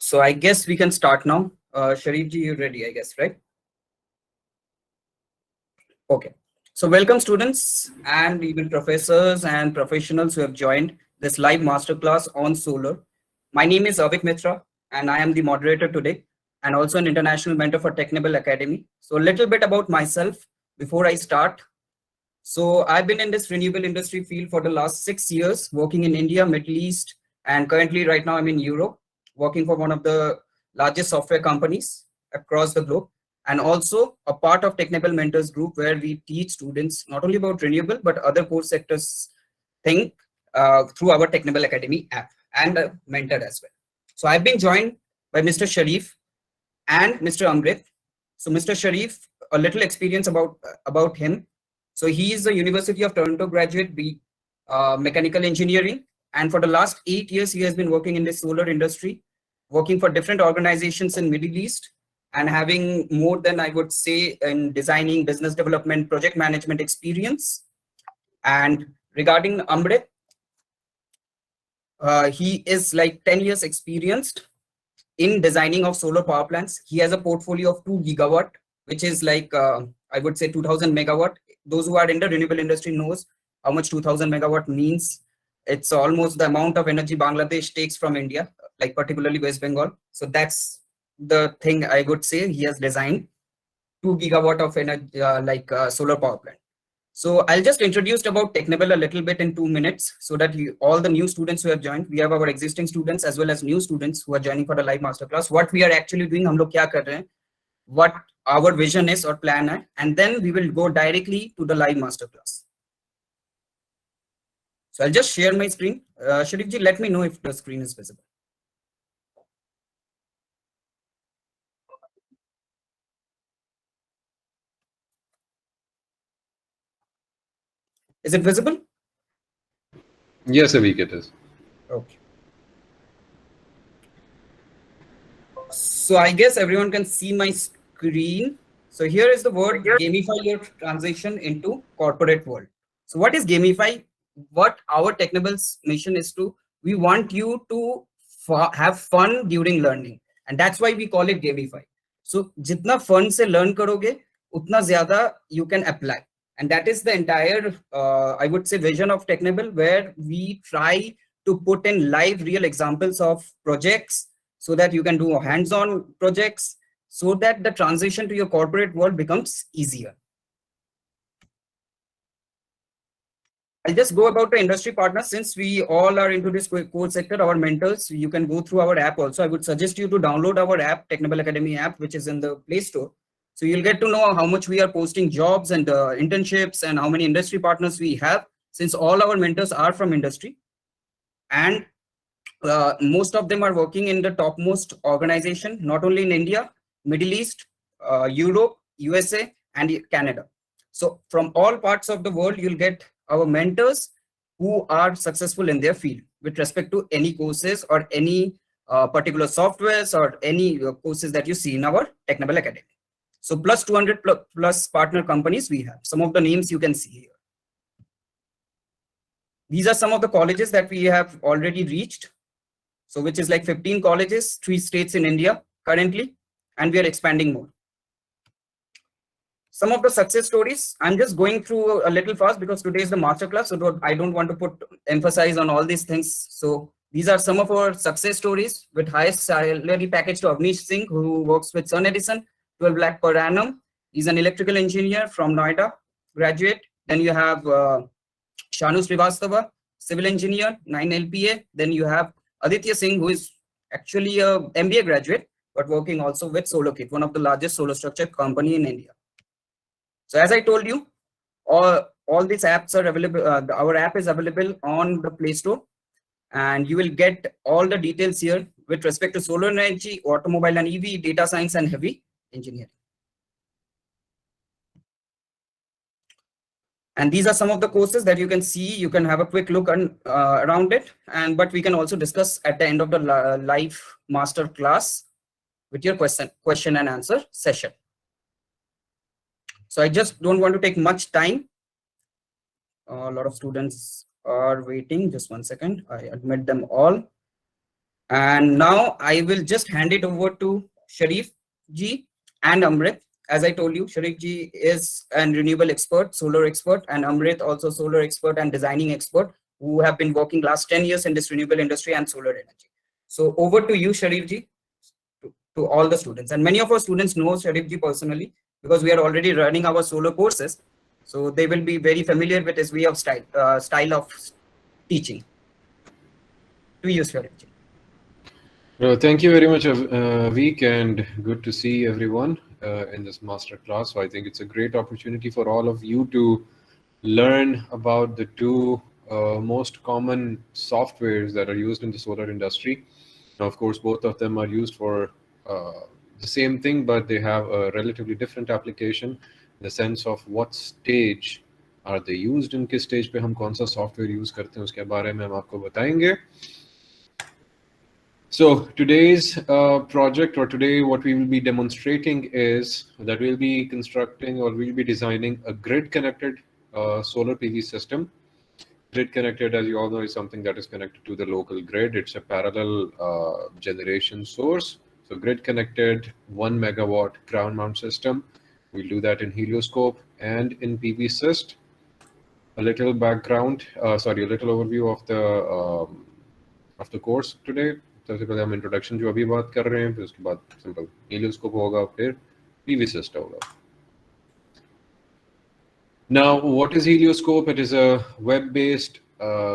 So I guess we can start now. Sharif ji, you're ready, I guess, right? Okay. So welcome students and even professors and professionals who have joined this live masterclass on solar. My name is Avik Mitra and I am the moderator today and also an international mentor for Technical Academy. So a little bit about myself before I start. So I've been in this renewable industry field for the last 6 years, working in India, Middle East, and currently right now I'm in Europe, working for one of the largest software companies across the globe, and also a part of Technical Mentors Group where we teach students not only about renewable but other core sectors thing through our Technical Academy app and a mentor as well. So I've been joined by Mr. Sharif and Mr. Amrit. So Mr. Sharif, a little experience about him. So he is a University of Toronto graduate, mechanical engineering, and for the last 8 years he has been working in the solar industry, working for different organizations in Middle East, and having more than I would say in designing, business development, project management experience. And regarding Amrit, he is like 10 years experienced in designing of solar power plants. He has a portfolio of 2 gigawatt, which is like I would say 2000 megawatt. Those who are in the renewable industry knows how much 2000 megawatt means. It's almost the amount of energy Bangladesh takes from India, like particularly West Bengal. So that's the thing I would say. He has designed 2 gigawatt of energy, solar power plant. So I'll just introduce about Technical a little bit in 2 minutes so that all the new students who have joined, we have our existing students as well as new students who are joining for the live masterclass. What we are actually doing, hum log kya kar rahe hain, what our vision is or plan hai, and then we will go directly to the live masterclass. So I'll just share my screen. Sharif ji, let me know if the screen is visible. Is it visible? Yes, Avik, it is. Okay. So I guess everyone can see my screen. So here is the word gamify your transition into corporate world. So what is gamify? What our Technible's mission is to, we want you to have fun during learning. And that's why we call it gamify. So jitna fun se learn karoge, utna zyada you can apply. And that is the entire, I would say, vision of Technible, where we try to put in live real examples of projects so that you can do hands-on projects so that the transition to your corporate world becomes easier. I'll just go about the industry partners. Since we all are into this core sector, our mentors, you can go through our app also. I would suggest you to download our app, Technical Academy app, which is in the Play Store. So you'll get to know how much we are posting jobs and internships and how many industry partners we have, since all our mentors are from industry. And most of them are working in the topmost organization, not only in India, Middle East, Europe, USA, and Canada. So from all parts of the world, you'll get our mentors who are successful in their field with respect to any courses or any particular softwares or any courses that you see in our Technical Academy. So plus 200 plus partner companies we have. Some of the names you can see here. These are some of the colleges that we have already reached. So which is like 15 colleges, 3 states in India currently, and we are expanding more. Some of the success stories, I'm just going through a little fast because today is the masterclass, so I don't want to emphasize on all these things. So these are some of our success stories with highest salary package to Avnish Singh, who works with Sun Edison, 12 lakh per annum. He's an electrical engineer from Noida, graduate. Then you have Shanu Srivastava, civil engineer, 9 LPA. Then you have Aditya Singh, who is actually a MBA graduate, but working also with SolarKit, one of the largest solar structure company in India. So as I told you, all these apps are available. Our app is available on the Play Store, and you will get all the details here with respect to solar energy, automobile and EV, data science, and heavy engineering. And these are some of the courses that you can see. You can have a quick look around it, but we can also discuss at the end of the live master class with your question and answer session. So I just don't want to take much time. A lot of students are waiting. Just one second. I admit them all. And now I will just hand it over to Sharif ji and Amrit. As I told you, Sharif ji is an renewable expert, solar expert, and Amrit also solar expert and designing expert who have been working last 10 years in this renewable industry and solar energy. So over to you, Sharif ji, to all the students. And many of our students know Sharif ji personally because we are already running our solar courses. So they will be very familiar with his way of style of teaching. To you, Sharif ji. Thank you very much, Veek, and good to see everyone in this masterclass. So I think it's a great opportunity for all of you to learn about the two most common softwares that are used in the solar industry. Now, of course, both of them are used for the same thing, but they have a relatively different application in the sense of what stage are they used, in किस stage पे हम कौन सा software use करते हैं उसके बारे में हम आपको बताएंगे. So today's project, or today what we will be demonstrating is that we'll be constructing or we'll be designing a grid connected solar PV system. Grid connected, as you all know, is something that is connected to the local grid. It's a parallel generation source. So grid connected 1 megawatt ground mount system. We'll do that in Helioscope and in PVsyst. A little background, a little overview of the course today. सबसे पहले हम introduction जो अभी बात कर रहे हैं, फिर उसके बाद सिंपल हीलियोस्कोप होगा, फिर PVsyst होगा. Now, what is Helioscope? It is a web-based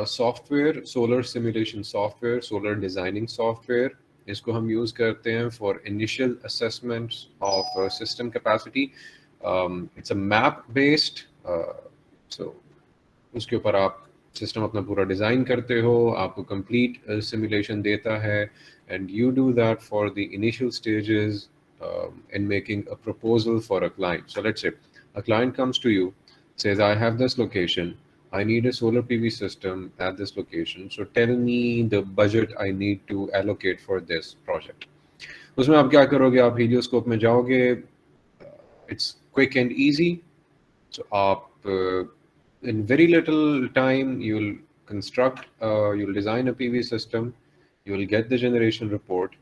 software, solar simulation software, solar designing software. इसको हम use करते हैं for initial assessments of system capacity. It's a map-based, so उसके ऊपर आप सिस्टम अपना पूरा डिज़ाइन करते हो, आपको कंप्लीट सिमुलेशन देता है, and you do that for the initial stages in making a proposal for a client. So let's say a client comes to you, says, I have this location, I need a solar PV system at this location, so tell me the budget I need to allocate for this project. उसमें आप क्या करोगे? आप हीलियोस्कोप में जाओगे, it's quick and easy. So आप in very little time you'll construct, you'll design a PV system, you'll get the generation report,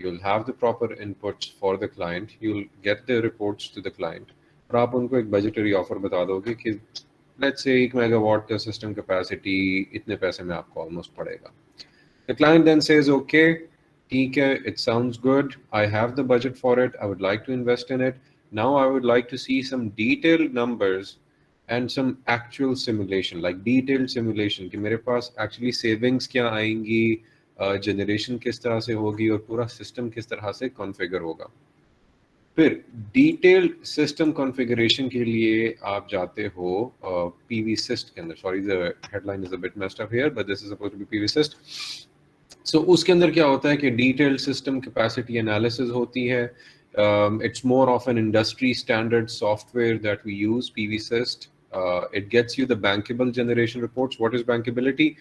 you'll have the proper inputs for the client, you'll get the reports to the client, और आप उनको एक budgetary offer बता दोगे कि let's say 1 megawatt का system capacity इतने पैसे में आपको almost पड़ेगा. The client then says, okay, ठीक है, it sounds good, I have the budget for it, I would like to invest in it. Now I would like to see some detailed numbers and some actual simulation, like detailed simulation कि मेरे पास actually savings क्या आएंगी, generation किस तरह से होगी, और पूरा system किस तरह से configure होगा. फिर detailed system configuration के लिए आप जाते हो PVsyst के अंदर. Sorry, the headline is a bit messed up here, but this is supposed to be PVsyst. So उसके अंदर क्या होता है कि detailed system capacity analysis होती है. It's more of an industry standard software that we use, PVsyst. It gets you the bankable generation reports. What is bankability?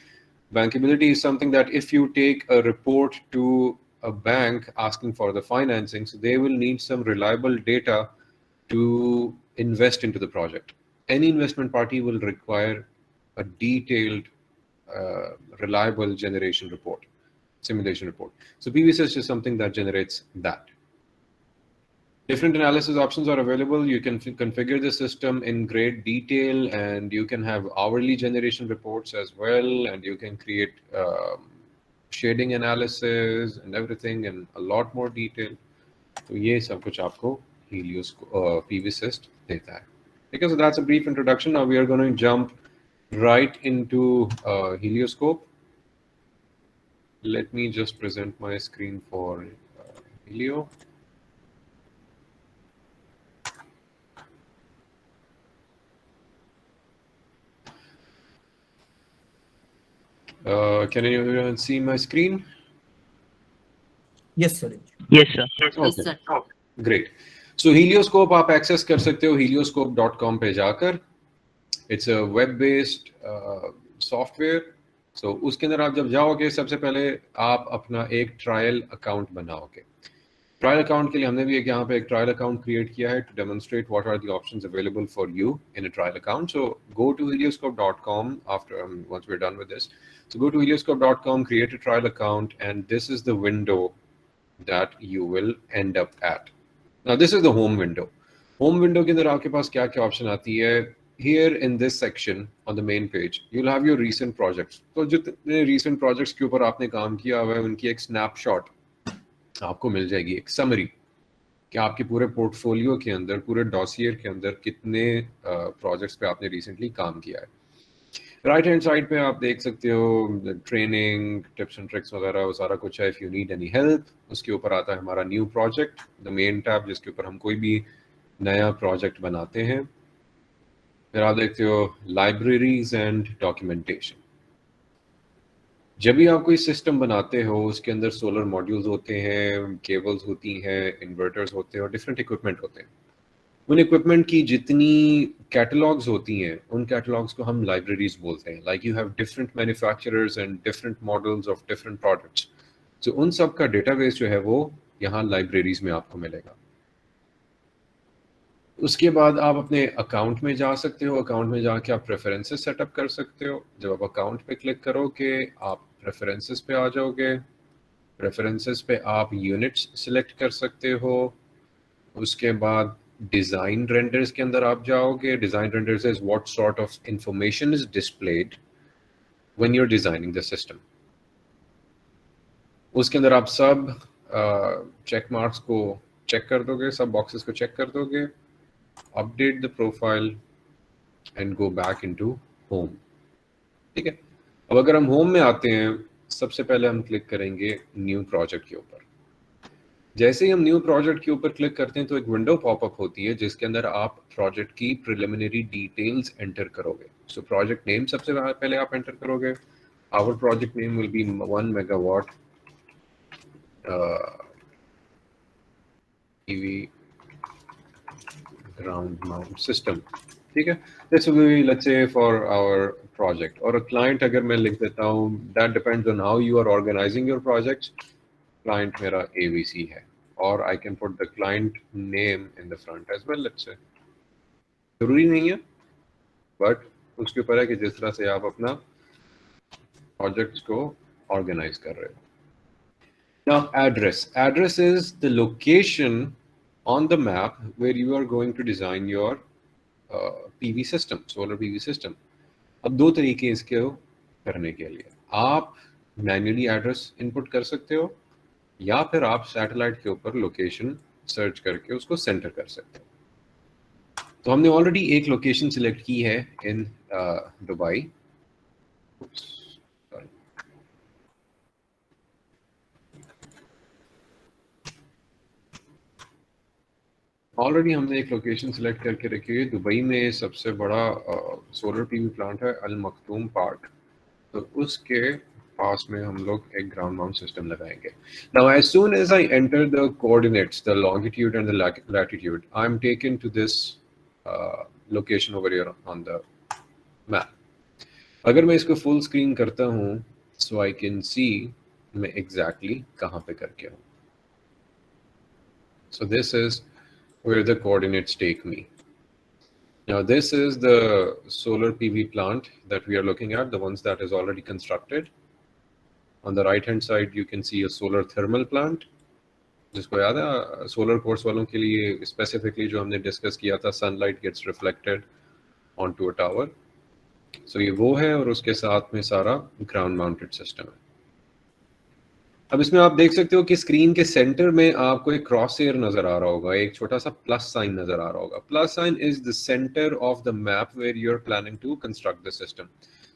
Bankability is something that if you take a report to a bank asking for the financing, so they will need some reliable data to invest into the project. Any investment party will require a detailed, reliable generation report, simulation report. So PVsyst is something that generates that. Different analysis options are available. You can configure the system in great detail, and you can have hourly generation reports as well, and you can create shading analysis and everything in a lot more detail. So ये सब कुछ आपको PVsyst देता है. Okay, so that's a brief introduction. Now we are going to jump right into Helioscope. Let me just present my screen for Helio. Can anyone see my screen? Yes, sir. Yes, sir. Okay. Great. So Helioscope आप access कर सकते हो helioscope.com पे जाकर. It's a web-based software. So उसके अंदर आप जब जाओगे, सबसे पहले आप अपना एक ट्रायल अकाउंट बनाओगे. ट्रायल अकाउंट के लिए हमने भी एक यहाँ पे एक ट्रायल अकाउंट क्रिएट किया है to demonstrate what are the options available for you in a trial account. So go to helioscope.com after once we're done with this. So go to helioscope.com, create a trial account, and this is the window that you will end up at. Now this is the home window. Home window के अंदर आपके पास क्या क्या option आती है. Here in this section on the main page you'll have your recent projects. तो जितने recent projects के ऊपर आपने काम किया हुआ है उनकी एक snapshot आपको मिल जाएगी, एक समरी कि आपके पूरे पोर्टफोलियो के अंदर, पूरे डॉसियर के अंदर कितने प्रोजेक्ट्स पे आपने रिसेंटली काम किया है. राइट हैंड साइड पे आप देख सकते हो ट्रेनिंग, टिप्स एंड ट्रिक्स वगैरह, वो सारा कुछ है. If you need any help, उसके ऊपर आता है हमारा new project, the main tab, जिसके ऊपर हम कोई भी नया प्रोजेक्ट बनाते हैं. फिर आप देखते हो लाइब्रेरीज एंड डॉक्यूमेंटेशन. जब भी आप कोई सिस्टम बनाते हो उसके अंदर सोलर मॉड्यूल्स होते हैं, केबल्स होती हैं, इन्वर्टर्स होते हैं और डिफरेंट इक्विपमेंट होते हैं. उन इक्विपमेंट की जितनी कैटलॉग्स होती हैं उन कैटलॉग्स को हम लाइब्रेरीज बोलते हैं. Like you have different manufacturers and different models of different products. तो उन सब का डेटाबेस जो है वो यहाँ लाइब्रेरीज में आपको मिलेगा. उसके बाद आप अपने अकाउंट में जा सकते हो. अकाउंट में जाके आप प्रेफरेंसेस सेटअप कर सकते हो. जब आप अकाउंट पे क्लिक करोगे आप प्रेफरेंसेस पे आ जाओगे. प्रेफरेंसेस पे आप यूनिट्स सिलेक्ट कर सकते हो. उसके बाद डिज़ाइन रेंडर्स के अंदर आप जाओगे. Design renders is what sort of information is displayed when you are designing the system. उसके अंदर आप सब चेक मार्क्स को चेक कर दोगे, सब बॉक्सेस को चेक कर दोगे. Update the profile and go back into home. ठीक है. अब अगर हम होम में आते हैं, सबसे पहले हम क्लिक करेंगे न्यू प्रोजेक्ट के ऊपर. जैसे ही हम न्यू प्रोजेक्ट के ऊपर क्लिक करते हैं तो एक विंडो पॉपअप होती है जिसके अंदर आप प्रोजेक्ट की प्रिलिमिनरी डिटेल्स एंटर करोगे. सो प्रोजेक्ट नेम सबसे पहले आप एंटर करोगे. Our project name will be 1 megawatt PV ground mount system. ठीक है. This will be, let's say, for our project. और client अगर मैं लिख देता हूँ, that depends on how you are organizing your projects. Client मेरा ABC है. Or I can put the client name in the front as well, let's say. जरूरी नहीं है, but उसके ऊपर है कि जिस तरह से आप अपना projects को organize कर रहे हो. Now address. Address is the location on the map where you are going to design your PV system, solar PV system. अब दो तरीके इसके करने के लिए. आप मैन्युअली एड्रेस इनपुट कर सकते हो या फिर आप सैटेलाइट के ऊपर लोकेशन सर्च करके उसको सेंटर कर सकते हो. तो हमने ऑलरेडी एक लोकेशन सिलेक्ट की है इन दुबई. ऑलरेडी हमने एक लोकेशन सिलेक्ट करके रखी है. दुबई में सबसे बड़ा सोलर पीवी प्लांट है अल मखतूम पार्क. तो उसके पास में हम लोग एक ग्राउंड माउंट सिस्टम लगाएंगे. Now as soon as I enter the coordinates, the longitude and the latitude, I am taken to this location over here on the map. अगर मैं इसको फुल स्क्रीन करता हूँ सो आई कैन सी मैं exactly कहाँ पे करके हूँ. सो this is where the coordinates take me. Now this is the solar PV plant that we are looking at, the ones that is already constructed. On the right hand side you can see a solar thermal plant. जिसको याद है solar course वालों के लिए specifically जो हमने discuss किया था, sunlight gets reflected onto a tower. So ये वो है और उसके साथ में सारा ग्राउंड माउंटेड सिस्टम है. अब इसमें आप देख सकते हो कि स्क्रीन के सेंटर में आपको एक क्रॉस एयर नजर आ रहा होगा, एक छोटा सा प्लस साइन नजर आ रहा होगा. Plus sign is the centre of the map where you are planning to construct the system.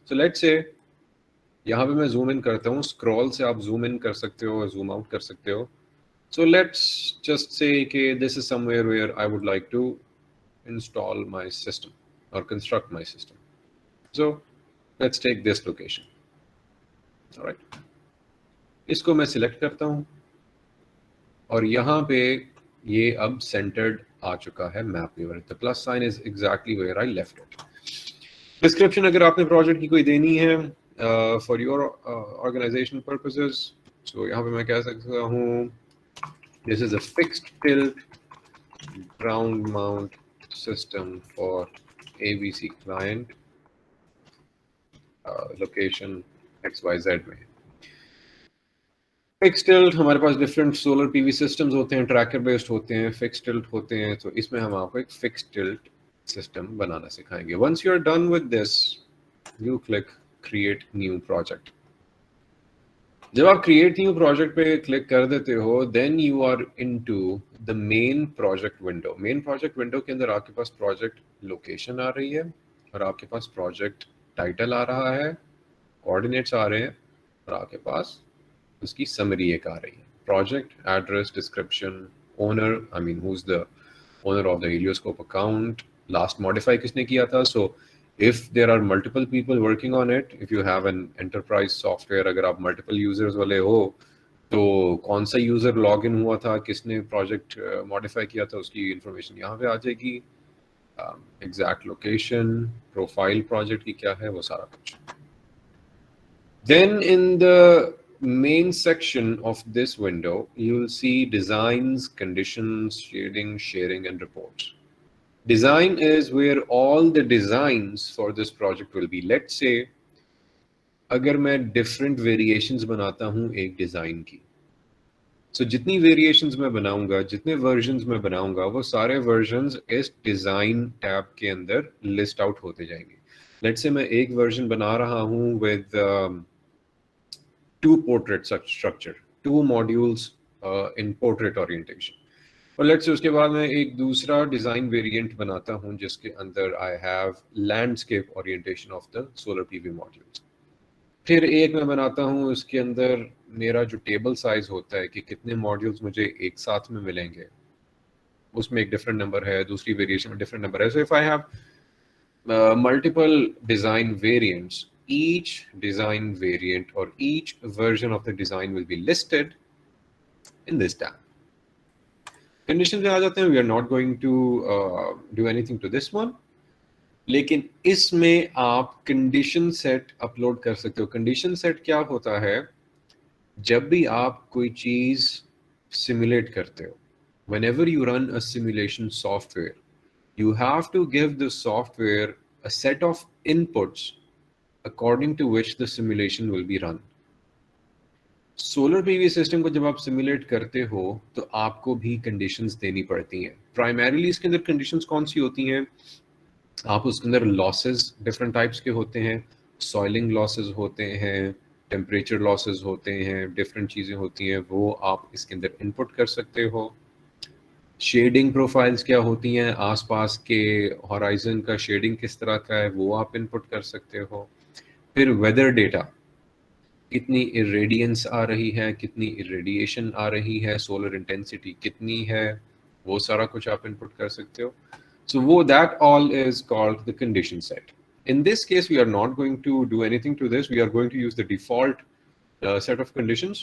So let's say यहाँ पे मैं जूम इन करता हूँ. स्क्रॉल से आप जूम इन कर सकते हो, जूम आउट कर सकते हो. सो लेट्स जस्ट से कि this is somewhere where I would like to install my system और construct my system. So let's take this location. Alright, इसको मैं सिलेक्ट करता हूं और यहाँ पे ये अब सेंटर्ड आ चुका है map viewer. The plus sign is exactly where I left it. Description अगर आपने प्रोजेक्ट की कोई देनी है for your organisation purposes, so यहाँ पे मैं कह सकता हूँ This is a fixed tilt ground mount system for ABC client, location XYZ में. फिक्स टिल्ट हमारे पास डिफरेंट सोलर पीवी सिस्टम्स होते हैं, ट्रैकर बेस्ड होते हैं, फिक्स टिल्ट होते हैं. तो इसमें हम आपको एक फिक्स टिल्ट सिस्टम बनाना सिखाएंगे. Once you are done with this, you click create new project. जब आप क्रिएट न्यू प्रोजेक्ट पे क्लिक कर देते हो, then you are into the main project window. Main project window के अंदर आपके पास प्रोजेक्ट लोकेशन आ रही है और आपके पास प्रोजेक्ट टाइटल आ रहा है, कोऑर्डिनेट्स आ रहे हैं और आपके पास उसकी समरी एक आ रही है. Project address, description, owner, I mean who is the owner of the HelioScope account, last modify किसने किया था. सो if there are multiple people working on it, if you have an enterprise software, अगर आप multiple users वाले हो, तो कौन सा यूजर लॉग इन हुआ था, किसने प्रोजेक्ट मॉडिफाई किया था, उसकी इंफॉर्मेशन यहाँ पे आ जाएगी. एग्जैक्ट लोकेशन, प्रोफाइल प्रोजेक्ट की क्या है, वो सारा कुछ. Then in the main section of this window, you will see designs, conditions, shading, sharing, and reports. Design is where all the designs for this project will be. Let's say अगर मैं different variations बनाता हूँ एक design की, so जितनी variations मैं बनाऊंगा, जितने versions मैं बनाऊंगा, वो सारे versions इस design tab के अंदर list out होते जाएंगे. Let's say मैं एक version बना रहा हूँ with two portrait structure, two modules in portrait orientation. और लेट्स से उसके बाद मैं एक दूसरा डिज़ाइन वेरिएंट बनाता हूं जिसके अंदर I have landscape orientation of the solar PV modules. फिर एक मैं बनाता हूं, उसके अंदर मेरा जो टेबल साइज होता है कि कितने मॉड्यूल्स मुझे एक साथ में मिलेंगे, उसमें एक डिफरेंट नंबर है, दूसरी वेरिएशन में डिफरेंट नंबर है. So if I have multiple design variants, each design variant or each version of the design will be listed in this tab. Condition पे आ जाते हैं. We are not going to do anything to this one, लेकिन इसमें आप condition set upload कर सकते हो. कंडीशन सेट क्या होता है, जब भी आप कोई चीज सिमुलेट करते हो, whenever you run a simulation software, you have to give the software a set of inputs according to which the simulation will be run. Solar PV system को जब आप सिमुलेट करते हो तो आपको भी कंडीशंस देनी पड़ती हैं. प्राइमरीली इसके अंदर कंडीशंस कौन सी होती हैं, आप उसके अंदर लॉसेस डिफरेंट टाइप्स के होते हैं. सॉइलिंग लॉसेस होते हैं, टेम्परेचर लॉसेस होते हैं, डिफरेंट चीज़ें होती हैं, वो आप इसके अंदर इनपुट कर सकते हो. शेडिंग प्रोफाइल्स क्या होती हैं, आसपास के हॉराइजन का शेडिंग किस तरह का है, वो आप इनपुट कर सकते हो. फिर वेदर डेटा, कितनी इरेडियंस आ रही है, कितनी इरेडिएशन आ रही है, सोलर इंटेंसिटी कितनी है, वो सारा कुछ आप इनपुट कर सकते हो. सो वो that all is called the condition set. In this case, we are not going to do anything to this. We are going to use the default set of conditions.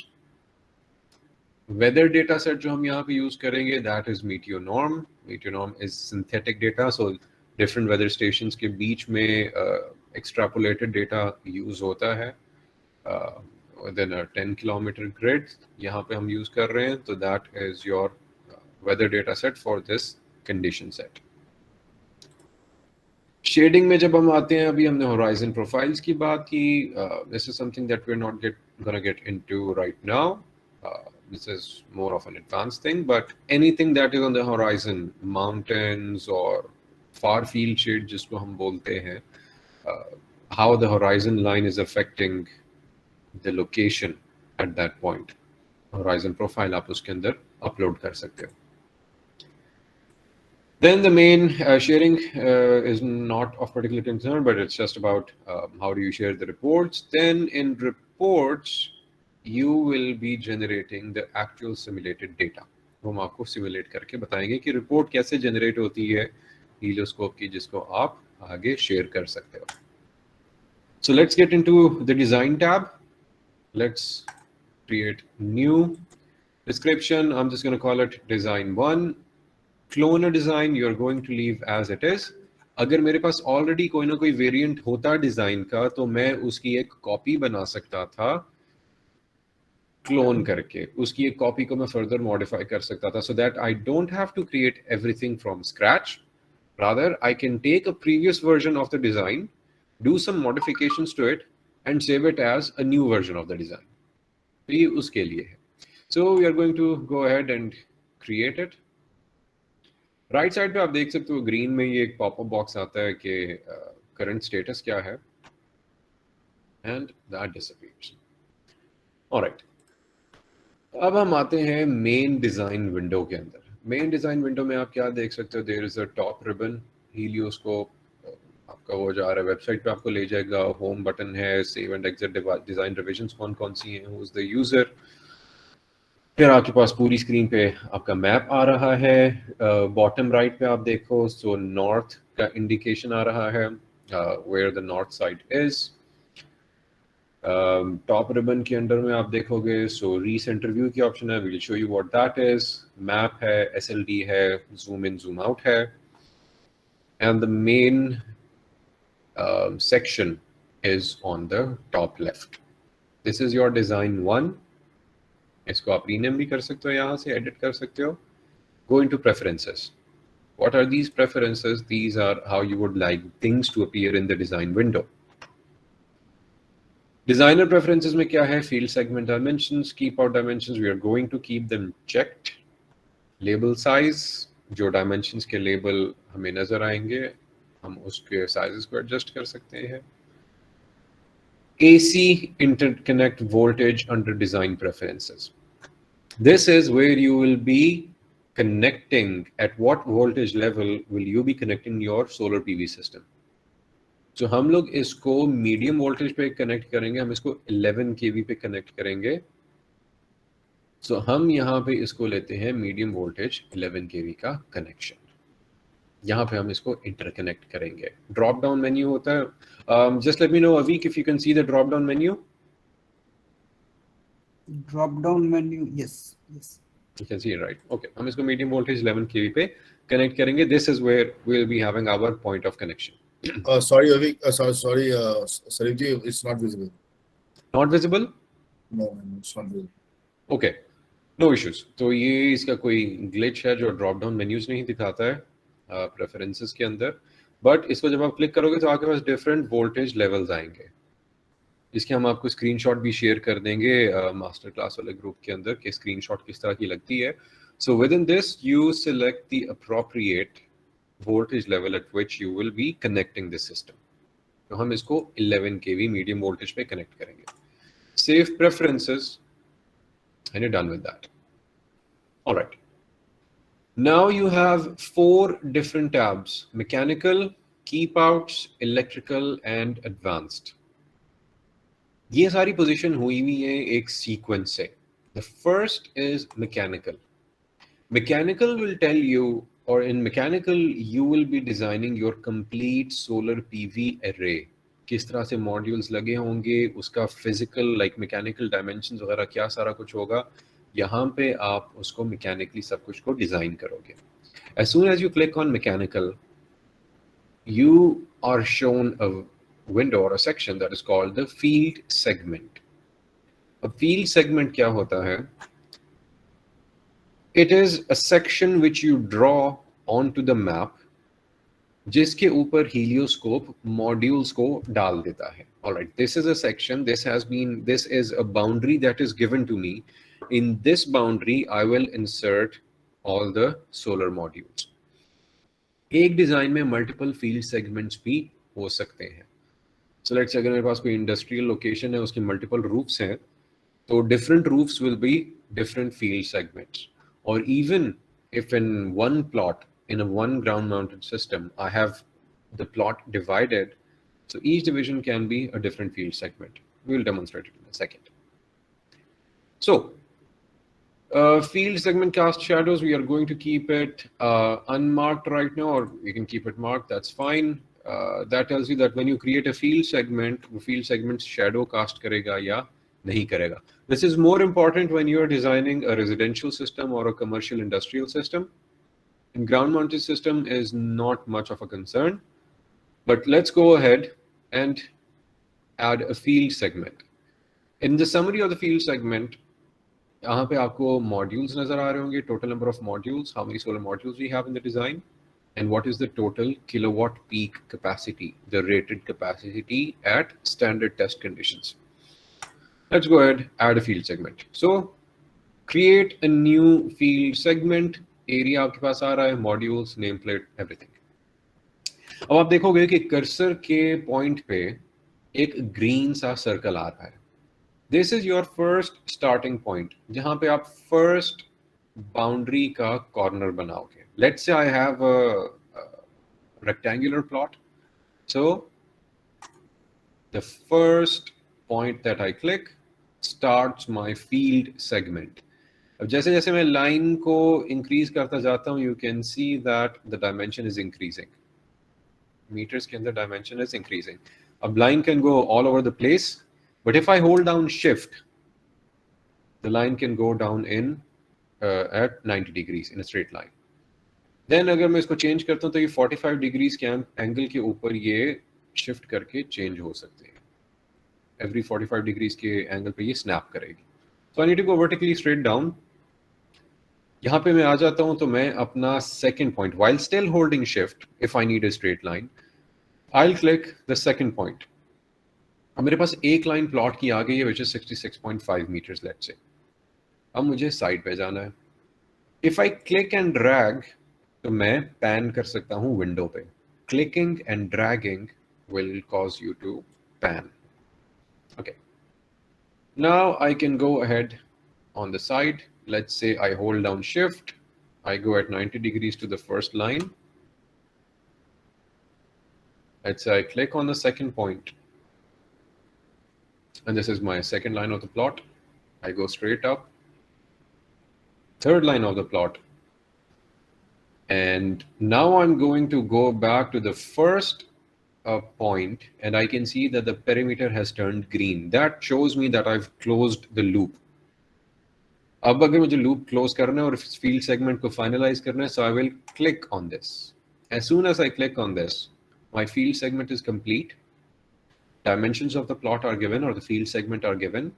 Weather data set जो हम यहाँ पे use करेंगे, that is meteor norm. Meteor norm is synthetic data, so different weather stations के बीच में extrapolated data use होता है. Within a 10 kilometer grid यहाँ पे हम use कर रहे हैं, तो that is your weather data set for this condition set. Shading में जब हम आते हैं, अभी हमने होराइजन प्रोफाइल्स की बात की. This is something that we are not gonna get into right now. This is more of an advanced thing, but anything that is on the horizon, mountains और फार फील्ड शेड जिसको हम बोलते हैं, how the horizon line is affecting the location at that point, horizon profile आप उसके अंदर upload कर सकते हो. Then the main sharing is not of particular concern, but it's just about how do you share the reports. Then in reports, you will be generating the actual simulated data. वो हम आपको simulate करके बताएंगे कि report कैसे generate होती है Helioscope की, जिसको आप आगे share कर सकते हो. So let's get into the design tab. Let's create new description. I'm just going to call it design 1. Clone design you are going to leave as it is. अगर मेरे पास ऑलरेडी कोई ना कोई वेरिएंट होता design का, तो मैं उसकी एक कॉपी बना सकता था क्लोन करके उसकी एक कॉपी को मैं फर्दर मॉडिफाई कर सकता था, so that I don't have to create everything from scratch. Rather I can take a previous version of the design, do some modifications to it and save it as a new version of the design. तो ये उसके लिए है. So we are going to go ahead and create it. Right side पे आप देख सकते हो ग्रीन में ये एक पॉपअप बॉक्स आता है कि करंट स्टेटस क्या है, एंड दैट डिसअपीयर्स. ऑलराइट, अब हम आते हैं मेन डिजाइन विंडो के अंदर. मेन डिजाइन विंडो में आप क्या देख सकते हो, there is a top ribbon HelioScope. आपका वो जा रहा है वेबसाइट पे, आपको ले जाएगा. होम बटन है, save and exit design revision कौन कौन सी हैं, हु इज द यूजर. फिर आपके पास पूरी स्क्रीन पे आपका मैप आ रहा है. बॉटम राइट पे आप देखो, सो नॉर्थ का इंडिकेशन आ रहा है, where the north side is. Top ribbon के अंडर में आप देखोगे, सो रीसेंटर व्यू की ऑप्शन है, will show you what that is. Map है, एसएलडी है, जूम इन जूम आउट है, and the main section is on the top left. This is your design 1. इसको आप रीनेम भी कर सकते हो, यहाँ से एडिट कर सकते हो. Go into preferences. What are these preferences? These are how you would like things to appear in the design window. Designer preferences में क्या है? Field segment dimensions, keep out dimensions, we are going to keep them checked. Label size, जो dimensions के label हमें नजर आएंगे, हम उसके sizes को adjust कर सकते हैं. AC interconnect voltage under design preferences. This is where you will be connecting, at what voltage level will you be connecting your solar PV system. So हम लोग इसको मीडियम वोल्टेज पे कनेक्ट करेंगे, हम इसको 11 kV पे कनेक्ट करेंगे. So हम यहाँ पे इसको लेते हैं मीडियम वोल्टेज 11 kV का कनेक्शन. यहाँ पे हम इसको इंटरकनेक्ट करेंगे. ड्रॉप डाउन मेन्यू होता है. Just let me know, Avik, if you can see the drop down menu. Drop down menu, yes. You can see it, right? Okay, हम इसको मीडियम वोल्टेज 11 kV पे कनेक्ट करेंगे. This is where we'll be having our point of connection. Sorry, Avik. Sorry, Saripji, it's not visible. Not visible? No, it's not visible. Okay, no issues. तो ये इसका कोई glitch है जो drop down menus नहीं दिखाता है प्रेफरेंसेस के अंदर. बट इसको जब आप क्लिक करोगे तो आपके पास डिफरेंट वोल्टेज लेवल्स आएंगे. इसके हम आपको स्क्रीनशॉट भी शेयर कर देंगे मास्टर क्लास वाले ग्रुप के अंदर कि स्क्रीनशॉट किस तरह की लगती है. So with in this you select the appropriate voltage level at which you will be connecting this system. तो हम इसको 11 kV medium voltage पे connect करेंगे. Save preferences and you're done with that. All right. Now you have 4 different tabs: mechanical, keep outs, electrical and advanced. ये सारी position हुई हुई है एक sequence से. The first is mechanical. Mechanical will tell you, or in mechanical you will be designing your complete solar PV array. किस तरह से मॉड्यूल्स लगे होंगे, उसका फिजिकल लाइक मैकेनिकल डायमेंशंस वगैरह क्या सारा कुछ होगा, यहाँ पे आप उसको मैकेनिकली सब कुछ को डिजाइन करोगे. As soon as you click on mechanical, you are shown a window or a section that is called the field segment. अब field segment क्या होता है? It is a section which you draw onto the map, जिसके ऊपर helioscope modules को डाल देता है. Alright, this is a section. This is a boundary that is given to me. In this boundary, I will insert all the solar modules. एक design में multiple field segments भी हो सकते हैं. So let's say अगर मेरे पास कोई industrial location है, उसके multiple roofs हैं, तो different roofs will be different field segments. Or even if in one plot, in a one ground mounted system, I have the plot divided, so each division can be a different field segment. We will demonstrate it in a second. So field segment cast shadows, we are going to keep it unmarked right now, or you can keep it marked, that's fine. That tells you that when you create a field segment, the field segment shadow cast karega ya nahi karega. This is more important when you are designing a residential system or a commercial industrial system. And ground mounted system is not much of a concern. But let's go ahead and add a field segment. In the summary of the field segment, यहाँ पे आपको modules नजर आ रहे होंगे, total number of modules, how many solar modules we have in the design, and what is the total kilowatt peak capacity, the rated capacity at standard test conditions. Let's go ahead, add a field segment. So create a new field segment. Area आपके पास आ रहा है, modules, nameplate, everything. अब आप देखोगे कि cursor के point पे एक ग्रीन सा सर्कल आ रहा है. This is your first starting point, जहां पे आप फर्स्ट बाउंड्री का कॉर्नर बनाओगे. Let's say I have a rectangular plot. So the first point that I click starts my field segment. अब जैसे जैसे मैं लाइन को इंक्रीज करता जाता हूं, you can see that the dimension is increasing. Meters के अंदर डायमेंशन इज इंक्रीजिंग. अब line can go all over the place, but if I hold down shift, the line can go down in at 90 degrees in a straight line. Then अगर मैं इसको change करता हूं तो ये 45 डिग्रीज के angle के ऊपर ये शिफ्ट करके चेंज हो सकते हैं. एवरी 45 डिग्रीज के एंगल पे ये स्नैप करेगी. So I need to go vertically straight down. यहाँ पे मैं आ जाता हूं तो मैं अपना second point, while still holding shift, if I need a straight line, I will click the second point. अब मेरे पास एक लाइन प्लॉट की आ गई है, which is 66.5 metres let's say. अब मुझे साइड पे जाना है. If I click and drag, तो मैं पैन कर सकता हूं विंडो पे. Clicking and dragging will cause you to pan. Okay. Now I can go ahead on the side. Let's say I hold down shift. I go at 90 degrees to the first line. Let's say I click on the second point. And this is my second line of the plot. I go straight up. Third line of the plot. And now I'm going to go back to the first point, and I can see that the perimeter has turned green. That shows me that I've closed the loop. अब अगर मुझे loop close करना है और field segment को finalize करना है, so I will click on this. As soon as I click on this, my field segment is complete. Dimensions of the plot are given, or the field segment are given,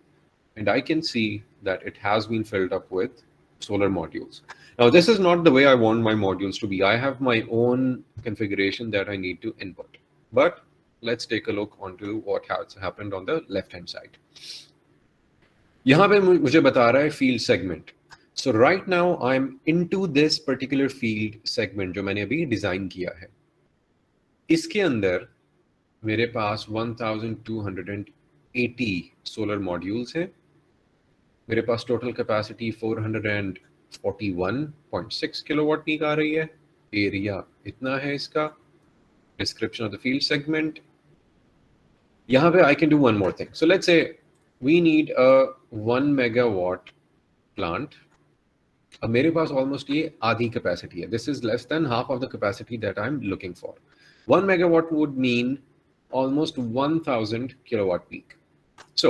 and I can see that it has been filled up with solar modules. Now, this is not the way I want my modules to be. I have my own configuration that I need to input. But let's take a look onto what has happened on the left hand side. यहाँ पे मुझे बता रहा है field segment. So right now I'm into this particular field segment जो मैंने अभी design किया है. इसके अंदर मेरे पास 1280 सोलर मॉड्यूल्स हैं. मेरे पास टोटल कैपेसिटी 441.6 किलोवाट पीक आ रही है. एरिया इतना है इसका. Description of the field segment. यहाँ पे I can do one more thing. So let's say we need a 1 megawatt plant. अब मेरे पास almost ये आधी capacity है. This is less than half of the capacity that I'm looking for. 1 megawatt would mean almost 1000 kilowatt peak. So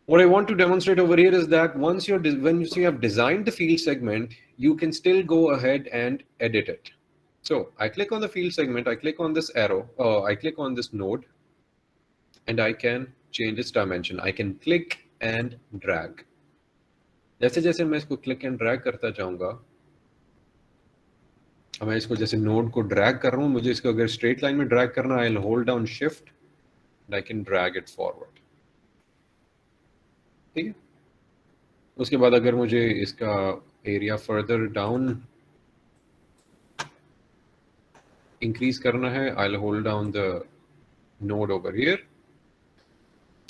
what I want to demonstrate over here is that when you have designed the field segment, you can still go ahead and edit it. So I click on the field segment, I click on this arrow, I click on this node, and I can change its dimension. I can click and drag. जैसे जैसे मैं इसको click and drag करता जाऊंगा, अब मैं इसको जैसे node को drag कर रहा हूँ, मुझे इसको अगर straight line में drag करना, I'll hold down shift and I can drag it forward. ठीक है. उसके बाद अगर मुझे इसका area further down increase करना है, I'll hold down the node over here,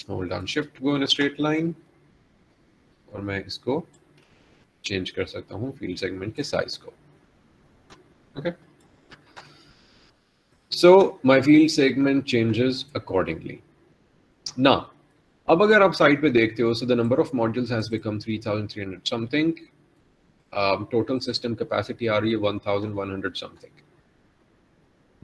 hold down shift, go in a straight line, और मैं इसको change कर सकता हूँ field segment के size को. Okay. So my field segment changes accordingly. Now, अब अगर आप साइड पे देखते हो, so the number of modules has become 3300 something. Total system capacity आ रही है 1100 something.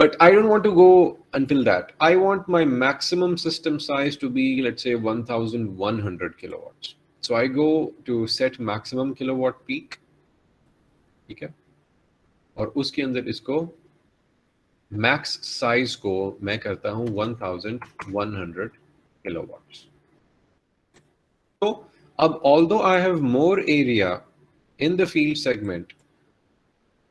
But I don't want to go until that. I want my maximum system size to be, let's say, 1100 kilowatts. So I go to set maximum kilowatt peak. ठीक है. और उसके अंदर इसको max size को मैं करता हूँ 1100 kilowatts. तो अब although I have more area in the field segment,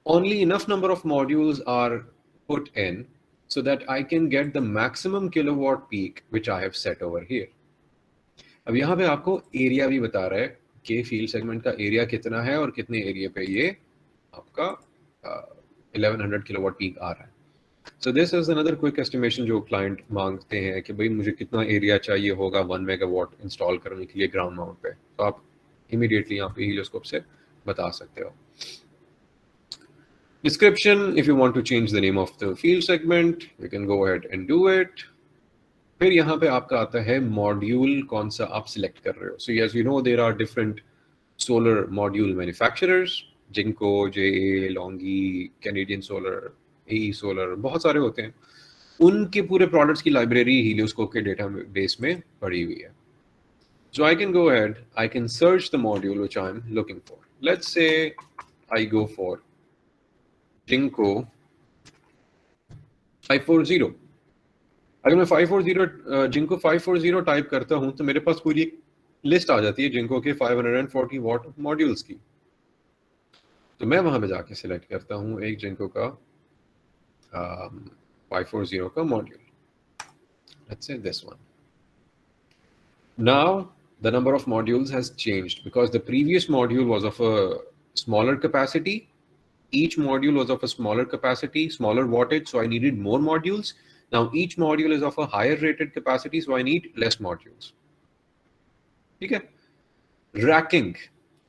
only enough number of modules are put in so that I can get the maximum kilowatt peak which I have set over here. अब यहाँ पे आपको area भी बता रहा है कि field segment का एरिया कितना है और कितने एरिया पे ये आपका 1100 किलोवाट पीक आ रहा है. So this is another quick estimation जो क्लाइंट मांगते हैं कि भाई मुझे कितना एरिया चाहिए होगा 1 मेगावाट इंस्टॉल करने के लिए ग्राउंड माउंट पे. तो आप इमीडिएटली यहाँ पे हीलियोस्कोप से बता सकते हो. Description, if you want to change the name of the field segment, you can go ahead and do it. फिर यहाँ पे आपका आता है मॉड्यूल कौन सा आप सिलेक्ट कर रहे हो. So as you know, there are different solar module manufacturers, जिनको JA, Longi, Canadian Solar, AE Solar, बहुत सारे होते हैं. उनके पूरे प्रोडक्ट्स की लाइब्रेरी हीलियोस्कोप के डेटाबेस में पड़ी हुई है. So I can go ahead, I can search the module which I'm looking for. Let's say I go for Jinko 540. अगर मैं 540 जिंको 540 टाइप करता हूं तो मेरे पास पूरी एक लिस्ट आ जाती है जिंको के 540 वॉट मॉड्यूल्स की. तो मैं वहां पे जाके सिलेक्ट करता हूं एक जिंको का 540 का module. Let's say this one. Now the number of modules has changed because the previous module was of a smaller capacity. Each module was of a smaller capacity, smaller wattage, so I needed more modules. Now each module is of a higher rated capacity, so I need less modules. Okay. Racking,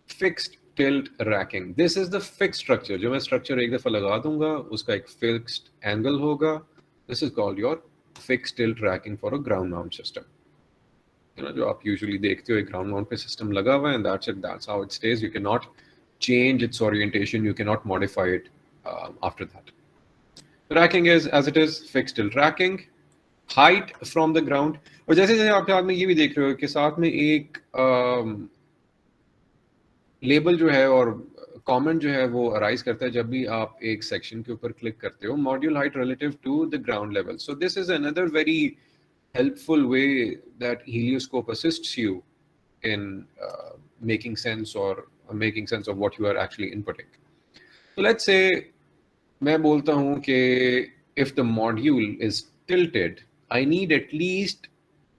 fixed tilt racking. This is the fixed structure. जो मैं structure एक दफा लगा दूंगा, उसका एक fixed angle होगा. This is called your fixed tilt racking for a ground mount system. You know, जो आप usually देखते हो एक ground mount पे system लगा हुआ है, and that's it. That's how it stays. You cannot change its orientation. You cannot modify it after that. Racking is as it is, fixed tilt racking. Height from the ground. और जैसे जैसे आप साथ में ये भी देख रहे हो कि साथ में एक लेबल जो है और कमेंट जो है वो अराइज करता है जब भी आप एक सेक्शन के ऊपर क्लिक करते हो. Module height relative to the ground level. So this is another very helpful way that Helioscope assists you in making sense of what you are actually inputting. So let's say मैं बोलता हूँ कि if the module is tilted, I need at least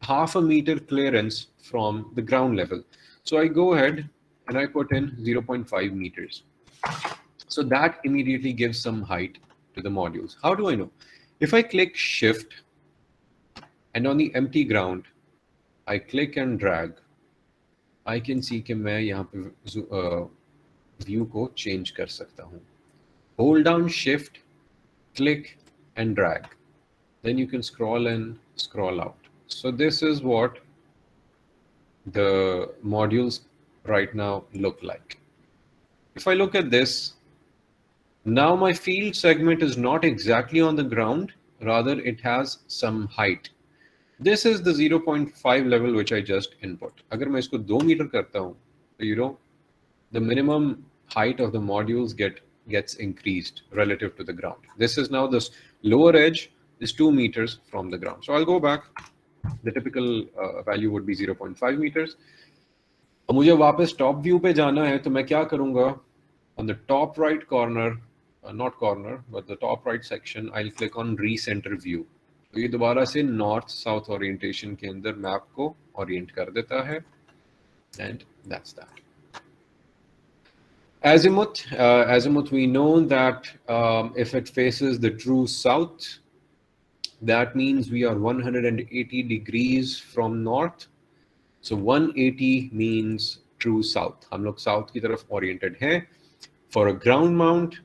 half a meter clearance from the ground level. So I go ahead and I put in 0.5 meters. So that immediately gives some height to the modules. How do I know? If I click shift and on the empty ground, I click and drag, I can see कि मैं यहाँ पे view को change कर सकता हूँ. Hold down shift, click and drag. Then you can scroll in, scroll out. So this is what the modules right now look like. If I look at this, now my field segment is not exactly on the ground, rather it has some height. This is the 0.5 level which I just input. अगर मैं इसको 2 metre करता हूँ, तो you know, the minimum height of the modules gets increased relative to the ground. This is now this lower edge is 2 meters from the ground. So I'll go back. The typical value would be 0.5 meters. अब मुझे वापस top view पे जाना है, तो मैं क्या करूँगा? On the top right corner, not corner, but the top right section, I'll click on recenter view. तो ये दोबारा से नॉर्थ साउथ ओरिएंटेशन के अंदर मैप को ओरिएंट कर देता है. And that's that. Azimuth, we know that if it faces the true south, that means we are 180 degrees from north. So 180 means true south. हम लोग साउथ की तरफ ओरिएंटेड हैं. For a ground mount,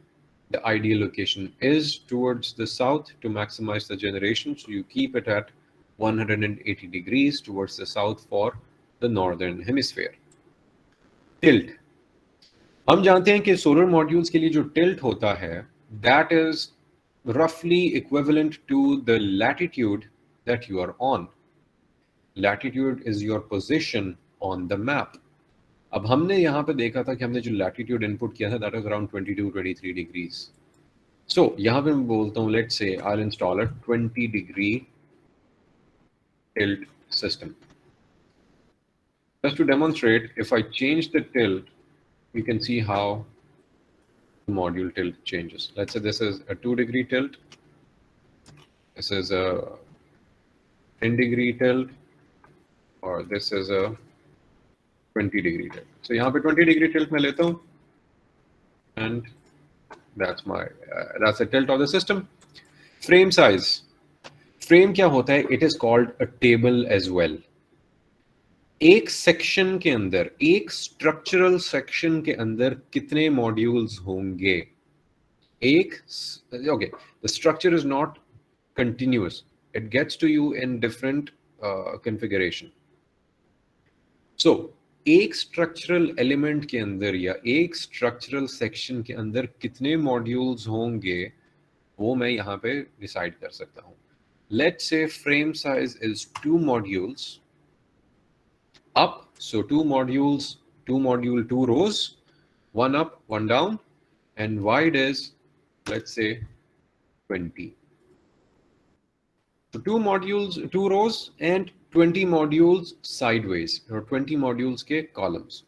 the ideal location is towards the south to maximize the generation. So you keep it at 180 degrees towards the south for the northern hemisphere. Tilt. हम जानते हैं कि solar modules के लिए जो tilt होता है, that is roughly equivalent to the latitude that you are on. Latitude is your position on the map. अब हमने यहाँ पे देखा था कि हमने जो लैटिट्यूड इनपुट किया था दैट वाज अराउंड 22-23 डिग्रीज. सो यहाँ पे मैं बोलता हूँ let's say I will install a 20 degree tilt system. Just to demonstrate, if I change the tilt, you can see how the module tilt changes. Let's say this is a 2-degree tilt. This is a 10-degree tilt, or this is a 20-degree tilt. So यहाँ पे 20-degree tilt मैं लेता हूँ, and that's the tilt of the system. Frame size. Frame क्या होता है? It is called a table as well. एक section के अंदर, एक स्ट्रक्चरल सेक्शन के अंदर कितने मॉड्यूल्स होंगे? Okay, the structure is not continuous. It gets to you in different configuration. So एक स्ट्रक्चरल एलिमेंट के अंदर या एक स्ट्रक्चरल सेक्शन के अंदर कितने मॉड्यूल्स होंगे, वो मैं यहाँ पे डिसाइड कर सकता हूँ. Let's say frame size is 2 modules up, so 2 modules, 2 rows, 1 up, 1 down, and wide is, let's say, 20. So 2 modules, 2 rows, and 20 modules sideways, or 20 modules के columns.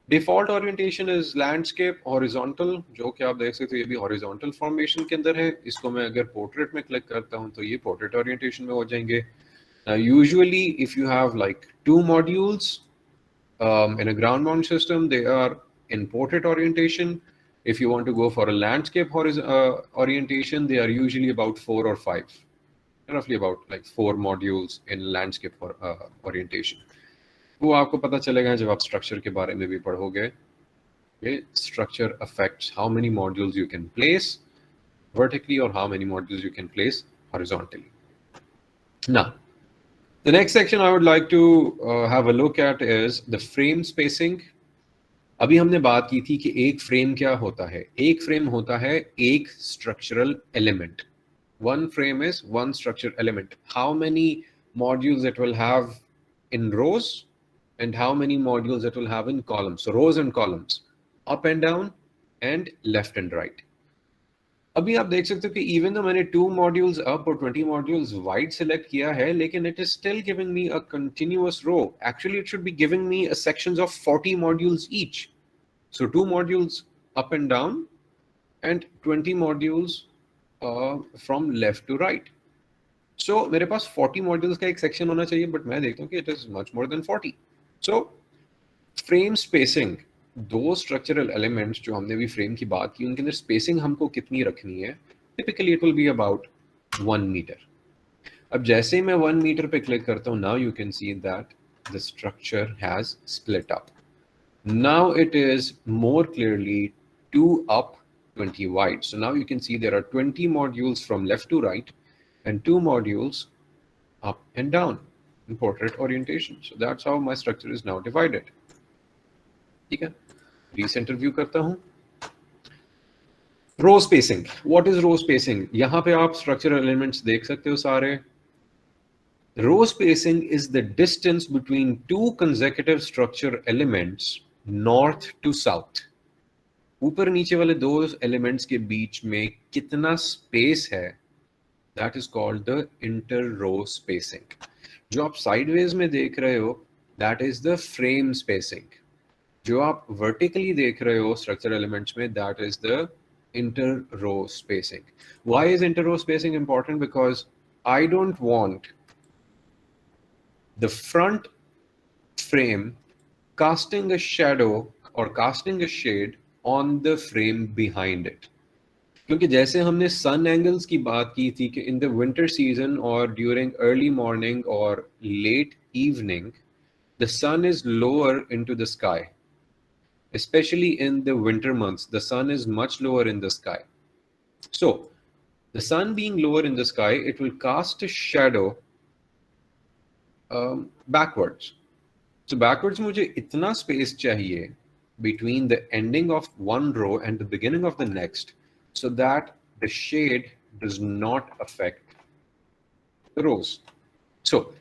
Default orientation is landscape horizontal, जो कि आप देख सकते हो ये भी horizontal formation के अंदर है. इसको मैं अगर portrait में click करता हूँ तो ये portrait orientation में हो जाएंगे. Now usually if you have like 2 modules in a ground mount system, they are in portrait orientation. If you want to go for a landscape orientation, they are usually about 4 or 5. Roughly about like 4 modules in landscape orientation. वो आपको पता चलेगा जब आप structure के बारे में भी पढ़ोगे. ये structure affects how many modules you can place vertically or how many modules you can place horizontally. Now, the next section I would like to have a look at is the frame spacing. अभी हमने बात की थी कि एक frame क्या होता है. एक फ्रेम होता है एक structural element. One frame is one structure element. How many modules it will have in rows and how many modules it will have in columns. So rows and columns, up and down and left and right. अभी आप देख सकते हो कि even though मैंने 2 modules up और 20 modules wide select किया है, लेकिन it is still giving me a continuous row. Actually, it should be giving me a sections of 40 modules each. So 2 modules up and down and 20 modules from left to right. So मेरे पास 40 modules का एक section होना चाहिए, but मैं देखता हूँ कि it is much more than 40. So frame spacing, 2 structural elements जो हमने भी frame की बात की, उनके अंदर spacing हमको कितनी रखनी है? Typically it will be about 1 meter. अब जैसे मैं 1 meter पे click करता हूँ, now you can see that the structure has split up. Now it is more clearly 2 up, 20 wide. So now you can see there are 20 modules from left to right and 2 modules up and down in portrait orientation. So that's how my structure is now divided. ठीक है, recenter view करता हूँ. Row spacing. What is row spacing? यहाँ पे आप structural elements देख सकते हो सारे. Row spacing is the distance between 2 consecutive structure elements north to south. ऊपर नीचे वाले 2 elements के बीच में कितना space है, that is called the inter-row spacing. जो आप sideways में देख रहे हो, that is the frame spacing. जो आप vertically देख रहे हो structure elements में, that is the inter-row spacing. Why is inter-row spacing important? Because I don't want the front frame casting a shadow or casting a shade on the frame behind it. क्योंकि जैसे हमने sun angles की बात की थी कि in the winter season or during early morning or late evening, the sun is lower into the sky. Especially in the winter months, the sun is much lower in the sky. So, the sun being lower in the sky, it will cast a shadow backwards. So backwards मुझे इतना space चाहिए between the ending of one row and the beginning of the next, so that the shade does not affect the rows. So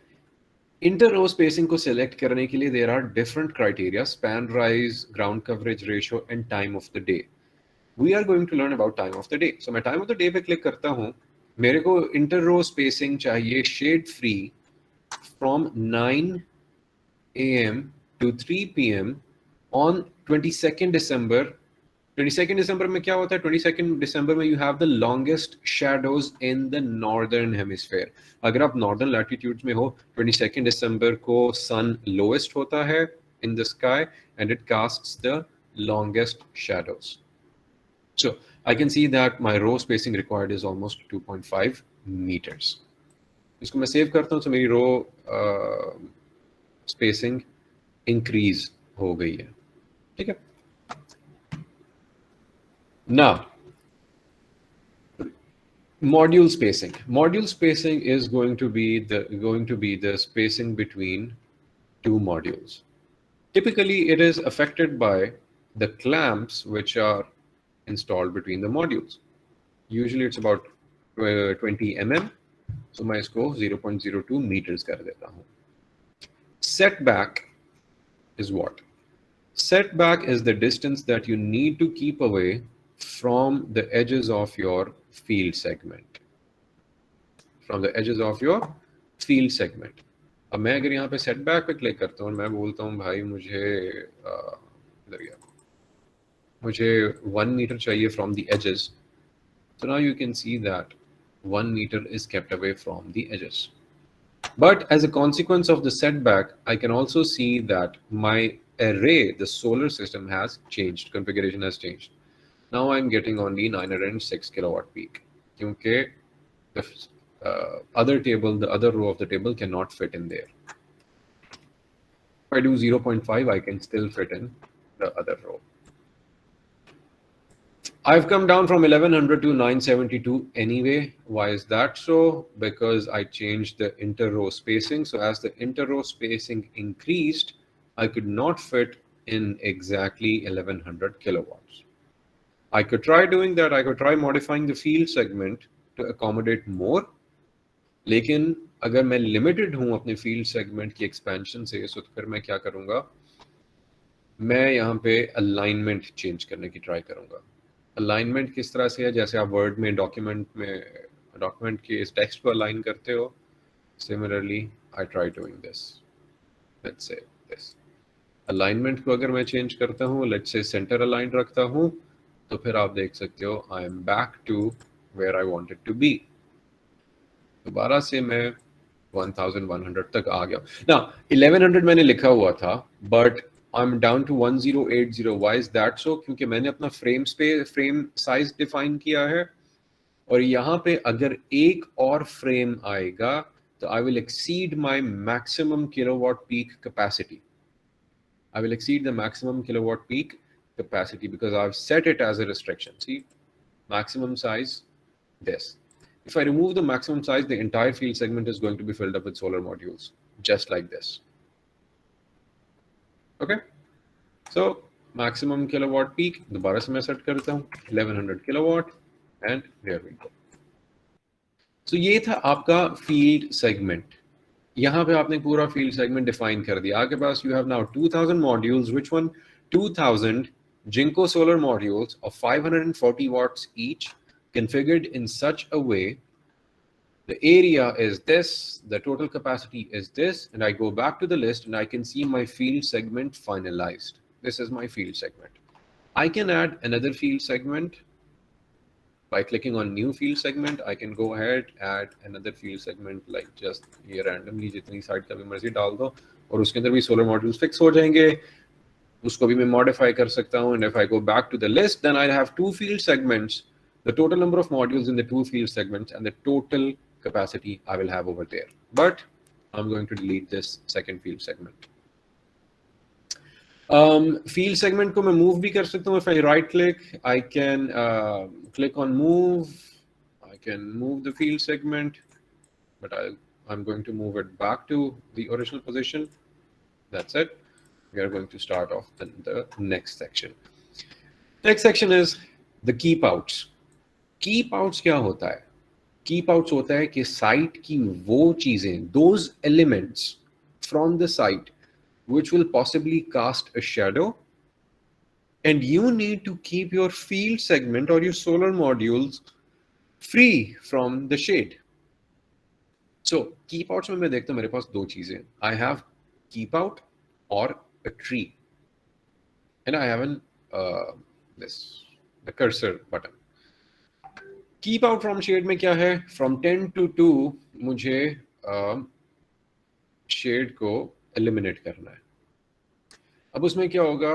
inter-row spacing को select करने के लिए there are different criteria: span, rise, ground coverage ratio, and time of the day. We are going to learn about time of the day. So मैं time of the day पे click करता हूँ. मेरे को inter-row spacing चाहिए shade free from 9 a.m. to 3 p.m. on 22nd December. 22nd December में क्या होता है? 22nd December में you have the longest shadows in the northern hemisphere. अगर आप northern latitudes में हो, 22nd December को sun lowest होता है in the sky and it casts the longest shadows. So I can see that my row spacing required is almost 2.5 meters. इसको मैं save करता हूँ तो मेरी रो स्पेसिंग इंक्रीज हो गई है. ठीक है. Now, module spacing. Module spacing is going to be the spacing between two modules. Typically, it is affected by the clamps which are installed between the modules. Usually, it's about 20 mm. So मैं इसको 0.02 meters कर देता हूँ. Setback is what? Setback is the distance that you need to keep away from the edges of your field segment. From the edges of your field segment. अब मैं अगर यहाँ पे setback पे क्लिक करता हूँ और मैं बोलता हूँ भाई मुझे 1 meter चाहिए from the edges. So now you can see that 1 meter is kept away from the edges. But as a consequence of the setback, I can also see that my array, the solar system, has changed. Configuration has changed. Now I'm getting only 906 kilowatt peak. Because the other row of the table cannot fit in there. If I do 0.5, I can still fit in the other row. I've come down from 1100 to 972 anyway. Why is that so? Because I changed the inter-row spacing. So as the inter-row spacing increased, I could not fit in exactly 1100 kilowatts. I could try doing that. I could try modifying the field segment to accommodate more. लेकिन अगर मैं limited हूँ अपने field segment की expansion से, तो फिर मैं क्या करूँगा? मैं यहाँ पे alignment change करने की try करूँगा. अलाइनमेंट किस तरह से है? जैसे आप वर्ड में डॉक्यूमेंट के इस टेक्स्ट को अलाइन करते हो, similarly I try doing this. Let's say this alignment को अगर मैं चेंज करता हूँ, लेट्स से सेंटर अलाइन रखता हूँ, तो फिर आप देख सकते हो I am back to where I wanted to be. दोबारा से मैं 1100 तक आ गया. ना 1100 मैंने लिखा हुआ था, but I'm down to 1080. Why is that so? क्योंकि मैंने अपना फ्रेम साइज डिफाइन किया है, और यहाँ पे अगर एक और फ्रेम आएगा तो I will exceed my maximum kilowatt peak capacity. I will exceed the maximum kilowatt peak capacity because I've set it as a restriction. See, maximum size, this. If I remove the maximum size, the entire field segment is going to be filled up with solar modules, just like this. Okay, so maximum kilowatt peak, दोबारा से मैं set करता हूँ 1100 kilowatt, and there we go. So ये था आपका field segment. यहाँ पे आपने पूरा field segment define कर दिया. आपके पास you have now 2000 modules. Which one? 2000 Jinko solar modules of 540 watts each, configured in such a way. The area is this, the total capacity is this, and I go back to the list and I can see my field segment finalized. This is my field segment. I can add another field segment by clicking on new field segment. I can go ahead, add another field segment, like just ये randomly जितनी side का भी मर्जी डाल दो, और उसके अंदर भी solar modules fix हो जाएंगे. उसको भी मैं modify कर सकता हूँ, and if I go back to the list, then I have two field segments, the total number of modules in the two field segments, and the total capacity I will have over there. But I'm going to delete this second field segment. Field segment को मैं move भी कर सकता हूँ. If I right click, I can click on move. I can move the field segment, but I'm going to move it back to the original position. That's it. We are going to start off the next section. Next section is the keep outs. Keep outs क्या होता है? Keep outs होता है कि site की वो चीजें, those elements from the site which will possibly cast a shadow, and you need to keep your field segment or your solar modules free from the shade. So keep outs में मैं देखता हूँ मेरे पास दो चीजें. I have keep out or a tree. And I have the cursor button. Keep out from shade में क्या है? From 10 to 2 मुझे shade को eliminate करना है. अब उसमें क्या होगा?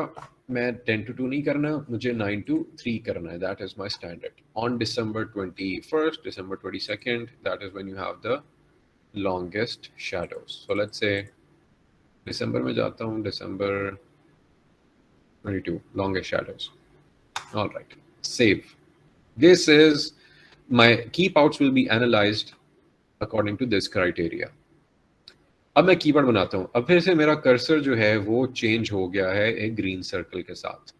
मैं 10 to 2 नहीं करना, मुझे 9 to 3 करना है. That is my standard. On December 21st, December 22nd, that is when you have the longest shadows. So let's say December में जाता हूँ, December 22, longest shadows. All right, save. This is my keep outs will be analyzed according to this criteria. अब मैं keyword बनाता हूं. अब फिर से मेरा कर्सर जो है वो चेंज हो गया है एक ग्रीन सर्कल के साथ.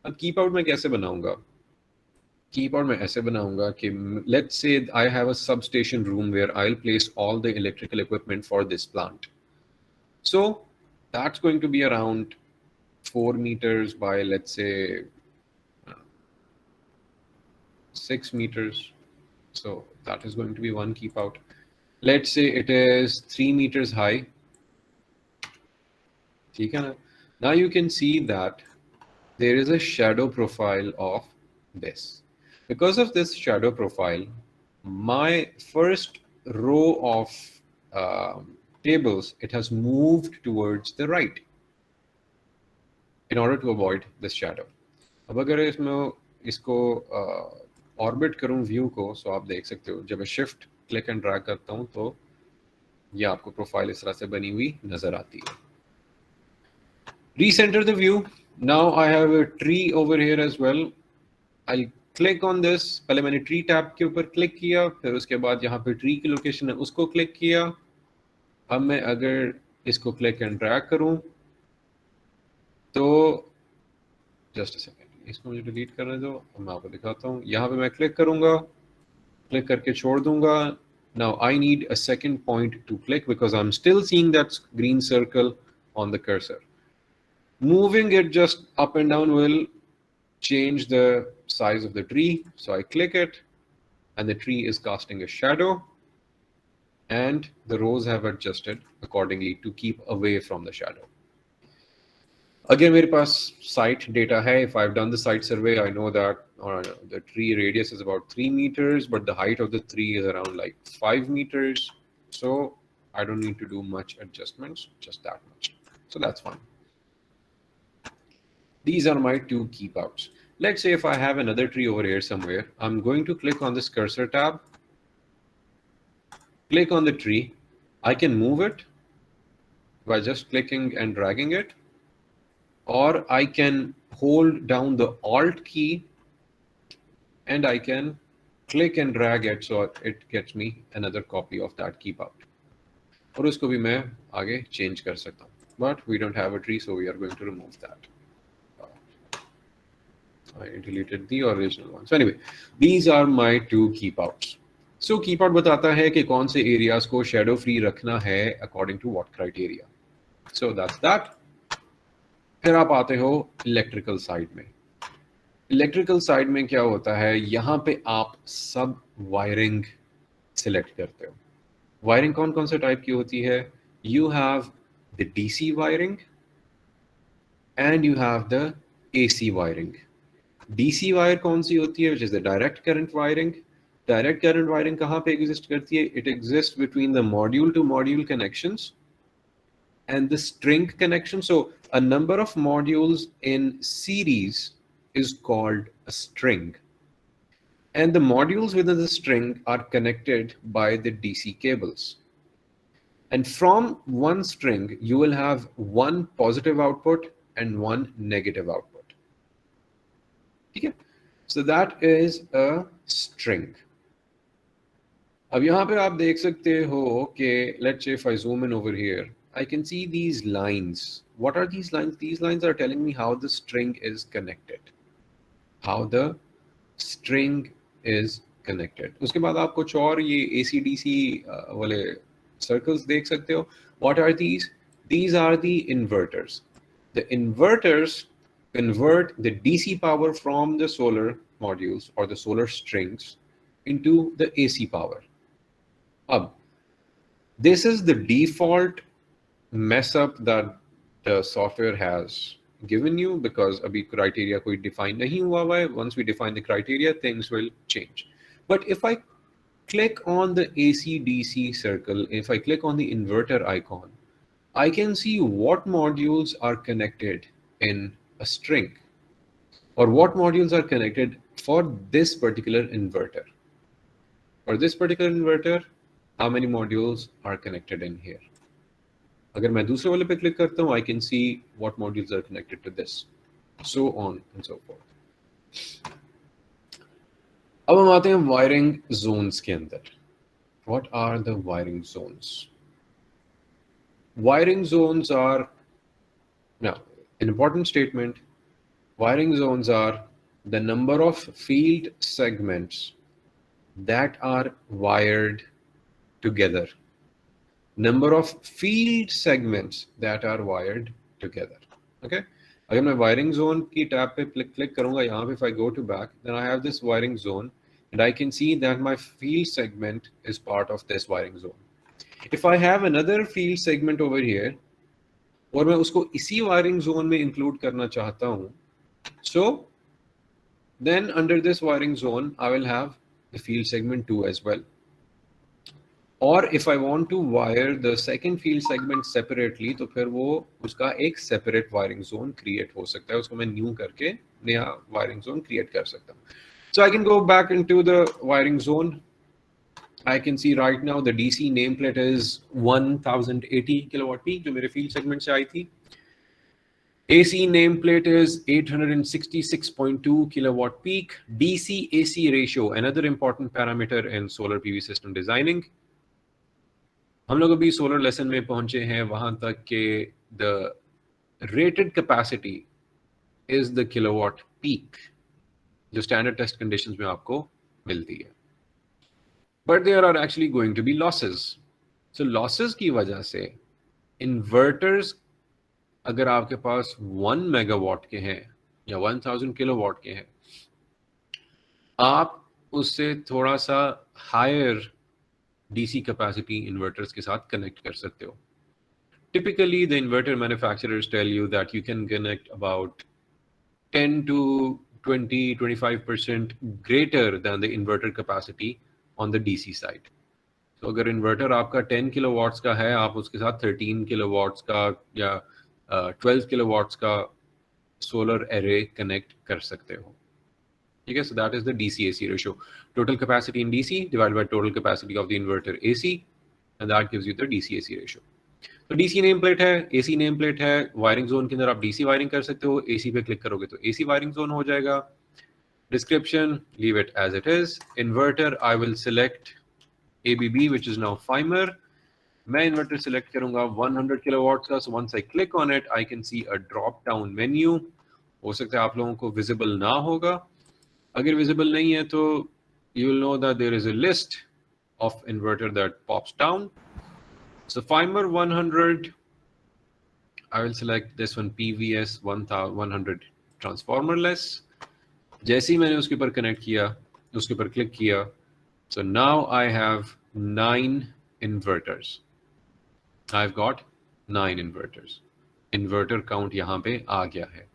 अब कीप आउट मैं कैसे बनाऊंगा? कीप आउट मैं ऐसे बनाऊंगा कि let's say I have a substation room where I will place all the electrical equipment for this plant. So that's going to be around 4 meters by, let's say, 6 meters. So that is going to be one keep out. Let's say it is 3 meters high. Now you can see that there is a shadow profile of this. Because of this shadow profile, my first row of tables, it has moved towards the right in order to avoid this shadow. अब अगर इसको orbit करूं view को, सो आप देख सकते हो जब मैं शिफ्ट क्लिक एंड ड्रैग करता हूं तो ये आपको प्रोफाइल इस तरह से बनी हुई नजर आती है. Recenter the view. Now I have a tree over here as well. I click on this. पहले मैंने ट्री टैब के ऊपर क्लिक किया, फिर उसके बाद यहाँ पे ट्री की लोकेशन है उसको क्लिक किया. अब मैं अगर इसको क्लिक एंड ड्रैग करूं तो जस्ट अ सेकेंड, इसको मुझे डिलीट करने दो. मैं आपको दिखाता हूँ. यहाँ पे मैं क्लिक करूंगा, क्लिक करके छोड़ दूंगा. Now I need a second point to click because I'm still seeing that green circle on the cursor. Moving it just up and down will change the size of the tree. So I click it and the tree is casting a shadow and the rows have adjusted accordingly to keep away from the shadow. Again, मेरे पास site data है. If I've done the site survey, I know that the tree radius is about 3 meters, but the height of the tree is around like 5 meters. So I don't need to do much adjustments, just that much. So that's fine. These are my two keep outs. Let's say if I have another tree over here somewhere, I'm going to click on this cursor tab, click on the tree. I can move it by just clicking and dragging it, or I can hold down the Alt key and I can click and drag it so it gets me another copy of that keep out. और उसको भी मैं आगे change कर सकता हूँ. But we don't have a tree, so we are going to remove that. I deleted the original one. So anyway, these are my two keep outs. So keep out बताता है कि कौन से areas को shadow free रखना है according to what criteria. So that's that. फिर आप आते हो इलेक्ट्रिकल साइड में. इलेक्ट्रिकल साइड में क्या होता है? यहाँ पे आप सब वायरिंग सिलेक्ट करते हो. वायरिंग कौन कौन से टाइप की होती है? You have the DC wiring and you have the AC wiring. DC wire कौन सी होती है? Which is the direct current wiring. Direct current wiring कहाँ पे एग्जिस्ट करती है? It exist between the module to module connections and the string connection. So a number of modules in series is called a string, and the modules within the string are connected by the DC cables, and from one string you will have one positive output and one negative output. Okay, so that is a string. अब यहाँ पे आप देख सकते हो कि let's say if I zoom in over here, I can see these lines. What are these lines? These lines are telling me how the string is connected. How the string is connected. उसके बाद आप कुछ और ये AC/DC वाले circles देख सकते हो. What are these? These are the inverters. The inverters convert the DC power from the solar modules or the solar strings into the AC power. This is the default mess up that the software has given you, because abhi criteria koi define nahi hua hua hai. Once we define the criteria, things will change. But if I click on the AC DC circle, if I click on the inverter icon, I can see what modules are connected in a string, or what modules are connected for this particular inverter. For this particular inverter, how many modules are connected in here? अगर मैं दूसरे वाले पे click करता हूँ, I can see what modules are connected to this, so on and so forth. अब हम आते हैं वायरिंग जोन्स के अंदर. What are the wiring zones? Wiring zones are, now, an important statement. Wiring zones are the number of field segments that are wired together. Number of field segments that are wired together. Okay. अगर मैं wiring zone की tab पे click करूंगा यहाँ पे, if I go to back, then I have this wiring zone and I can see that my field segment is part of this wiring zone. If I have another field segment over here और मैं उसको इसी wiring zone में include करना चाहता हूँ, so then under this wiring zone I will have the field segment 2 as well. और if I want to wire the second field segment separately, तो फिर वो उसका एक separate wiring zone create हो सकता है. उसको मैं new करके नया wiring zone create कर सकता हूँ. So I can go back into the wiring zone. I can see right now the DC nameplate is 1080 kilowatt peak, जो मेरे field segment से आई थी. AC nameplate is 866.2 kilowatt peak. DC AC ratio, another important parameter in solar PV system designing. हम लोग अभी solar lesson में पहुंचे हैं वहां तक के the rated capacity is the kilowatt peak, जो स्टैंडर्ड टेस्ट कंडीशंस में आपको मिलती है. But there are actually going to be losses. So losses की वजह से इन्वर्टर्स, अगर आपके पास 1 मेगावाट के हैं या 1000 किलोवाट के हैं, आप उससे थोड़ा सा हायर DC capacity inverters के साथ connect कर सकते हो. Typically, the inverter manufacturers tell you that you can connect about 10 to 20-25% greater than the inverter capacity on the DC side. So अगर inverter आपका 10 kilowatts का है, आप उसके साथ 13 kilowatts का या 12 kilowatts का solar array connect कर सकते हो. Okay, so that is the DC AC ratio. Total capacity in DC divided by total capacity of the inverter AC, and that gives you the DC AC ratio. तो DC nameplate है, AC nameplate है, wiring zone के अंदर आप DC wiring कर सकते हो. AC पे क्लिक करोगे तो AC wiring zone हो जाएगा. Description, leave it as it is. Inverter, I will select ABB, which is now Fimer. मैं inverter select करूंगा 100 kilowatts का. So once I click on it, I can see a drop down menu. हो सकता है आप लोगों को visible ना होगा. अगर visible नहीं है तो you will know that there is a list of inverter that pops down. So Fimer 100, I will select this one, PVS 100 transformerless. जैसे ही मैंने उसके ऊपर कनेक्ट किया, उसके ऊपर क्लिक किया, so now I have 9 inverters. I've got 9 inverters. Inverter count यहाँ पे आ गया है.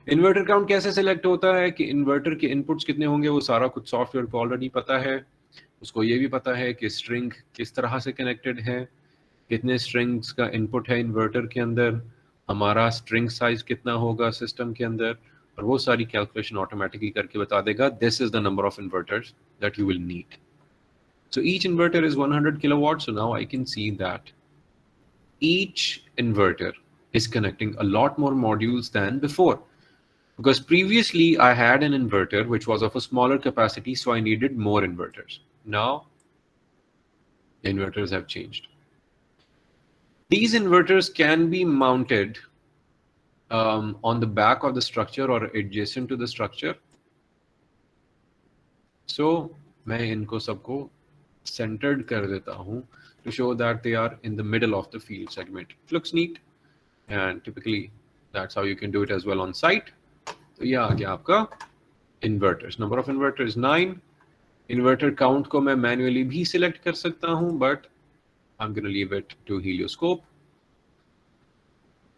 इन्वर्टर काउंट कैसे सिलेक्ट होता है कि इन्वर्टर के इनपुट्स कितने होंगे, वो सारा कुछ सॉफ्टवेयर को ऑलरेडी पता है. उसको ये भी पता है कि स्ट्रिंग किस तरह से कनेक्टेड है, कितने स्ट्रिंग्स का इनपुट है इन्वर्टर के अंदर, हमारा स्ट्रिंग साइज कितना होगा सिस्टम के अंदर, और वो सारी कैलकुलेशन ऑटोमेटिकली करके बता देगा. This is the number of inverters that you will need. So each inverter is 100 kilowatt. So now I can see that each inverter is connecting a lot more modules than before. Because previously I had an inverter which was of a smaller capacity, so I needed more inverters. Now, the inverters have changed. These inverters can be mounted on the back of the structure or adjacent to the structure. So, मैं इनको सबको centered कर देता हूँ to show that they are in the middle of the field segment. It looks neat, and typically that's how you can do it as well on site. तो ये आ गया आपका inverters. Number of inverters 9. Inverter count को मैं manually भी select कर सकता हूं, but I am gonna leave it to Helioscope.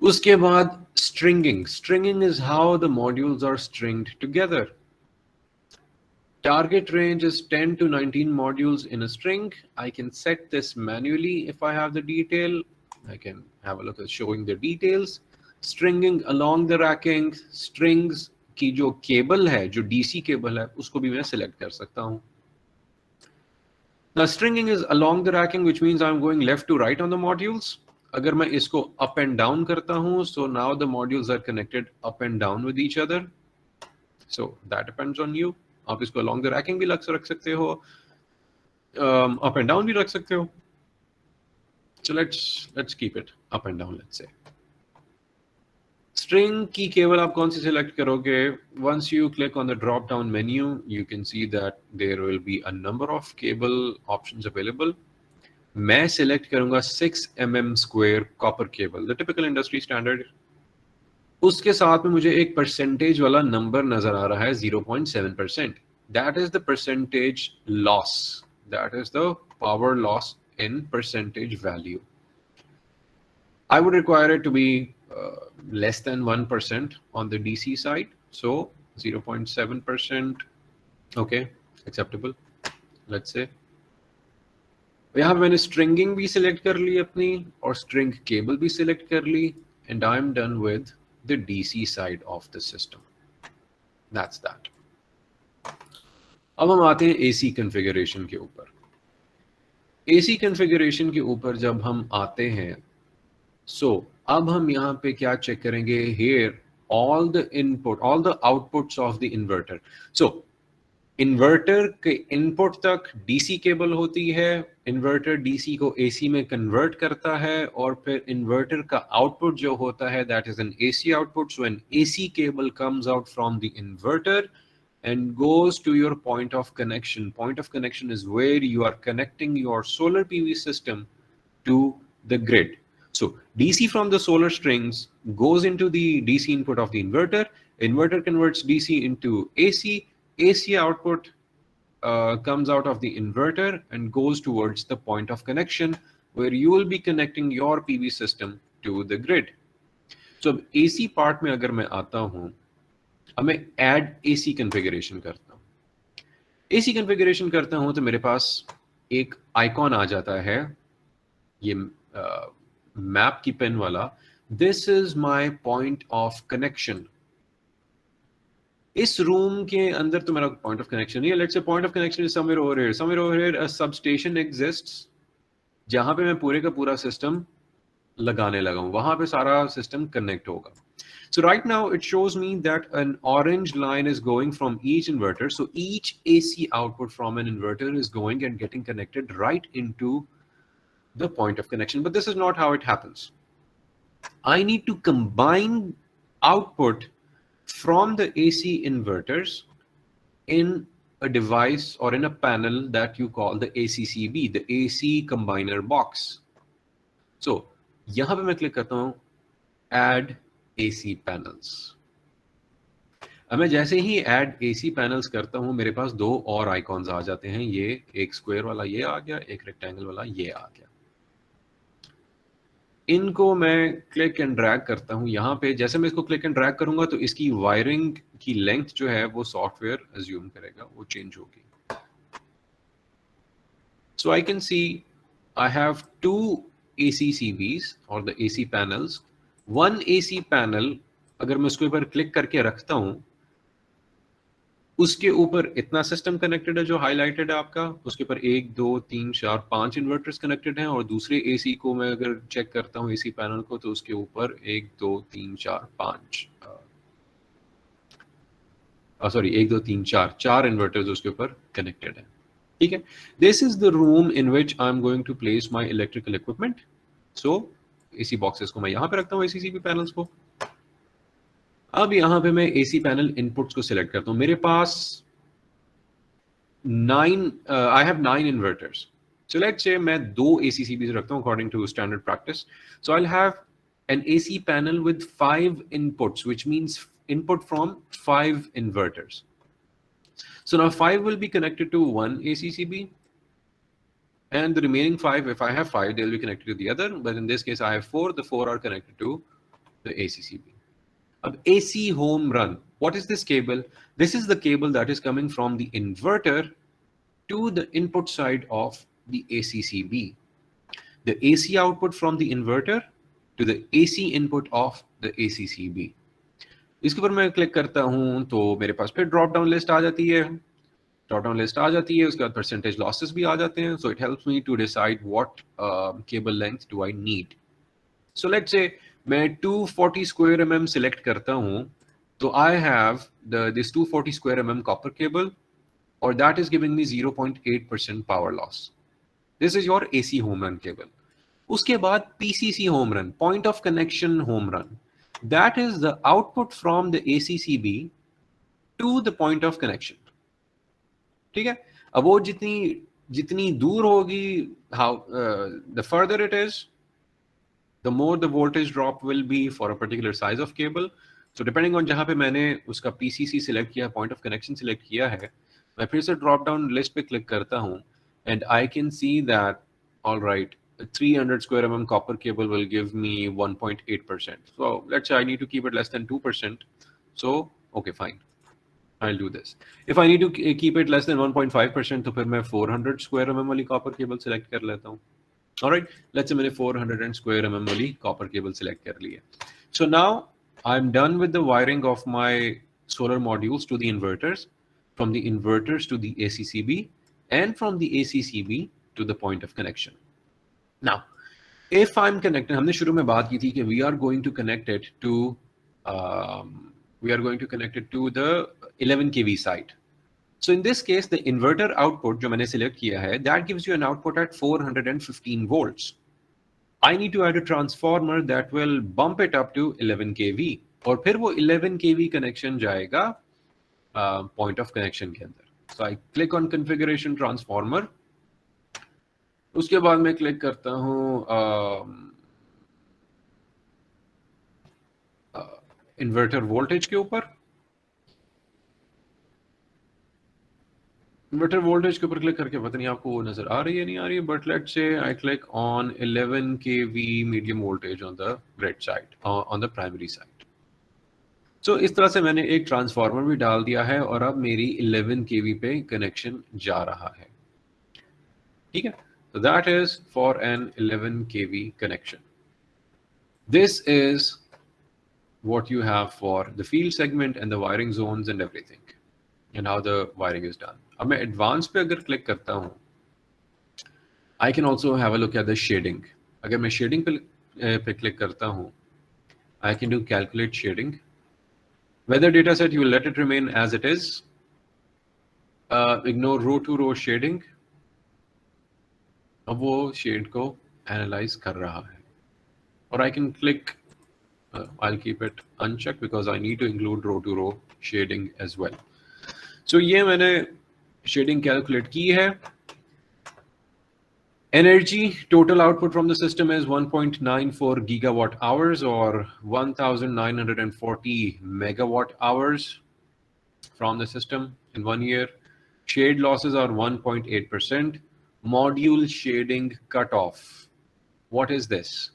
उसके बाद stringing is how the modules are stringed together. Target range is 10 to 19 modules in a string. I can set this manually if I have the detail. I can have a look at showing the details. Stringing along the racking, strings की जो cable है, जो DC cable है, उसको भी मैं select कर सकता हूँ. Now stringing is along the racking, which means I'm going left to right on the modules. अगर मैं इसको up and down करता हूँ, so now the modules are connected up and down with each other. So that depends on you. आप इसको along the racking भी रख सकते हो, up and down भी रख सकते हो. So let's keep it up and down. Let's say string की केवल आप कौन सी select करोगे? Once you click on the drop down menu, you can see that there will be a number of cable options available. मैं select करूंगा 6 mm square copper cable, the typical industry standard. उसके साथ में मुझे एक percentage वाला number नजर आ रहा है 0.7%. That is the percentage loss. That is the power loss in percentage value. I would require it to be less than 1% on the DC side. So 0.7%, okay, acceptable. Let's say यहाँ पे मैंने stringing भी select कर ली अपनी और string cable भी select कर ली, and I'm done with the DC side of the system. That's that. अब हम आते हैं AC configuration के ऊपर. AC configuration के ऊपर जब हम आते हैं, so अब हम यहाँ पे क्या चेक करेंगे? Here all the outputs of the inverter. So inverter के इनपुट तक डीसी केबल होती है, इन्वर्टर डीसी को एसी में कन्वर्ट करता है, और फिर इन्वर्टर का आउटपुट जो होता है that is an AC output. So N AC cable comes out from the inverter and goes to your point of connection. Point of connection is where you are connecting your solar PV system to the grid. So DC from the solar strings goes into the DC input of the inverter. Inverter converts DC into AC. AC output comes out of the inverter and goes towards the point of connection where you will be connecting your PV system to the grid. So AC part में अगर मैं आता हूँ, अब मैं add AC configuration करता हूँ. AC configuration करता हूँ तो मेरे पास एक आइकॉन आ जाता है, ये मैप की पेन वाला. This is my point of connection. इस रूम के अंदर तो मेरा पॉइंट ऑफ कनेक्शन नहीं है. Let's say point of connection is somewhere over here. Somewhere over here a substation exists, जहां पे मैं पूरे का पूरा सिस्टम लगाने लगा हूं. वहां पे सारा सिस्टम कनेक्ट होगा. So right now it shows me that an orange line is going from each inverter. So each AC output from an inverter is going and getting connected right into the point of connection. But this is not how it happens. I need to combine output from the AC inverters in a device or in a panel that you call the ACCB, the AC combiner box. So यहाँ पे मैं click करता हूँ add AC panels. अब मैं जैसे ही add AC panels करता हूँ, मेरे पास दो और आइकॉन्स आ जाते हैं. ये एक स्क्वायर वाला ये आ गया, एक रेक्टेंगल वाला ये आ गया. इनको मैं क्लिक एंड ड्रैग करता हूँ. यहाँ पे जैसे मैं इसको क्लिक एंड ड्रैग करूंगा तो इसकी वायरिंग की लेंथ जो है वो सॉफ्टवेयर अज्यूम करेगा, वो चेंज होगी. So I can see I have two ACCBs और the AC panels. One AC panel अगर मैं उसके ऊपर क्लिक करके रखता हूं, उसके ऊपर इतना सिस्टम कनेक्टेड है जो हाईलाइटेड है आपका. उसके ऊपर 1 2 3 4 5 इन्वर्टर्स कनेक्टेड हैं. और दूसरे AC को मैं अगर चेक करता हूं AC पैनल को, तो उसके ऊपर 1 2 3 4 5 सॉरी 1 2 3 4 4 इन्वर्टर्स उसके ऊपर कनेक्टेड हैं. ठीक है. This is the room in which I am going to place my electrical equipment. So AC boxes को मैं यहाँ पे रखता हूँ, ACCB पैनल्स को. अब यहाँ पे मैं AC पैनल इनपुट्स को सिलेक्ट करता हूँ. मेरे पास 9 I have 9 inverters. So let's say मैं 2 ACCBs रखता हूँ according to standard practice. So I will have an AC panel with 5 inputs, which means input from 5 inverters. So now 5 will be connected to one ACCB, and the remaining 5, if I have 5, they'll be connected to the other. But in this case, I have 4. The 4 are connected to the ACCB. AC home run. What is this cable? This is the cable that is coming from the inverter to the input side of the ACCB. The AC output from the inverter to the AC input of the ACCB. इसके ऊपर मैं click करता हूं तो मेरे पास फिर drop down list आ जाती है. ड्रॉप डाउन लिस्ट आ जाती है, उसके बाद परसेंटेज लॉसेस भी आ जाते हैं. So it helps me to decide what cable length do I need. So let's say मैं 240 square mm सिलेक्ट करता हूं, तो I have this 240 square mm copper cable, और that is giving me 0.8% power loss. This is your AC home run cable. उसके बाद PCC home run, point of connection home run. That is the output from the ACCB to the point of connection. ठीक है. अब वो जितनी दूर होगी, how the further it is, the more the voltage drop will be for a particular size of cable. So depending on जहाँ पे मैंने उसका PCC select किया, point of connection select किया है, मैं फिर से drop down list पे click करता हूँ, and I can see that, all right, a 300 square mm copper cable will give me 1.8%. So let's say I need to keep it less than 2%. So, okay, fine. I'll do this. If I need to keep it less than 1.5%, तो फिर मैं 400 square mm वाली copper cable select कर लेता हूँ. All right, let's say मैंने 400 square mm वाली copper cable select कर ली है. So now I'm done with the wiring of my solar modules to the inverters, from the inverters to the ACCB, and from the ACCB to the point of connection. Now, if I'm connected, हमने शुरू में बात की थी कि we are going to connect it to the 11 kV side. So in this case, the inverter output जो मैंने select किया है, that gives you an output at 415 volts. I need to add a transformer that will bump it up to 11 kV, और फिर वो 11 kV connection जाएगा point of connection के अंदर. So I click on configuration transformer. उसके बाद मैं click करता हूँ इन्वर्टर वोल्टेज के ऊपर. इन्वर्टर वोल्टेज के ऊपर क्लिक करके पता नहीं आपको वो नजर आ रही है नहीं आ रही है, but let's say I click on 11 kV medium voltage on the grid side, on the primary side. So इस तरह से मैंने एक ट्रांसफार्मर भी डाल दिया है, और अब मेरी 11 kV पे कनेक्शन जा रहा है. ठीक है. So that is for an 11 kV connection. This is what you have for the field segment and the wiring zones and everything, and how the wiring is done. अब मैं advanced पे अगर click करता हूँ, I can also have a look at the shading. अगर मैं shading पे click करता हूँ, I can do calculate shading. Weather data set, you will let it remain as it is. Ignore row to row shading. अब वो shade को analyse कर रहा है, और I can click, I'll keep it unchecked because I need to include row to row shading as well. So ये मैंने shading calculate की है. Energy total output from the system is 1.94 gigawatt hours, or 1940 megawatt hours from the system in 1 year. Shade losses are 1.8%. Module shading cutoff. What is this?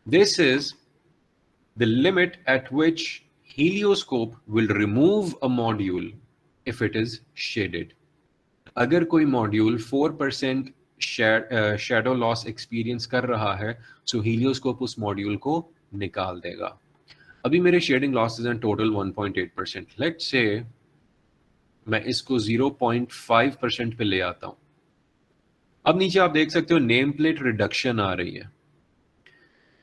This is the limit at which Helioscope will remove a module if it is shaded. अगर कोई module 4% shadow loss experience कर रहा है, so Helioscope उस module को निकाल देगा. अभी मेरे shading losses हैं total 1.8%. Let's say मैं इसको 0.5% पे ले आता हूँ. अब नीचे आप देख सकते हो नेम प्लेट रिडक्शन आ रही है.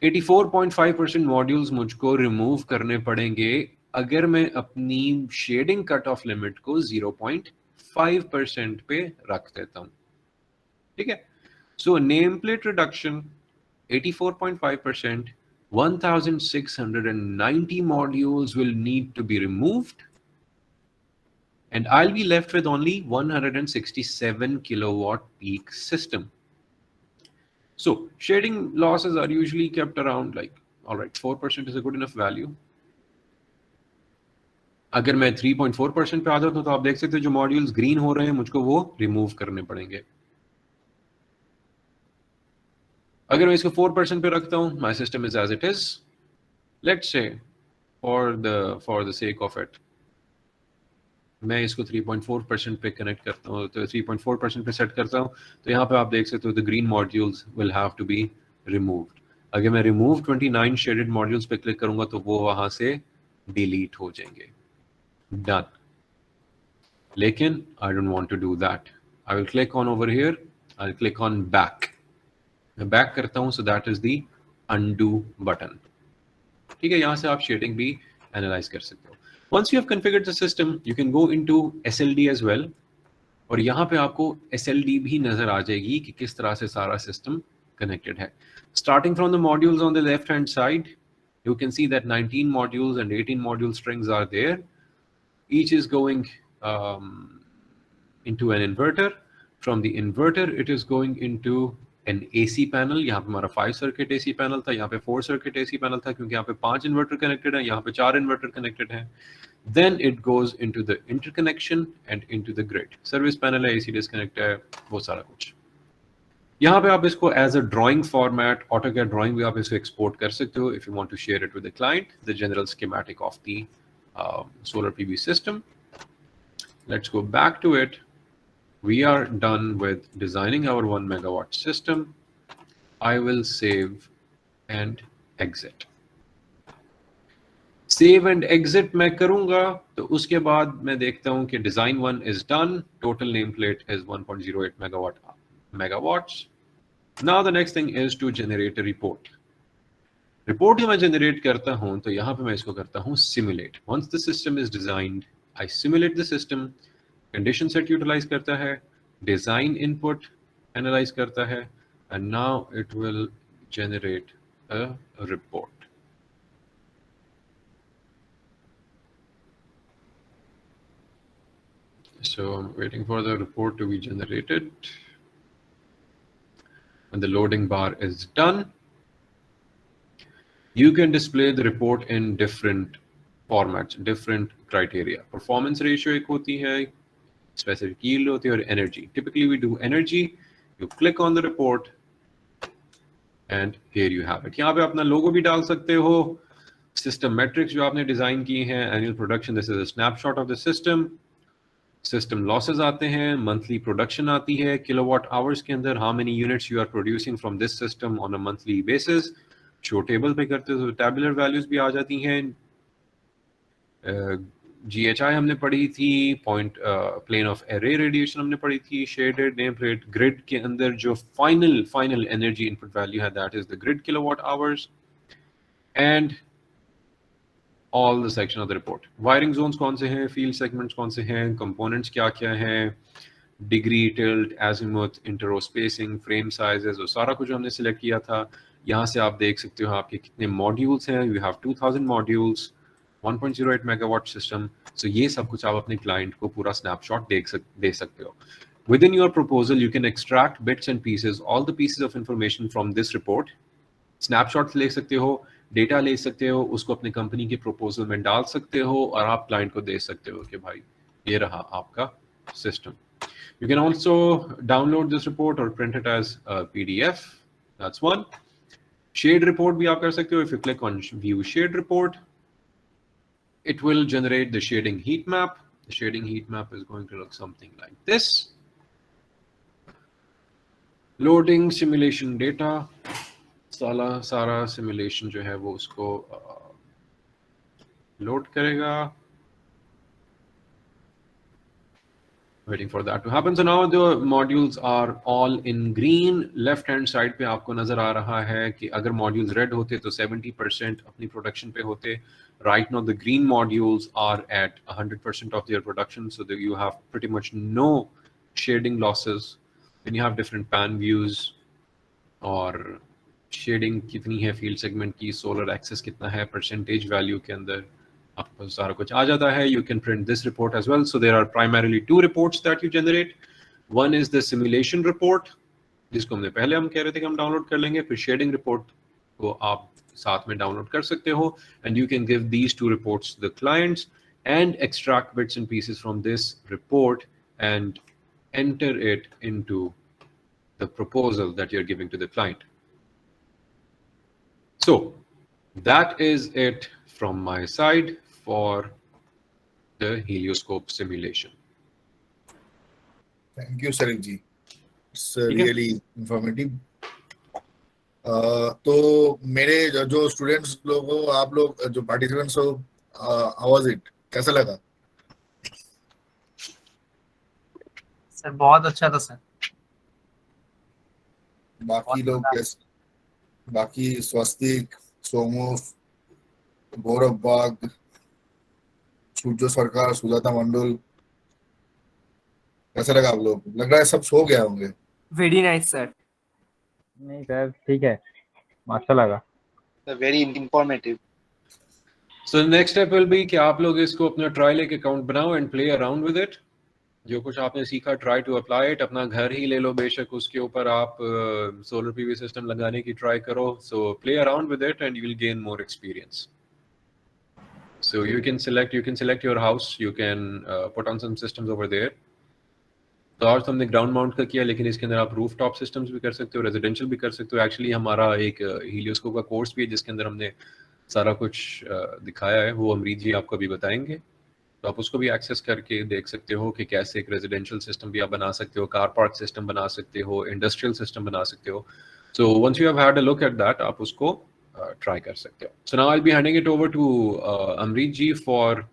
84.5% मॉड्यूल्स मुझको रिमूव करने पड़ेंगे अगर मैं अपनी शेडिंग कट ऑफ लिमिट को 0.5% पे रख देता हूं. ठीक है. So name plate reduction 84.5%, 1690 modules will need to be removed, and I'll be left with only 167 kilowatt peak system. So shading losses are usually kept around, like, all right, 4% is a good enough value. अगर मैं 3.4% पे आ जाता हूं तो आप देख सकते हो जो मॉड्यूल्स ग्रीन हो रहे हैं मुझको वो रिमूव करने पड़ेंगे. अगर मैं इसको 4% पे रखता हूं, my system is as it is. Let's say for the sake of it, मैं इसको 3.4% पे कनेक्ट करता हूँ, तो 3.4% पे सेट करता हूँ, तो यहाँ पे आप देख सकते हो the green modules will have to be removed. अगर मैं रिमूव 29 शेडेड मॉड्यूल्स पे क्लिक करूंगा तो वो वहां से डिलीट हो जाएंगे. डन. लेकिन I don't want to do that. I will click on over here, I will click on back. मैं बैक करता हूँ, so that is the undo button. ठीक है, यहाँ से आप शेडिंग भी एनालाइज कर सकते हो. Once you have configured the system, you can go into SLD as well. और यहाँ पे आपको SLD भी नजर आ जाएगी कि किस तरह से सारा सिस्टम कनेक्टेड है. Starting from the modules on the left hand side, you can see that 19 modules and 18 module strings are there. Each is going into an inverter. From the inverter, it is going into an AC panel. यहाँ पे हमारा 5 circuit AC panel था, यहाँ पे 4 circuit AC panel था, क्योंकि यहाँ पे 5 inverter connected है, यहाँ पे 4 inverter connected है. Then it goes into the interconnection and into the grid. Service panel है, AC disconnect है, वो सारा कुछ. यहाँ पे आप इसको as a drawing format, AutoCAD drawing भी आप इसको export कर सकते हो if you want to share it with the client, the general schematic of the solar PV system. Let's go back to it. We are done with designing our 1 megawatt system. I will save and exit. Save and exit मैं करूंगा तो उसके बाद मैं देखता हूं कि design 1 is done. Total name plate is 1.08 megawatts. Now the next thing is to generate a report. Report जब मैं जनरेट करता हूं तो यहां पे मैं इसको करता हूं simulate. Once the system is designed, I simulate the system. Condition set utilize करता है, डिजाइन इनपुट एनालाइज करता है, and now it will generate a report. So I'm waiting for the report to be generated. When the loading bar is done, you can display the report in different formats, different criteria. Performance ratio एक होती है, specific yield होती है, और energy. Typically we do energy. You click on the report and here you have it. यहाँ पे अपना logo भी डाल सकते हो. System metrics जो आपने डिजाइन की हैं, annual production, this is a snapshot of the system. System losses आते हैं, मंथली प्रोडक्शन आती है किलोवाट आवर्स के अंदर, how many units you are producing from this system on a monthly basis. Show table पे करते हो तो टैबुलर वैल्यूज भी आ जाती हैं. GHI हमने पढ़ी थी, point plane of array radiation हमने पढ़ी थी, शेडेड नेम प्लेट. ग्रिड के अंदर जो फाइनल एनर्जी इनपुट वैल्यू है that is the grid kilowatt hours. And all the section of the report. Wiring zones कौन से हैं, field segments कौन से हैं, components क्या क्या हैं, degree, tilt, azimuth, interrow spacing, frame sizes, वो सारा कुछ हमने select किया था. यहाँ से आप देख सकते हो आपके कितने modules हैं. You have 2000 modules, 1.08 megawatt system. So ये सब कुछ आप अपने client को पूरा snapshot दे सकते हो. Within your proposal, you can extract bits and pieces, all the pieces of information from this report. Snapshots ले सकते हो, डेटा ले सकते हो, उसको अपने कंपनी के प्रपोजल में डाल सकते हो और आप क्लाइंट को दे सकते हो कि भाई ये रहा आपका system. You can also download this report और print it as PDF. That's one. Shade report भी आप कर सकते हो. If you click on view shade report, it will generate the shading heat map. The shading heat map is going to look something like this. Loading simulation data. सारा simulation जो है वो उसको लोड करेगा. Waiting for that to happen. So now the modules are all in green. Left hand side पे आपको नजर आ रहा है कि अगर modules red होते तो 70% अपनी production पे होते. Right now the green modules are at 100% of their production, so that you have pretty much no shading losses. Then you have different pan views और शेडिंग कितनी है, फील्ड सेगमेंट की, solar access कितना है, percentage value के अंदर आपको सारा कुछ आ जाता है. You can print this report as well. So there are primarily 2 reports that you generate. One is the simulation report जिसको हमने पहले हम कह रहे थे कि हम डाउनलोड कर लेंगे. फिर शेडिंग रिपोर्ट को आप साथ में डाउनलोड कर सकते हो, and you can give these 2 reports to the clients and extract bits and pieces from this report and enter it into the proposal that you are giving to the client. So That is it from my side for the helioscope simulation. Thank you, Sarif ji. It's ठीक है? really informative. तो मेरे जो students लोग हो, आप लोग जो पार्टिसिपेंट्स हो, हाउ वाज इट? कैसा लगा? सर बहुत अच्छा था सर। बाकी लोग कैसे? बाकी स्वस्तिक, सोमू, गौरव बाग, सूर्य सरकार, सुजाता मंडल, कैसा लगा आप लोग? लग रहा है सब सो गया होंगे। Very nice sir. नहीं सर ठीक है, अच्छा लगा। Very informative. So the next step will be कि आप लोग इसको अपना ट्रायल एक अकाउंट बनाओ and play around with it. जो कुछ आपने सीखा ट्राई टू अप्लाई इट। अपना घर ही ले लो बेशक, उसके ऊपर आप सोलर पीवी सिस्टम लगाने की ट्राई करो। So play around with it and you will gain more experience. So you can select your house, you can put on some systems over there. तो आज तो हमने ग्राउंड माउंट का किया, लेकिन इसके अंदर आप रूफ टॉप सिस्टम्स भी कर सकते हो, रेजिडेंशियल भी कर सकते हो। एक्चुअली हमारा एक हीलियोस्कोप का कोर्स भी है जिसके अंदर हमने सारा कुछ दिखाया है, वो अमरीत जी आपको भी बताएंगे। तो आप उसको भी एक्सेस करके देख सकते हो कि कैसे एक रेजिडेंशियल सिस्टम भी आप बना सकते हो, कार पार्क सिस्टम बना सकते हो, इंडस्ट्रियल सिस्टम बना सकते हो। So once you have had a look at that, आप उसको ट्राई कर सकते हो। So now I will be handing it over to Amrit ji for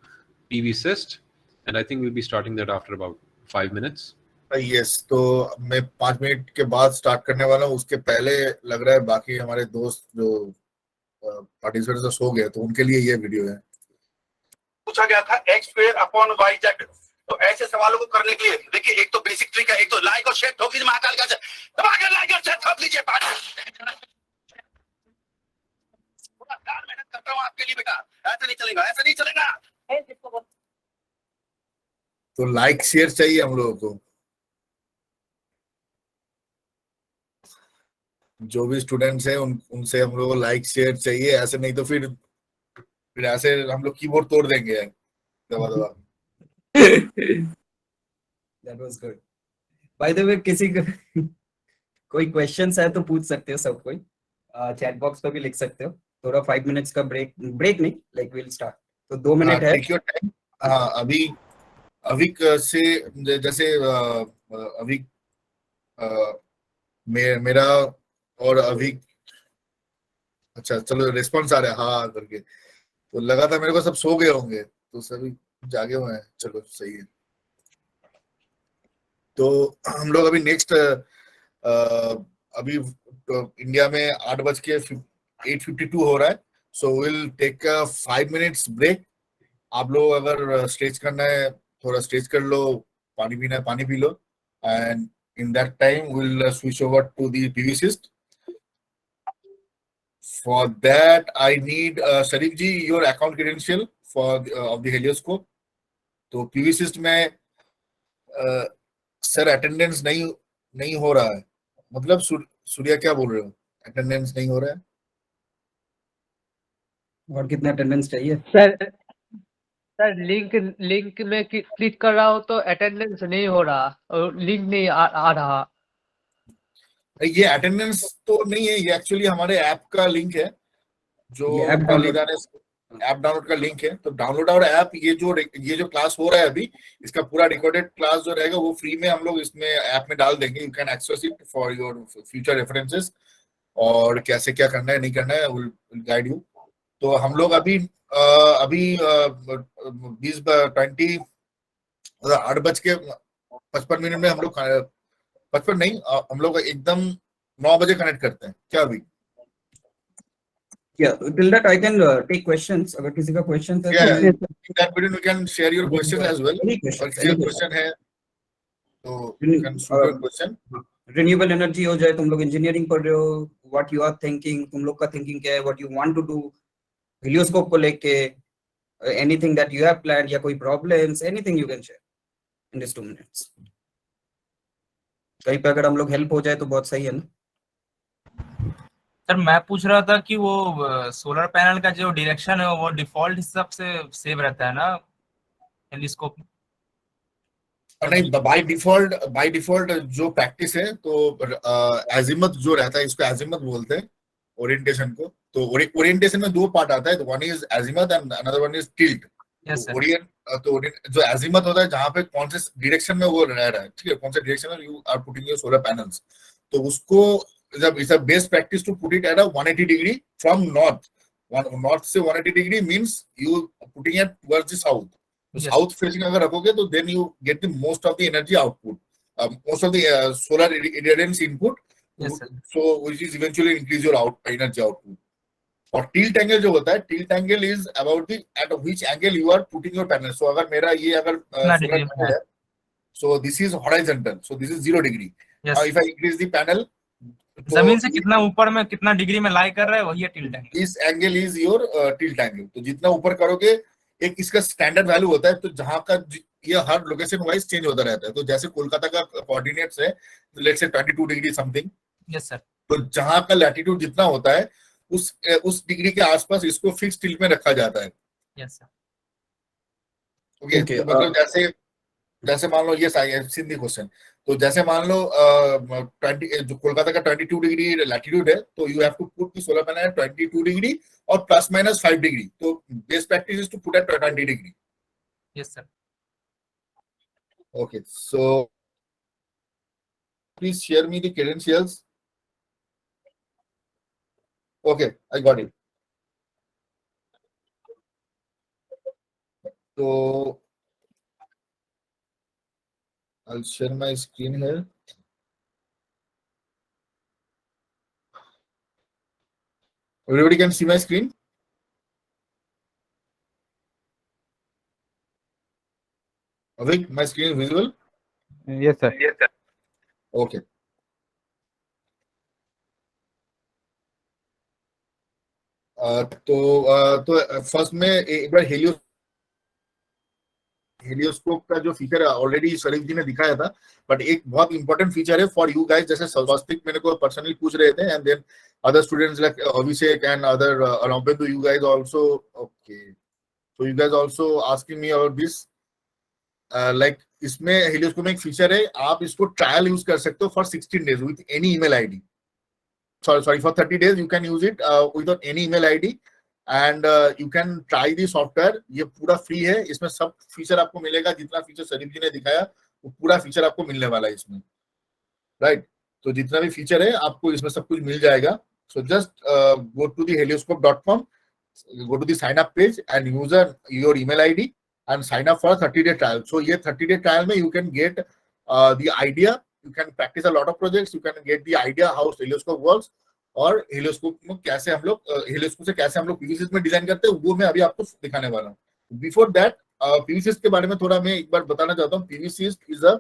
PVsyst, and I think we'll be starting that after about 5 minutes. Yes, तो मैं 5 minute के बाद start करने वाला हूँ। उसके पहले लग रहा है बाकी हमारे दोस्त जो पार्टिसिपेंट्स सो गए, तो उनके लिए ये वीडियो है। पूछा गया था x square upon y Z. तो ऐसे सवालों को करने के लिए देखिए, एक तो बेसिक ट्रिक है, एक तो लाइक और शेयर ठोक लीजिए, महाकाल का दबा के लाइक और शेयर ठोक लीजिए। पूरा प्यार मेहनत करता हूँ आपके लिए बेटा, ऐसा नहीं चलेगा, ऐसा नहीं चलेगा। तो लाइक शेयर चाहिए हम लोगों को। जो भी स्टूडेंट्स हैं उनसे हम लोगों को लाइक शेयर चाहिए, ऐसे नहीं तो फिर ऐसे हम लोग कीबोर्ड तोड़ देंगे दबा दबा। That was good. By the way, किसी का कोई क्वेश्चंस है तो पूछ सकते हो सब कोई, चैट बॉक्स पे भी लिख सकते हो। थोड़ा 5 मिनट्स का ब्रेक नहीं, लाइक विल स्टार्ट। तो 2 मिनट है। Take your time. हाँ, अभी अविक से जैसे अविक मेरा और अविक, अच्छा चलो रिस्पॉन्स आ रहा है हाँ करके, तो लगा था मेरे को सब सो गए होंगे, तो सभी जागे हुए हैं। चलो सही है। तो हम लोग अभी नेक्स्ट अभी इंडिया में 8:52 हो रहा है। So will take 5 minutes break. आप लोग अगर स्ट्रेच करना है थोड़ा स्ट्रेच कर लो, पानी पीना है पानी पी लो, and in that time will switch over to the PVsyst. For that, I need Sharif ji your account credential for of the Helioscope. तो PVsyst में सर अटेंडेंस नहीं हो रहा है। मतलब सूर्या क्या बोल रहे हो? अटेंडेंस नहीं हो रहा है? और कितना अटेंडेंस चाहिए? सर लिंक में क्लिक कर रहा हूँ तो अटेंडेंस नहीं हो रहा और लिंक नहीं आ रहा। ये अटेंडेंस तो नहीं है, ये एक्चुअली हमारे ऐप का लिंक है, जो ऐप डाउनलोड का लिंक है। तो डाउनलोड और ऐप, ये जो क्लास हो रहा है अभी, इसका पूरा रिकॉर्डेड क्लास जो रहेगा वो फ्री में हम लोग इसमें ऐप में डाल देंगे। You can access it for your future references, और कैसे क्या करना है नहीं करना है विल गाइड यू। तो हम लोग अभी 8:55 में हम लोग 55 नहीं, हम लोग एकदम 9 बजे कनेक्ट करते हैं क्या अभी? Yeah, till that I can take questions. अगर किसी का क्वेश्चन है Yeah, तो मैं in that video you can share your questions as well. Any question, और किसी का क्वेश्चन है तो you can shoot your question. Renewable energy हो जाए, तुम लोग इंजीनियरिंग पढ़ रहे हो, व्हाट यू आर थिंकिंग, तुम लोग का थिंकिंग क्या है, what you want to do Helioscope को लेके, anything that you have planned, या कोई problems, anything you can share in this 2 minutes. कहीं पे अगर हम लोग हेल्प हो जाए तो बहुत सही है ना। सर मैं पूछ रहा था कि वो सोलर पैनल का जो डायरेक्शन है वो डिफॉल्ट हिसाब से सेव रहता है ना हेलिस्कोप? नहीं, बाय डिफॉल्ट जो प्रैक्टिस है, तो एजिमथ जो रहता है, इसको एजिमथ बोलते हैं ओरिएंटेशन को। तो ओरिएंटेशन में दो पार्ट आता है, तो one is azimuth and another one is tilt. Yes sir. तो जो एजिमथ होता है जहाँ पे कौन से डायरेक्शन में वो रह रहा है, ठीक है, कौन से डायरेक्शन में you are putting your solar panels, तो उसको जब it's a best practice to put it at a 180 degree from north. North से 180 degree means you putting it towards the south. तो Yes. साउथ फेसिंग अगर रखोगे तो then you get the most of the energy output, most of the solar irradiance input, Yes, sir. so which is eventually increase your energy output. और tilt angle जो होता है, tilt angle is about the at which angle you are putting your panel. So अगर मेरा ये अगर कितना solar degree में पैनल है? है, so this is horizontal, so this is 0 degree. Yes. Now if I increase the panel, जमीन से कितना ऊपर में कितना डिग्री में लाई कर रहा है वही है tilt angle. This angle is your tilt angle. तो जितना ऊपर करोगे, एक इसका स्टैंडर्ड वैल्यू होता है, तो जहां का ये हर लोकेशन वाइज चेंज होता रहता है। तो जैसे कोलकाता का कोऑर्डिनेट्स है, let's say 22 degree something, yes sir. तो जहां का लैटिट्यूड जितना होता है उस डिग्री के आसपास इसको फिक्स टिल्ट में रखा जाता है। Yes sir. ओके, Okay, तो मतलब जैसे जैसे मान लो ये सिंधी क्वेश्चन, तो जैसे मान लो 20 जो कोलकाता का 22 डिग्री लैटिट्यूड है, तो you have to put the solar panel at 22 degree और प्लस माइनस 5 डिग्री। तो best practice is to put at 20 degree. Yes sir. Okay, so please share me the credentials. Okay, I got it. So I'll share my screen here. Everybody can see my screen? Avik, my screen is visible? Yes, sir. Yes sir। Okay. तो first में एक बार हेलियोस्कोप का जो feature है already शरीफ जी ने दिखाया था, but एक बहुत इंपॉर्टेंट फीचर है फॉर यू गाइस। जैसे स्वस्तिक मेरे को पर्सनली पूछ रहे थे, and then other students like Abhishek and other अलोपेन, तो you guys also, okay, so you guys also asking me about this. Like इसमें हेलियोस्कोप में एक फीचर है, आप इसको ट्रायल यूज कर सकते हो for 16 days with any email ID. sorry, for 30 days you can use it without any email ID, and you can try the software। ये पूरा फ्री है, इसमें सब फीचर आपको मिलेगा, जितना फीचर शरीफ जी ने दिखाया वो पूरा फीचर आपको मिलने वाला है इसमें, राइट। तो जितना भी फीचर है आपको इसमें सब कुछ मिल जाएगा। So just go to the helioscope.com, go to the sign up page and use your email ID and sign up for a 30-day trial। so ये 30-day trial में you can get the idea, you can practice a lot of projects, you can get the idea how helioscope works, और हेलियोस्कोप में कैसे हम लोग हेलियोस्कोप से कैसे हम लोग पीवीसिस्ट में डिजाइन करते हैं, वो मैं अभी आपको दिखाने वाला हूँ। बिफोर दैट पीवीसिस्ट के बारे में थोड़ा मैं एक बार बताना चाहता हूँ। पीवीसिस्ट इज अ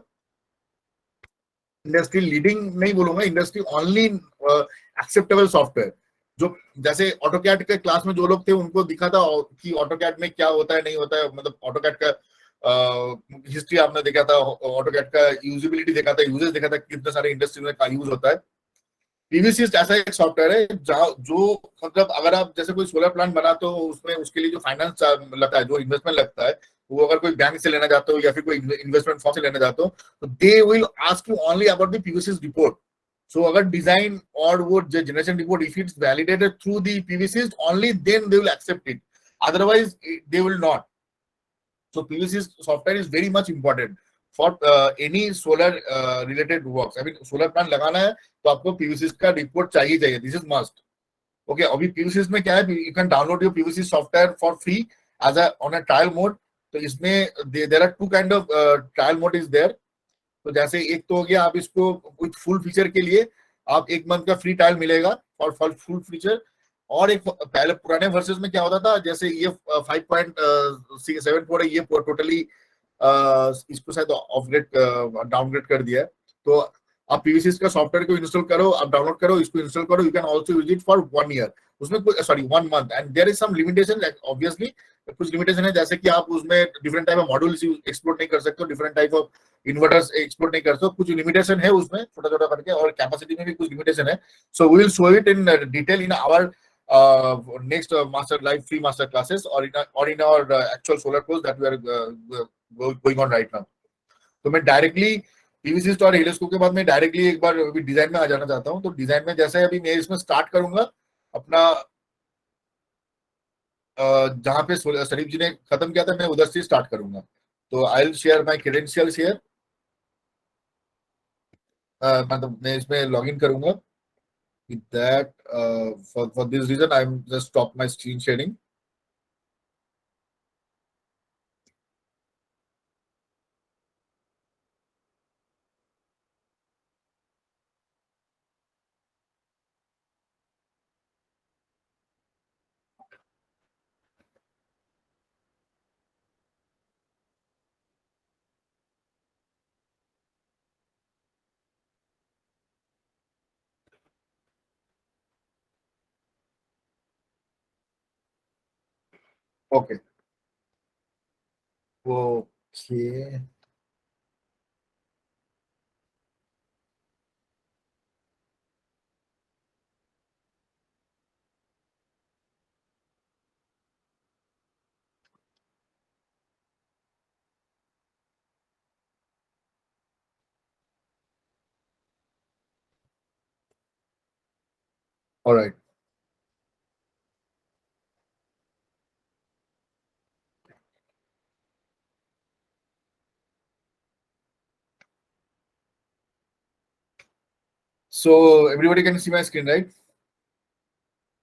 इंडस्ट्री लीडिंग, नहीं बोलूंगा, इंडस्ट्री ओनली एक्सेप्टेबल सॉफ्टवेयर। जो जैसे ऑटोकैड के क्लास में जो लोग थे उनको दिखा था कि ऑटोकैड में क्या होता है नहीं होता है, मतलब ऑटोकैड का हिस्ट्री आपने देखा था, ऑटोकैड का यूजेबिलिटी देखा था, यूजेस देखा था, कितने सारे इंडस्ट्री में का यूज होता है। पीवीसिस्ट ऐसा एक सॉफ्टवेयर है जो मतलब अगर आप जैसे कोई सोलर प्लांट बनाते हो, उसमें उसके लिए जो फाइनेंस लगता है, जो इन्वेस्टमेंट लगता है, वो अगर कोई बैंक से लेना चाहते हो या फिर कोई इन्वेस्टमेंट फॉर्म से लेना चाहते हो, तो they will ask you only about the PVsyst report. So अगर डिजाइन और वो generation report if it's validated through the PVsyst only, then they will accept it, otherwise they will not. So PVsyst software is very much important for any solar related works। I mean solar plant लगाना है तो आपको PVsyst का report चाहिए, this is must। Okay, अभी PVsyst में क्या है, you can download your PVsyst software for free as a on a trial mode। तो इसमें there are two kind of trial mode is there। तो जैसे एक तो हो गया, आप इसको कुछ फुल फीचर के लिए आप 1 मंथ का फ्री ट्रायल मिलेगा फॉर फुल फीचर। और एक पहले पुराने वर्सेस में क्या होता था, जैसे ये 5.74 है, ये टोटली इसको शायद अपग्रेड डाउनग्रेड कर दिया है। तो आप पीवीसिस्ट का सॉफ्टवेयर को इंस्टॉल करो, आप डाउनलोड करो, इसको इंस्टॉल करो, you can also use it for 1 year. उसमें कोई 1 month, and there is some limitation, obviously कुछ लिमिटेशन है, जैसे कि आप उसमें different type of modules export नहीं कर सकते हो, different type of inverters export नहीं कर सकते हो, कुछ लिमिटेशन है उसमें छोटा छोटा करके, और कैपेसिटी में भी कुछ लिमिटेशन है। So we will show it in detail in our next master live free master classes or in our actual solar course that we are going on right now। तो मैं डायरेक्टली पीवीसिस्ट और हेलियोस्कोप के बाद मैं डायरेक्टली एक बार अभी design में आ जाना चाहता हूँ। तो डिजाइन में जैसे अभी मैं इसमें स्टार्ट करूंगा अपना जहाँ पे शरीफ जी ने खत्म किया था मैं उधर से स्टार्ट करूंगा. तो I will share my credentials here. मतलब मैं इसमें लॉग इन करूंगा. With that, for this reason, I'm just stop my screen sharing. Okay. Okay. All right. So everybody can see my screen, right?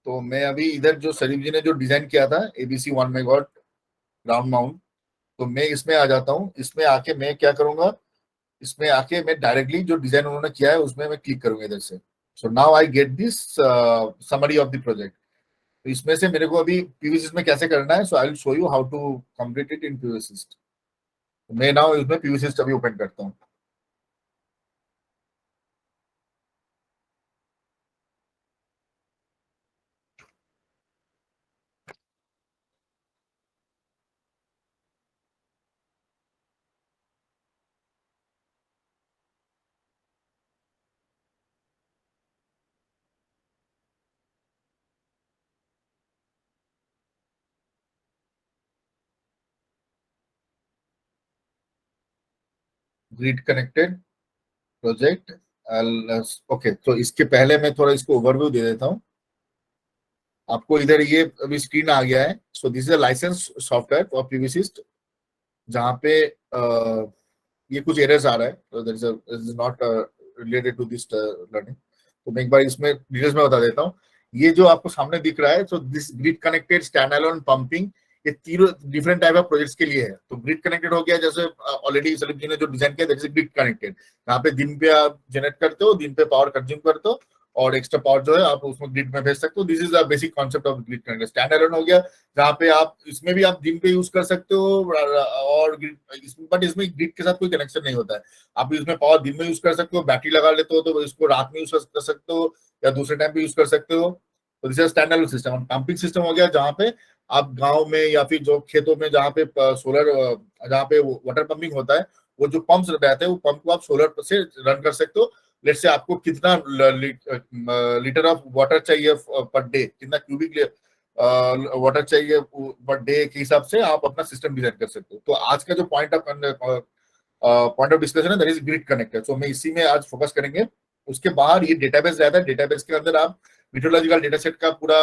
तो मैं अभी इधर जो शरीफ जी ने जो डिजाइन किया था ABC 1 मेगावाट ग्राउंड माउंट, तो मैं इसमें आ जाता हूँ. इसमें आके मैं क्या करूंगा, इसमें आके मैं डायरेक्टली जो डिजाइन उन्होंने किया है उसमें मैं क्लिक करूंगा इधर से. सो now I get this summary of the project. तो इसमें से मेरे को अभी PVsyst में कैसे करना है, so I will show you how to complete it in PVsyst. मैं नाउ इसमें PVsyst अभी ओपन करता हूँ. Grid connected project. ओके, तो इसके पहले मैं थोड़ा इसको ओवरव्यू दे देता हूँ आपको. इधर ये अभी स्क्रीन आ गया है. So this is a license software for PVsyst, जहाँ पे ये कुछ एरर्स आ रहा है. That is not related to this learning. तो मैं एक बार इसमें डिटेल्स में बता देता हूँ. ये जो आपको सामने दिख रहा है, so this grid connected stand alone pumping, ये तीनों डिफरेंट टाइप ऑफ प्रोजेक्ट्स के लिए है. तो ग्रिड कनेक्टेड हो गया, जैसे ऑलरेडी सलीम जी ने जो डिजाइन किया दैट इज ग्रिड कनेक्टेड. यहाँ पे दिन पे आप जनरेट करते हो, दिन पे पावर कंज्यूम करते हो, और एक्स्ट्रा पावर जो है आप उसमें ग्रिड में भेज सकते हो. This is the basic concept of grid connected. Stand alone हो गया, जहाँ पे आप इसमें भी आप दिन पे यूज कर सकते हो, और बट इसमें ग्रिड के साथ कोई कनेक्शन नहीं होता है. आप इसमें पावर दिन में यूज कर सकते हो, बैटरी लगा लेते हो तो इसको रात में यूज कर सकते हो, या दूसरे टाइम पे यूज कर सकते हो. तो this is stand alone system. Pumping system हो गया, जहाँ पे आप गांव में या फिर जो खेतों में जहाँ पे सोलर, जहाँ पे वाटर पंपिंग होता है, वो जो पंप्स रहते हैं वो पंप को आप सोलर से रन कर सकते हो. लेट से आपको कितना लीटर ऑफ वाटर चाहिए पर डे, कितना क्यूबिक वाटर चाहिए पर डे के हिसाब से आप अपना सिस्टम डिजाइन कर सकते हो. तो आज का जो पॉइंट ऑफ डिस्कशन है दैट इज ग्रिड कनेक्टेड. सो मैं इसी में आज फोकस करेंगे. उसके बाहर ये डेटाबेस रहता है. डेटाबेस के अंदर आप मीटरोलॉजिकल डेटा सेट का पूरा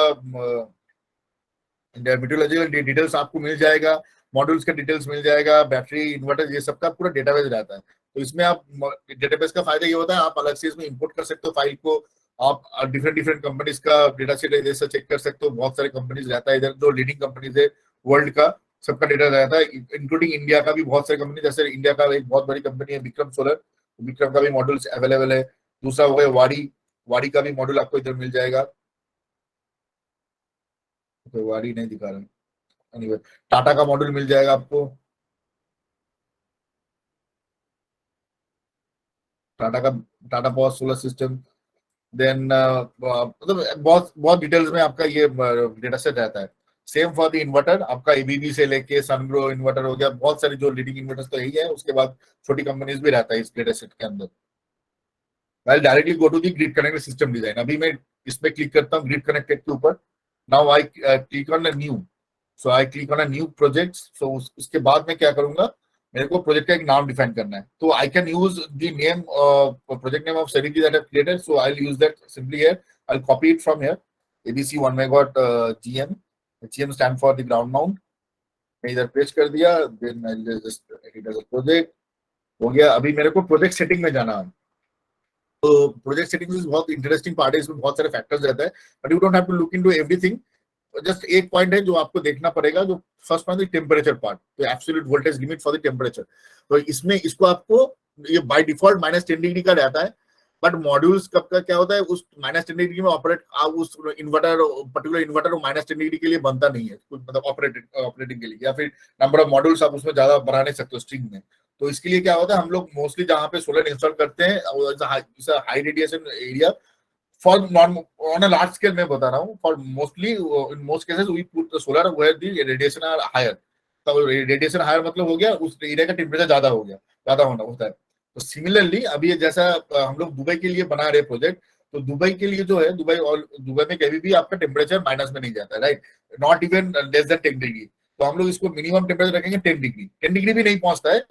मीटरोलॉजिकल डिटेल्स आपको मिल जाएगा, मॉड्यूल्स का डिटेल्स मिल जाएगा, बैटरी, इन्वर्टर, ये सब का पूरा डेटाबेस रहता है. तो इसमें आप डेटाबेस का फायदा ये होता है, आप अलग से इसमें इंपोर्ट कर सकते हो फाइल को. आप डिफरेंट डिफरेंट कंपनीज का डेटा सेट जैसे चेक कर सकते हो. बहुत सारे कंपनीज रहता है इधर, जो लीडिंग कंपनीज है वर्ल्ड का, सबका डेटा रहता है, इंक्लूडिंग इंडिया का भी. बहुत सारी कंपनी, जैसे इंडिया का एक बहुत बड़ी कंपनी है विक्रम सोलर, विक्रम का भी मॉड्यूल्स अवेलेबल है. दूसरा हो गया वाड़ी, वाड़ी का भी मॉड्यूल आपको इधर मिल जाएगा. तो वाड़ी नहीं दिखा रहा. एनीवे, टाटा का मॉड्यूल मिल जाएगा आपको. टाटा का, Tata power solar system. Then मतलब बहुत बहुत डिटेल्स में आपका ये डेटा सेट रहता है. सेम फॉर द इन्वर्टर, आपका एबीबी से लेके सनग्रो इन्वर्टर हो गया, बहुत सारी जो लीडिंग इन्वर्टर्स तो यही है. उसके बाद छोटी कंपनीज भी रहता है इस डेटा सेट के अंदर. I'll directly go to the grid connected system design. अभी मैं इसमें क्लिक करता हूँ ग्रिड कनेक्टेड के ऊपर. Now I click on a new. So I click on a new project. So उसके बाद मैं क्या करूंगा, मेरे को प्रोजेक्ट का एक नाम डिफाइन करना है. तो I can use the name, project name of सेरिटी that I created. So I will use that simply here. I will copy it from here, ABC 1 megawatt GM. HEM stand for the ground mount. मैं इधर paste कर दिया, then I just edit as a project, हो गया। अभी मेरे को project setting में जाना है। तो प्रोजेक्ट सेटिंग बहुत इंटरेस्टिंग पार्ट है, इसमें बहुत सारे फैक्टर्स रहता है, but you don't have to look into everything. Just एक पॉइंट है जो आपको देखना पड़ेगा, जो फर्स्ट पॉइंट टेम्परेचर पार्ट, तो absolute voltage limit for the temperature. तो इसमें इसको आपको, ये बाय डिफॉल्ट -10 डिग्री का रहता है, बट मॉड्यूल्स कब का क्या होता है, उस -10 डिग्री में ऑपरेट, उस इन्वर्टर, पर्टिकुलर इन्वर्टर -10 डिग्री के लिए बनता नहीं है, मतलब ऑपरेटिंग के लिए, या फिर नंबर ऑफ मॉड्यूल्स आप उसमें ज्यादा बढ़ा नहीं सकते स्ट्रिंग में। तो इसके लिए क्या होता है, हम लोग मोस्टली जहाँ पे सोलर इंस्टॉल करते हैं, high radiation area, for non on a large scale मैं बता रहा हूँ, for mostly in most cases we put solar where the radiation are higher. तो रेडिएशन हायर मतलब हो गया उस एरिया का टेम्परेचर ज्यादा हो गया, ज्यादा होना होता है। तो सिमिलरली अभी ये जैसा हम लोग दुबई के लिए बना रहे प्रोजेक्ट, तो दुबई के लिए जो है, दुबई में कभी भी आपका टेम्परेचर माइनस में नहीं जाता है, right, not even less than 10 degree. तो हम लोग इसको मिनिमम टेम्परेचर रखेंगे 10 डिग्री, 10 डिग्री भी नहीं पहुंचता है।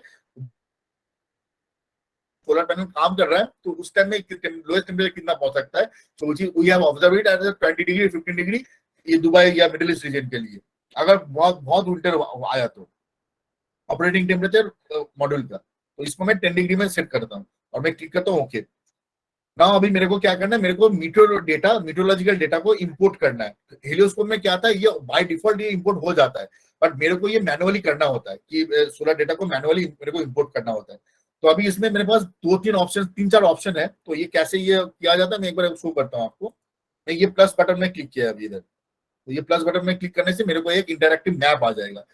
सोलर पैनल काम कर रहा है तो उस टाइम में लोएस्ट टेम्परेचर कितना पहुंच सकता है, तो we have observe it as 20 degree 15 degree, ये दुबई या मिडिल ईस्ट रीजन के लिए। अगर बहुत बहुत विंटर आया तो ऑपरेटिंग टेम्परेचर मॉड्यूल का, तो इसको मैं 10 डिग्री में सेट करता हूँ और मैं क्लिक करता हूँ ओके। ना अभी मेरे को क्या करना है, मेरे को मीटरोलॉजिकल डेटा को इंपोर्ट करना है। हेलियोस्कोप में क्या था, ये बाय डिफॉल्ट ये इंपोर्ट हो जाता है, बट मेरे को ये मैनुअली करना होता है कि सोलर डेटा को मैनुअली मेरे को इंपोर्ट करना होता है। तो अभी इसमें मेरे पास 3-4 ऑप्शन है। तो ये कैसे ये किया जाता है, मैं एक बार शो करता हूँ आपको। मैं ये प्लस बटन में क्लिक किया अभी इधर, तो ये प्लस बटन में क्लिक करने से मेरे को एक इंटरैक्टिव मैप आ जाएगा।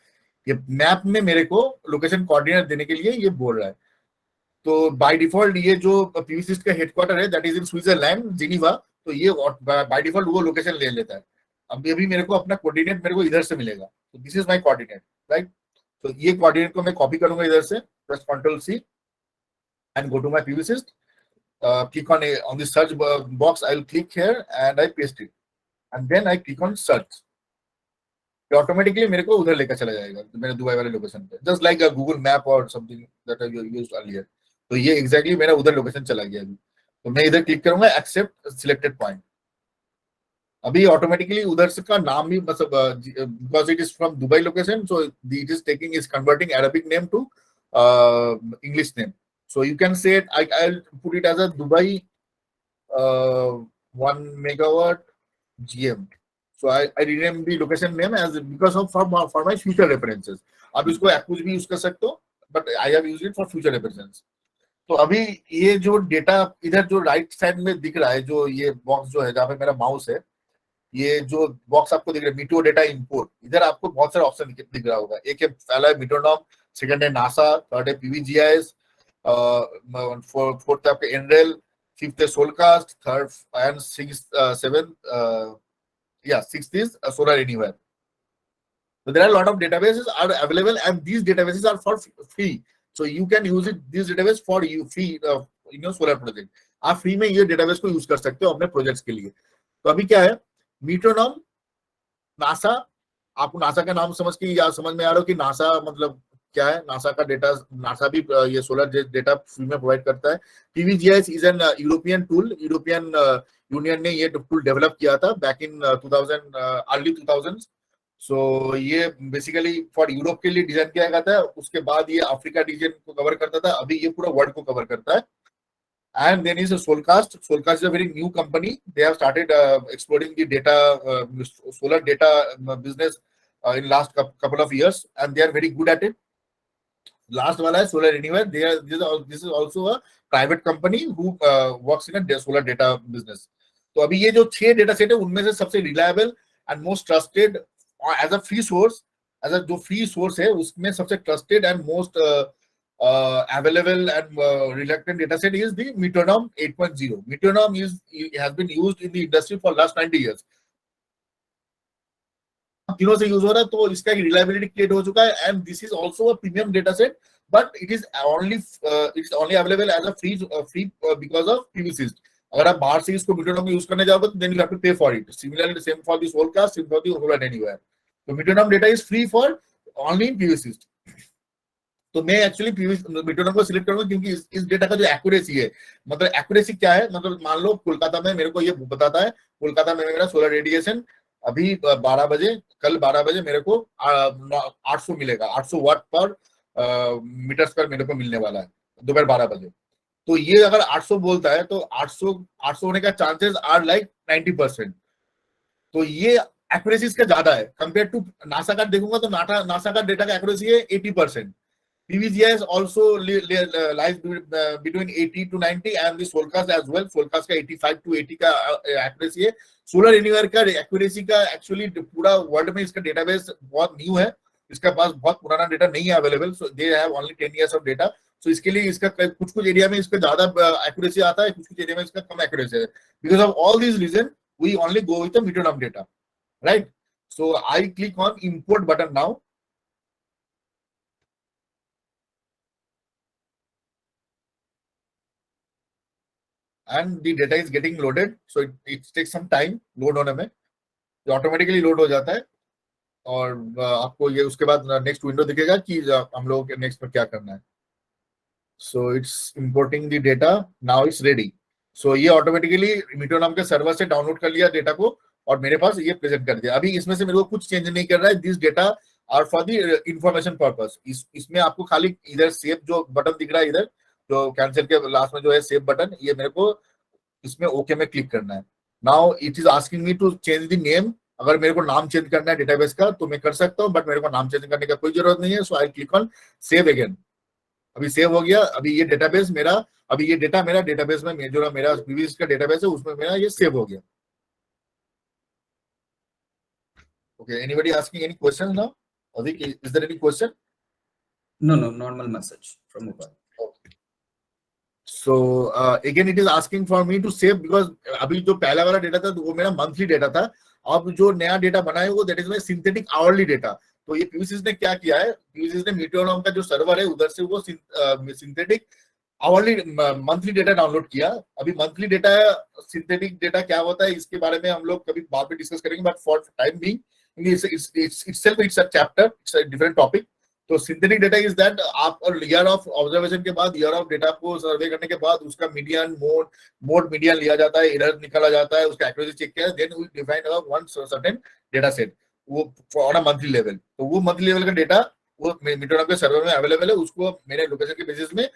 ये मैप में मेरे को लोकेशन कोऑर्डिनेट देने के लिए ये बोल रहा है। तो बाय डिफॉल्ट ये जो PVsyst का हेडक्वार्टर है, that is in Switzerland, Geneva, तो ये बाय डिफॉल्ट वो लोकेशन ले लेता है। अभी मेरे को अपना कोऑर्डिनेट मेरे को इधर से मिलेगा, तो this is my coordinate, right. तो ये कोऑर्डिनेट को मैं कॉपी करूंगा इधर से, press Ctrl+C and go to my PVsyst. Click on the search box. I'll click here and I paste it, and then I click on search. तो automatically मेरे को उधर लेकर चला जाएगा मेरे दुबई वाले लोकेशन पे, जस्ट लाइक गूगल मैप और something that I used earlier. तो ये एग्जैक्टली मेरा उधर लोकेशन चला गया अभी। तो मैं इधर क्लिक करूंगा एक्सेप्ट सिलेक्टेड पॉइंट। अभी ऑटोमेटिकली उधर से का नाम भी, मतलब because it is from Dubai location, so it is converting Arabic name to English name. So you can say it, I'll put it as a Dubai 1 megawatt GM. So I rename the location name as because of for my future references. आप इसको कुछ भी use कर सकते हो, but I have used it for future references. तो अभी ये जो डेटा इधर जो राइट साइड में दिख रहा है, जो ये बॉक्स जो है जहाँ पे मेरा माउस है, ये जो बॉक्स आपको दिख रहा है मीटो डेटा इंपोर्ट, इधर आपको बहुत सारे ऑप्शन दिख रहा होगा। एक है, पहला है मीटोनॉम, सेकंड है नासा, थर्ड है PVGIS, फोर्थ आपका एनरेल, फिफ्थ है Solcast, third and sixth is Solar Anywhere. So there are a lot of databases are available, and these databases are for free. So you can use it, this database for you free in your solar project. आप free में ये database को use कर सकते हो अपने projects के लिए। तो अभी क्या है, मीटोनॉम, नासा, आपको नासा का नाम समझ के या समझ में आ रहा हो कि नासा मतलब क्या है। नासा का डेटा, नासा भी ये सोलर डेटा फ्री में प्रोवाइड करता है। PVGIS is an European tool, European union ने ये टूल डेवलप किया था बैक इन 2000 अर्ली 2000। सो ये बेसिकली फॉर यूरोप के लिए डिजाइन किया गया था। उसके बाद ये अफ्रीका रीजन को कवर करता था, अभी ये पूरा वर्ल्ड को कवर करता है। And then is a Solcast. Solcast is a very new company. They have started exploring the data, solar data business in last couple of years, and they are very good at it. Last wala hai Solar Anywhere. This is also a private company who works in a solar data business. तो अभी ये जो 6 data set है उनमें से सबसे reliable and most trusted as a free source, as a जो free source है उसमें सबसे trusted and most available and reluctant data set is the Metronom 8.0. Metronom has been used in the industry for last 90 years. दिनों से use हो रहा है, तो इसका रिलायबिलिटी क्रिएट हो चुका है, and this is also a premium data set, but it is only available as a free because of PVsyst. अगर आप बाहर से इसको Metronom यूज करने जाओगे तो देन यू हैव टू पे for it. Similarly same for the Solcast, same for the Solar Anywhere. तो Metronom data is free for only in PVsyst. तो मैं एक्चुअली Metronom को सिलेक्ट करूंगा क्योंकि इस डेटा का जो एक्यूरेसी है, मतलब एक्यूरेसी क्या है, मतलब मान लो कोलकाता में मेरे को ये बताता है कोलकाता में मेरा सोलर रेडिएशन अभी 12 बजे, कल 12 बजे मेरे को 800 मिलेगा, 800 वाट पर मीटर स्क्वायर मेरे को मिलने वाला है दोपहर 12 बजे। तो ये अगर 800 बोलता है तो 800 होने का चांसेस आर लाइक 90%। तो ये एक्यूरेसी इसका ज्यादा है कंपेयर टू नासा का। देखूंगा तो नासा का डेटा का एक्यूरेसी है 80%। PVsyst also lies between 80 to 90 and the Solcast as well. Solcast का 85 to 80 का एक्यूरेसी है। सोलर एनीवेयर का एक्यूरेसी का एक्चुअली पूरा वर्ल्ड में इसका डेटाबेस बहुत न्यू है, इसका पास बहुत पुराना डेटा नहीं है available. So they have only 10 years of data. So इसके लिए इसका कुछ एरिया में इसका ज्यादा एक्यूरेसी आता है, कुछ एरिया में इसका कम एक्यूरेसी है। Because of all this reason we only go with the Meteonorm data, right? So I click on import button now. And the data is getting loaded, so it takes some time load होने में। Automatically load हो जाता है और आपको ये उसके बाद नेक्स्ट विंडो दिखेगा कि हम लोगों के नेक्स्ट में क्या करना है। So it's importing the data, now it's ready. So ये ऑटोमेटिकली मीटो नाम के सर्वर से डाउनलोड कर लिया डेटा को और मेरे पास ये प्रेजेंट कर दिया। अभी इसमें से मेरे को कुछ चेंज नहीं कर रहा है। This data are for the information purpose. इसमें आपको खाली इधर सेव जो बटन दिख रहा है, इधर जो कैंसिल के लास्ट में जो है सेव बटन, ये मेरे को इसमें ओके में क्लिक करना है। Now it is asking me to change the name. अगर मेरे को नाम चेंज करना है डेटाबेस का तो मैं कर सकता हूं, बट मेरे को नाम चेंज करने का कोई जरूरत नहीं है। So I click on save again. अभी सेव हो गया। अभी ये डेटाबेस मेरा, अभी ये डेटा मेरा डेटाबेस में जो मेरा PVsyst का डेटाबेस है उसमें मेरा ये सेव हो गया। Okay, anybody asking any question now? अभी is there any question? No, normal message from mobile. So again it is asking for me to save because अभी जो पहला वाला डेटा था वो मेरा मंथली डेटा था। अब जो नया डेटा बना है वो that is my synthetic hourly data. तो ये PVsyst ने क्या किया है, PVsyst ने मीटरनम का जो सर्वर है उधर से वो synthetic hourly monthly data download किया। अभी मंथली डेटा, सिंथेटिक डेटा क्या होता है इसके बारे में हम लोग कभी बाद में डिस्कस करेंगे, but for time being it's a chapter, it's a different topic. तो सिंथेटिक डेटा इज दैट आप ईयर ऑफ ऑब्जर्वेशन के बाद, ईयर ऑफ डेटा को सर्वे करने के बाद उसका मीडियन मोड मीडियन लिया जाता है, एरर निकाला जाता है, उसका एक्यूरेसी चेक किया, then we define one certain data set वो ऑन अ मंथली लेवल। तो वो मंथली लेवल का डेटा वो मीटरनम के सर्वर में अवेलेबल है। उसको मेरे लोकेशन के बेसिस में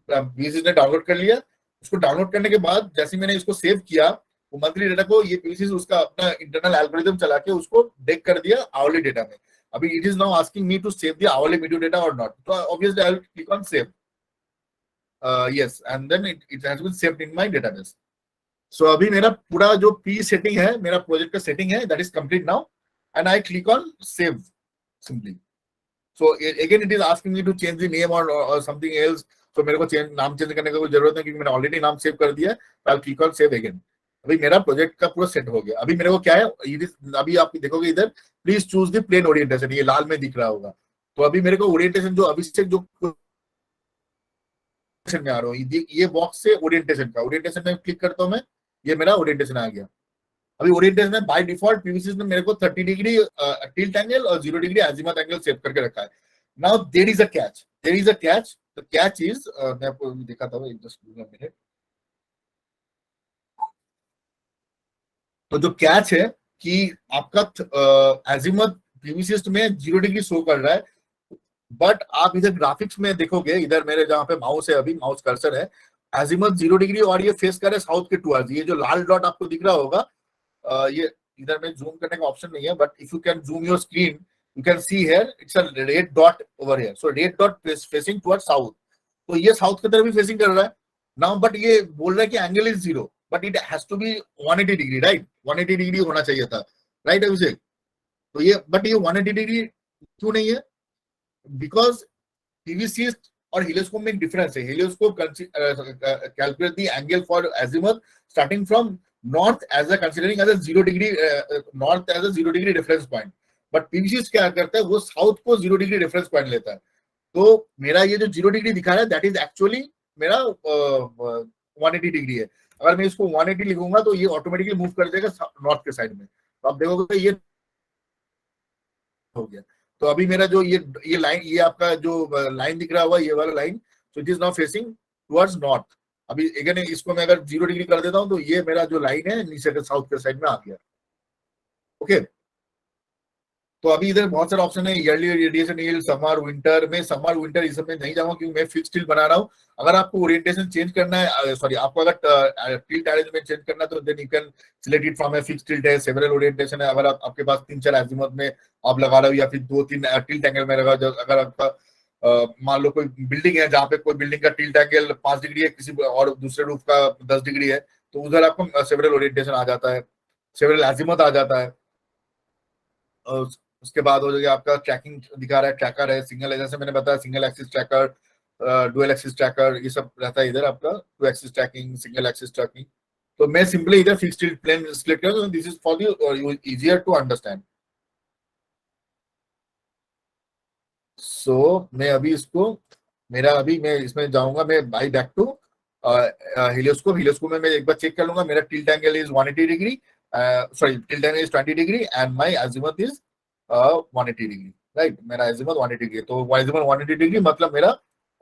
PVsyst ने डाउनलोड कर लिया। उसको डाउनलोड करने के बाद जैसे मैंने इसको सेव किया, वो मंथली डेटा को ये PVsyst उसका अपना इंटरनल एल्गोरिथम चला के उसको डेक कर दिया आवरली डेटा में। अभी it is now asking me to save the hourly video data or not. So obviously I will click on save. Yes, and then it has been saved in my database. So अभी मेरा पूरा जो P setting है, मेरा project का setting है, that is complete now, and I click on save simply. So again it is asking me to change the name or something else. So मेरे को नाम चेंज करने का कोई जरूरत नहीं क्योंकि मैंने ऑलरेडी नाम सेव कर दिया है। तो I'll click on save again. अभी मेरा प्रोजेक्ट का पूरा सेट हो गया। अभी मेरे को क्या है, अभी आप देखोगे इधर please choose the plane orientation, ये लाल में दिख रहा होगा। तो अभी मेरे को ओरिएंटेशन जो अभिषेक जो में आ रहा हूँ, ये बॉक्स से ओरिएंटेशन में क्लिक करता हूँ मैं, ये मेरा ओरिएंटेशन आ गया। अभी ओरिएंटेशन में बाय डिफॉल्ट PVsyst ने मेरे को 30 डिग्री टिल्ट एंगल और 0 डिग्री अजीमुथ एंगल सेव करके रखा है। Now there is a catch, the catch is, मैं आपको दिखाता हूँ, जस्ट गिव अ मिनट। तो जो कैच है कि आपका अजीमुथ PVsyst में 0 डिग्री शो कर रहा है, बट आप इधर ग्राफिक्स में देखोगे, इधर मेरे जहां पे माउस है, अभी माउस कर्सर है, अजीमुथ 0 डिग्री और ये फेस कर रहा है साउथ के टुवर्ड्स। ये जो लाल डॉट आपको दिख रहा होगा, ये इधर में जूम करने का ऑप्शन नहीं है, but if you can zoom your screen you can see here it's a red dot over here. So red dot facing towards south, तो ये साउथ की तरफ भी फेसिंग कर रहा है नाउ, बट ये बोल रहा है कि angle is 0, but it has to be 180 degree, right? 180 degree होना चाहिए था, राइट अभिषेक? तो ये, बट ये 180 डिग्री क्यों नहीं है? बिकॉज PVsyst और हेलियोस्कोप में एक डिफरेंस है। Helioscope calculate the angle for azimuth starting from north as a considering as a 0 degree, north as a 0 degree reference point, but PVsyst क्या करता है, वो साउथ को 0 डिग्री रेफरेंस पॉइंट लेता है। तो मेरा ये जो 0 डिग्री दिखा रहा है दैट इज एक्चुअली मेरा 180 डिग्री है। अगर मैं इसको 180 लिखूंगा तो ये ऑटोमेटिकली मूव कर जाएगा नॉर्थ के साइड में। तो आप देखोगे ये हो गया। तो अभी मेरा जो ये लाइन, ये आपका जो लाइन दिख रहा हुआ, ये वाला line, so it is now facing towards north. अभी अगेन इसको मैं अगर 0 डिग्री कर देता हूं तो ये मेरा जो लाइन है नीचे के साउथ के साइड में आ गया। ओके, तो अभी इधर बहुत सारे ऑप्शन है, yearly radiation yield, summer winter में, समर विंटर इस सब में नहीं जाऊंगा क्योंकि मैं फिक्स टिल्ट बना रहा हूँ। अगर आपको ओरिएंटेशन चेंज करना है, सॉरी आपको अगर टिल्ट अरेंजमेंट चेंज करना है तो then you can select it from a fix tilt है, सेवरल ओरिएंटेशन है। अगर आपके पास 3-4 अजीमुथ में आप लगा रहे हो या फिर 2-3 टिल्ट एंगल में लगा, अगर आपका मान लो कोई बिल्डिंग है जहाँ पे कोई बिल्डिंग का टिल्ट एंगल 5 डिग्री है, किसी और दूसरे रूफ का 10 डिग्री है, तो उधर आपको सेवरल ओरिएंटेशन आ जाता है, सेवरल अजीमुथ आ जाता है। उसके बाद हो जाएगा आपका ट्रैकिंग दिखा रहा है, ट्रैकर है, सिंगल है, जैसे मैंने बताया single axis tracker, dual axis tracker, ये सब रहता है इधर आपका, 2 axis tracking, single axis tracking. तो मैं सिंपली इधर फिक्स्ड टिल्ट प्लेन सिलेक्ट कर, this is for you easier to understand. So मैं अभी इसको, मेरा अभी मैं इसमें जाऊंगा, मैं बाई बैक टू हेलियोस्कोप में मैं एक बार चेक कर लूंगा, मेरा tilt angle is 180 degree, sorry tilt angle is 20 degree and my azimuth is 180 degree, right. मेरा अजीमुथ 180 डिग्री, तो अजीमुथ 180 डिग्री मतलब मेरा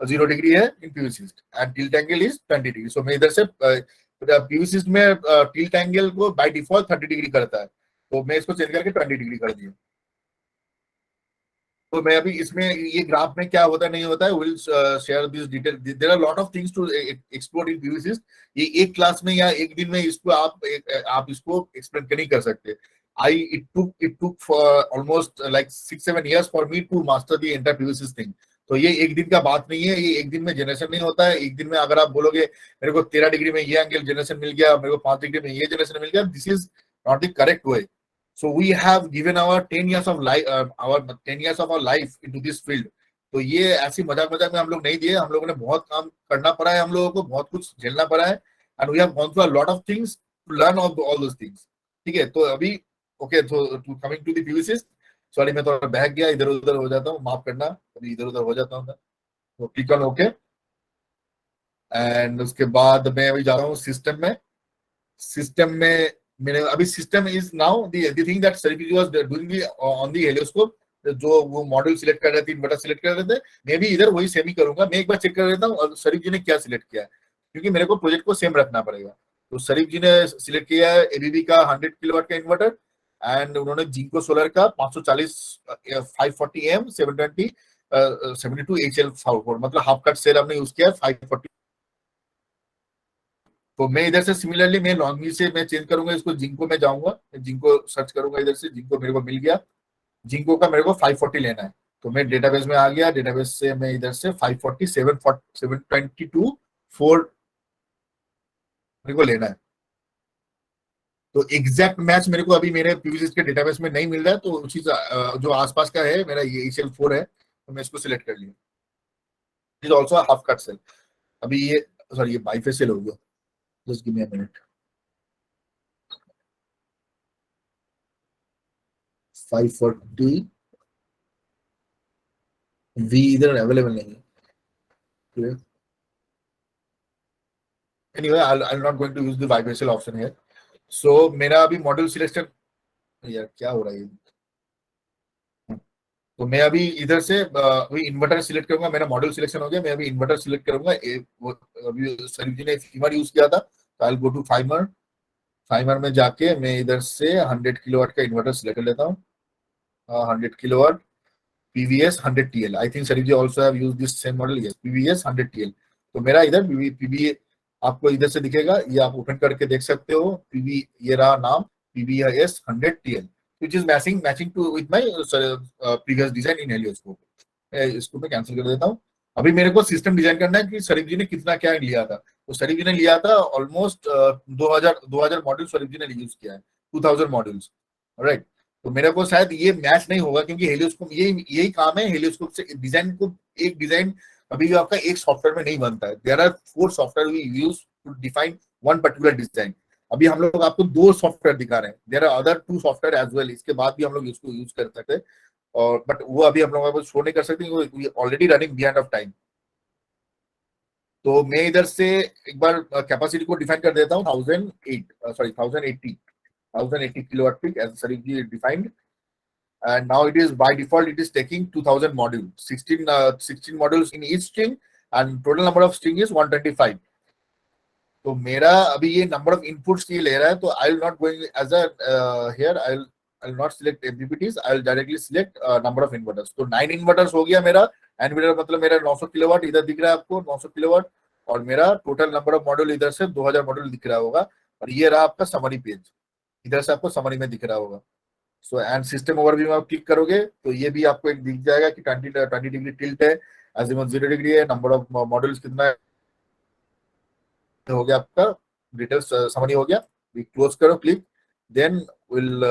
0 डिग्री है in PVsyst and tilt angle is 20 degree. So मैं इधर से PVsyst में टिल्ट एंगल को बाय डिफॉल्ट 30 डिग्री करता है, तो मैं इसको चेंज करके 20 डिग्री कर दिया। तो मैं अभी इसमें ये ग्राफ में क्या होता है नहीं होता है, will share this detail, there are lot of things to explore in PVsyst। ये एक क्लास में या एक दिन में इसको आप इसको एक्सप्लेन नहीं कर सकते। It took for almost like 6-7 years for me to master the entire PVsyst thing। तो ये एक दिन का बात नहीं है, ये एक दिन में जनरेशन नहीं होता है। एक दिन में अगर आप बोलोगे मेरे को 13 डिग्री में ये एंगल जनरेशन मिल गया, मेरे को 5 डिग्री में ये जनरेशन मिल गया, this is not the correct way. So we have given our 10 years of life, our 10 years of our life into this field। तो ये ऐसी मजाक मजाक में हम लोग नहीं दिए, हम लोगों ने बहुत काम करना पड़ा है, हम लोगों को बहुत कुछ झेलना पड़ा है, and we have gone through a lot of things to learn all those things। ठीक है, तो अभी ओके, तो coming to the PVsyst, sorry मैं थोड़ा बहक गया, इधर उधर हो जाता हूँ, माफ करना, अभी इधर उधर हो जाता हूँ मैं। तो क्लिक ऑन ओके, एंड उसके बाद मैं अभी जा रहा हूँ सिस्टम में। सिस्टम में मेरे अभी system is now the thing that Sharif ji was doing on the Helioscope, जो वो मॉड्यूल सिलेक्ट कर रहे थे, इन्वर्टर सिलेक्ट कर रहे थे, मैं भी इधर वही सेम ही करूंगा। मैं एक बार चेक कर लेता हूँ और सरीफ जी ने क्या सिलेक्ट किया है, क्योंकि मेरे को प्रोजेक्ट को सेम रखना पड़ेगा। तो सरीफ जी ने सिलेक्ट किया है एबीबी का 100 किलोवाट का इन्वर्टर, एंड उन्होंने जिंको सोलर का 540 540 एम 720 72 HL4, मतलब हाफ कट सेल हमने यूज किया 540। तो मैं इधर से सिमिलरली मैं लॉन्गी से मैं चेंज करूंगा इसको, जिंको में जाऊंगा, जिंको सर्च करूंगा इधर से, जिंको मेरे को मिल गया, जिंको का मेरे को 540 लेना है। तो मैं डेटाबेस में आ गया, डेटाबेस से मैं इधर से 540 722 4 मेरे को लेना है। तो एग्जैक्ट मैच मेरे को अभी मेरे PVsyst के डेटाबेस में नहीं मिल रहा है, तो उसी जो आसपास का है मेरा ये HL4 है, तो मैं इसको सिलेक्ट कर लिया। Is also half cut cell. अभी ये सॉरी ये बाइफेसियल हो गया, just give me a minute. 540 V इधर अवेलेबल नहीं है। Anyway, I'm not going to use the bifacial option here। So मेरा अभी मॉड्यूल सिलेक्शन, यार क्या हो रहा है, तो मैं अभी इधर से अभी इन्वर्टर सिलेक्ट करूंगा, मेरा मॉड्यूल सिलेक्शन हो गया, मैं अभी इन्वर्टर सिलेक्ट करूंगा। अभी सरीफ जी ने फीमर यूज किया था, तो आई गो टू फाइमर। फाइमर में जाके मैं इधर से 100 किलोवाट का इन्वर्टर सिलेक्ट कर लेता हूँ, 100 kilowatt PVS 100 TL। I think Sharif ji also have used this same model, yes PVS 100 TL। तो मेरा इधर PV आपको इधर से दिखेगा, ये आप ओपन करके देख सकते हो, PV ये रहा नाम PVS 100 TL, which is matching to with my previous design in Helioscope. इसको मैं कैंसिल कर देता हूँ। अभी मेरे को सिस्टम डिजाइन करना है कि सरीफ जी ने कितना क्या लिया था। तो सरीफ जी ने लिया था ऑलमोस्ट 2000 मॉड्यूल सरीफ जी ने यूज किया है, 2000 मॉड्यूल्स, राइट। तो मेरे को शायद ये मैच नहीं होगा, क्योंकि हेलियोस्कोप यही काम है हेलियोस्कोप से डिजाइन को, एक डिजाइन अभी भी आपका एक सॉफ्टवेयर में नहीं बनता है। There are 4 software we use to define one particular design. अभी हम लोग आपको 2 सॉफ्टवेयर दिखा रहे हैं, there are other 2 software as well, इसके बाद भी हम लोग इसको यूज कर सकते हैं, और बट वो अभी हम लोग शो नहीं कर सकते, already running behind of time. तो मैं इधर से एक बार कैपेसिटी को डिफाइन कर देता हूँ 1080 kilowatt peak as Sarif ji defined, and now it is by default it is taking 2000 modules, 16 modules in each string, and total number of string is 125। तो मेरा अभी ये नंबर ऑफ इनपुट्स ये ले रहा है, तो I will not going as a here, I I will not select MPPTs, I will directly select number of inverters. तो 9 इन्वर्टर्स हो गया मेरा। इन्वर्टर मतलब मेरा 900 किलोवाट इधर दिख रहा है आपको, 900 किलोवाट, और मेरा टोटल नंबर ऑफ मॉड्यूल इधर से 2000 मॉड्यूल दिख रहा होगा। और ये रहा आपका समरी पेज, इधर से आपको समरी में दिख रहा होगा। सो एंड सिस्टम ओवरव्यू में आप क्लिक करोगे तो ये भी आपको एक दिख जाएगा कि 20 डिग्री टिल्ट है, अजीमुथ 0 डिग्री है, नंबर ऑफ मॉड्यूल्स कितना है, हो गया आपका डिटेल्स समरी हो गया। क्लोज करो क्लिक, देन विल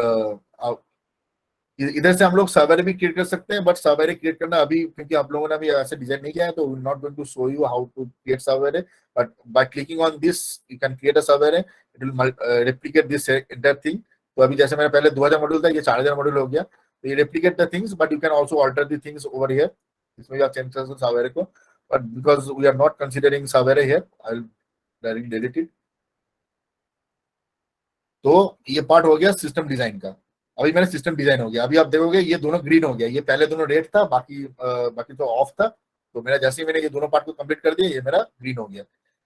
इधर से हम लोग सर्वर भी क्रिएट कर सकते हैं, बट सर्वर क्रिएट करना अभी क्योंकि आप लोगों ने अभी ऐसे डिजाइन नहीं किया है तो will not going to show you how to create server. But by clicking on this you can create a server, it will replicate this entire thing. तो अभी जैसे मेरा पहले 2000 मॉड्यूल था, ये 4000 मॉड्यूल हो गया, तो ये replicate the things, but you can also alter the things over here. इसमें आप चेंज कर सकते सर्वर को, but because we are not considering server here, I will directly delete it. तो ये पार्ट हो गया सिस्टम डिजाइन का। अभी मेरा सिस्टम डिजाइन हो गया। अभी आप देखोगे ये दोनों ग्रीन हो गया, ये पहले दोनों रेड था, बाकी तो ऑफ था। तो मेरा जैसे ही मैंने ये दोनों पार्ट को कंप्लीट कर दिया, ये मेरा ग्रीन हो गया।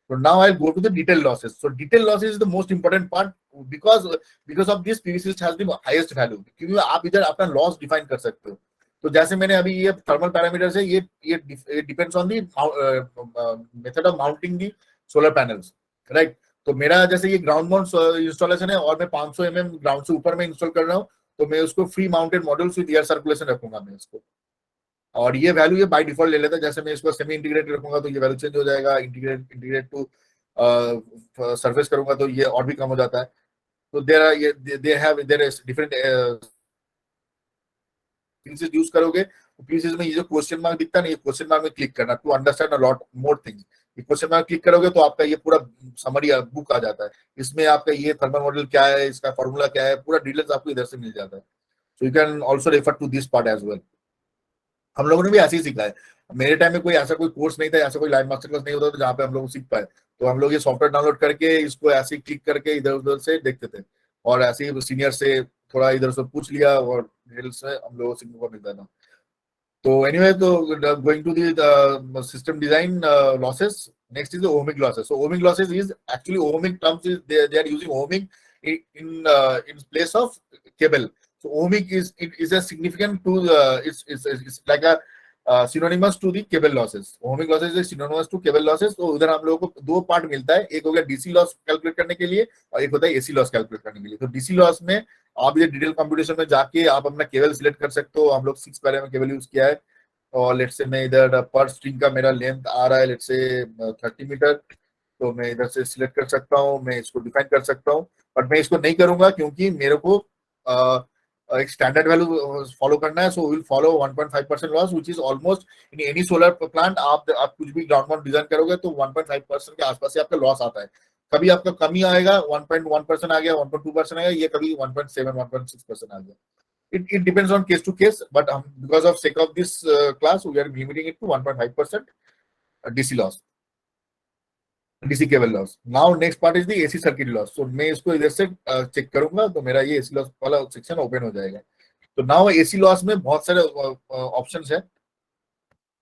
So now I'll go to the detail losses. So detail losses is the most important part because of this PVsyst has the highest value, क्योंकि आप इधर अपना लॉस डिफाइन कर सकते हो। तो जैसे मैंने अभी ये थर्मल पैरामीटर्स है, ये depends on the method of mounting the solar panels, right. तो मेरा जैसे ये ग्राउंड माउंट इंस्टॉलेशन है और मैं 500 mm ग्राउंड से ऊपर में इंस्टॉल कर रहा हूँ, तो मैं उसको free mounted modules with air circulation रखूंगा मैं इसको। और ये वैल्यू ये बाय डिफॉल्ट ले लेता है। जैसे मैं इसको सेमी इंटीग्रेटेड रखूंगा तो ये वैल्यू चेंज हो जाएगा, इंटीग्रेट टू सरफेस करूंगा तो ये और भी कम हो जाता है। तो there is different pieces use करोगे तो पीसीज में ये जो क्वेश्चन मार्क दिखता है ना, ये क्वेश्चन मार्क में क्लिक करना to understand a lot more things. ये क्वेश्चन मार्क क्लिक करोगे तो आपका ये पूरा समरी बुक आ जाता है। इसमें आपका ये थर्मल मॉडल क्या है, इसका फॉर्मूला क्या है, पूरा डिटेल्स आपको इधर से मिल जाता है। So you can also refer to this part as well. हम लोगों ने भी ऐसे ही सीखा है। मेरे टाइम में कोई ऐसा कोई कोर्स नहीं था, ऐसा कोई लाइव मास्टर क्लास नहीं होता था जहाँ पे हम लोग सीख पाए। तो हम लोग ये सॉफ्टवेयर डाउनलोड करके इसको ऐसे ही क्लिक करके इधर उधर से देखते थे, और ऐसे ही सीनियर से थोड़ा इधर से पूछ लिया और डिटेल्स से हम लोग को सीखने को मिलता था। तो एनीवे, तो going to the system design losses, next is the ohmic losses. So ohmic losses is actually ohmic terms is they are using ohmic in place of cable. So ohmic is a significant to it's like a synonymous to the cable losses. Ohmic losses is synonymous to cable losses. तो उधर हम लोगों को दो part मिलता है, एक हो गया डीसी लॉस कैलकुलेट करने के लिए और एक होता है एसी लॉस कैलकुलेट करने के लिए। तो डीसी लॉस में आप ये डिटेल कंप्यूटेशन में जाके आप अपना केबल सिलेक्ट कर सकते हो। हम लोग 6 पैरे में केबल यूज किया है, और लेट्स से मैं इधर पर स्ट्रिंग का मेरा लेंथ आ रहा है लेट्स से 30 मीटर, तो मैं इधर से सिलेक्ट कर सकता हूँ, मैं इसको डिफाइन कर सकता हूँ। बट मैं इसको नहीं करूंगा क्योंकि मेरे को एक स्टैंडर्ड वैल्यू फॉलो करना है। So will follow 1.5% loss which is almost in any solar plant. आप कुछ भी ग्राउंड माउंट डिजाइन करोगे तो 1.5% के आसपास से आपका लॉस आता है। कभी आपका कमी आएगा, 1.1% आ गया, 1.2% आएगा, ये कभी 1.7 1.6% आ गया। It depends on case to case, but because of sake of this class, we are limiting it to 1.5% DC loss, DC cable loss. Now next part is the AC circuit loss. So मैं इसको इधर से check करूंगा तो मेरा ये AC loss वाला section open हो जाएगा। तो now AC loss में बहुत सारे ऑप्शंस है।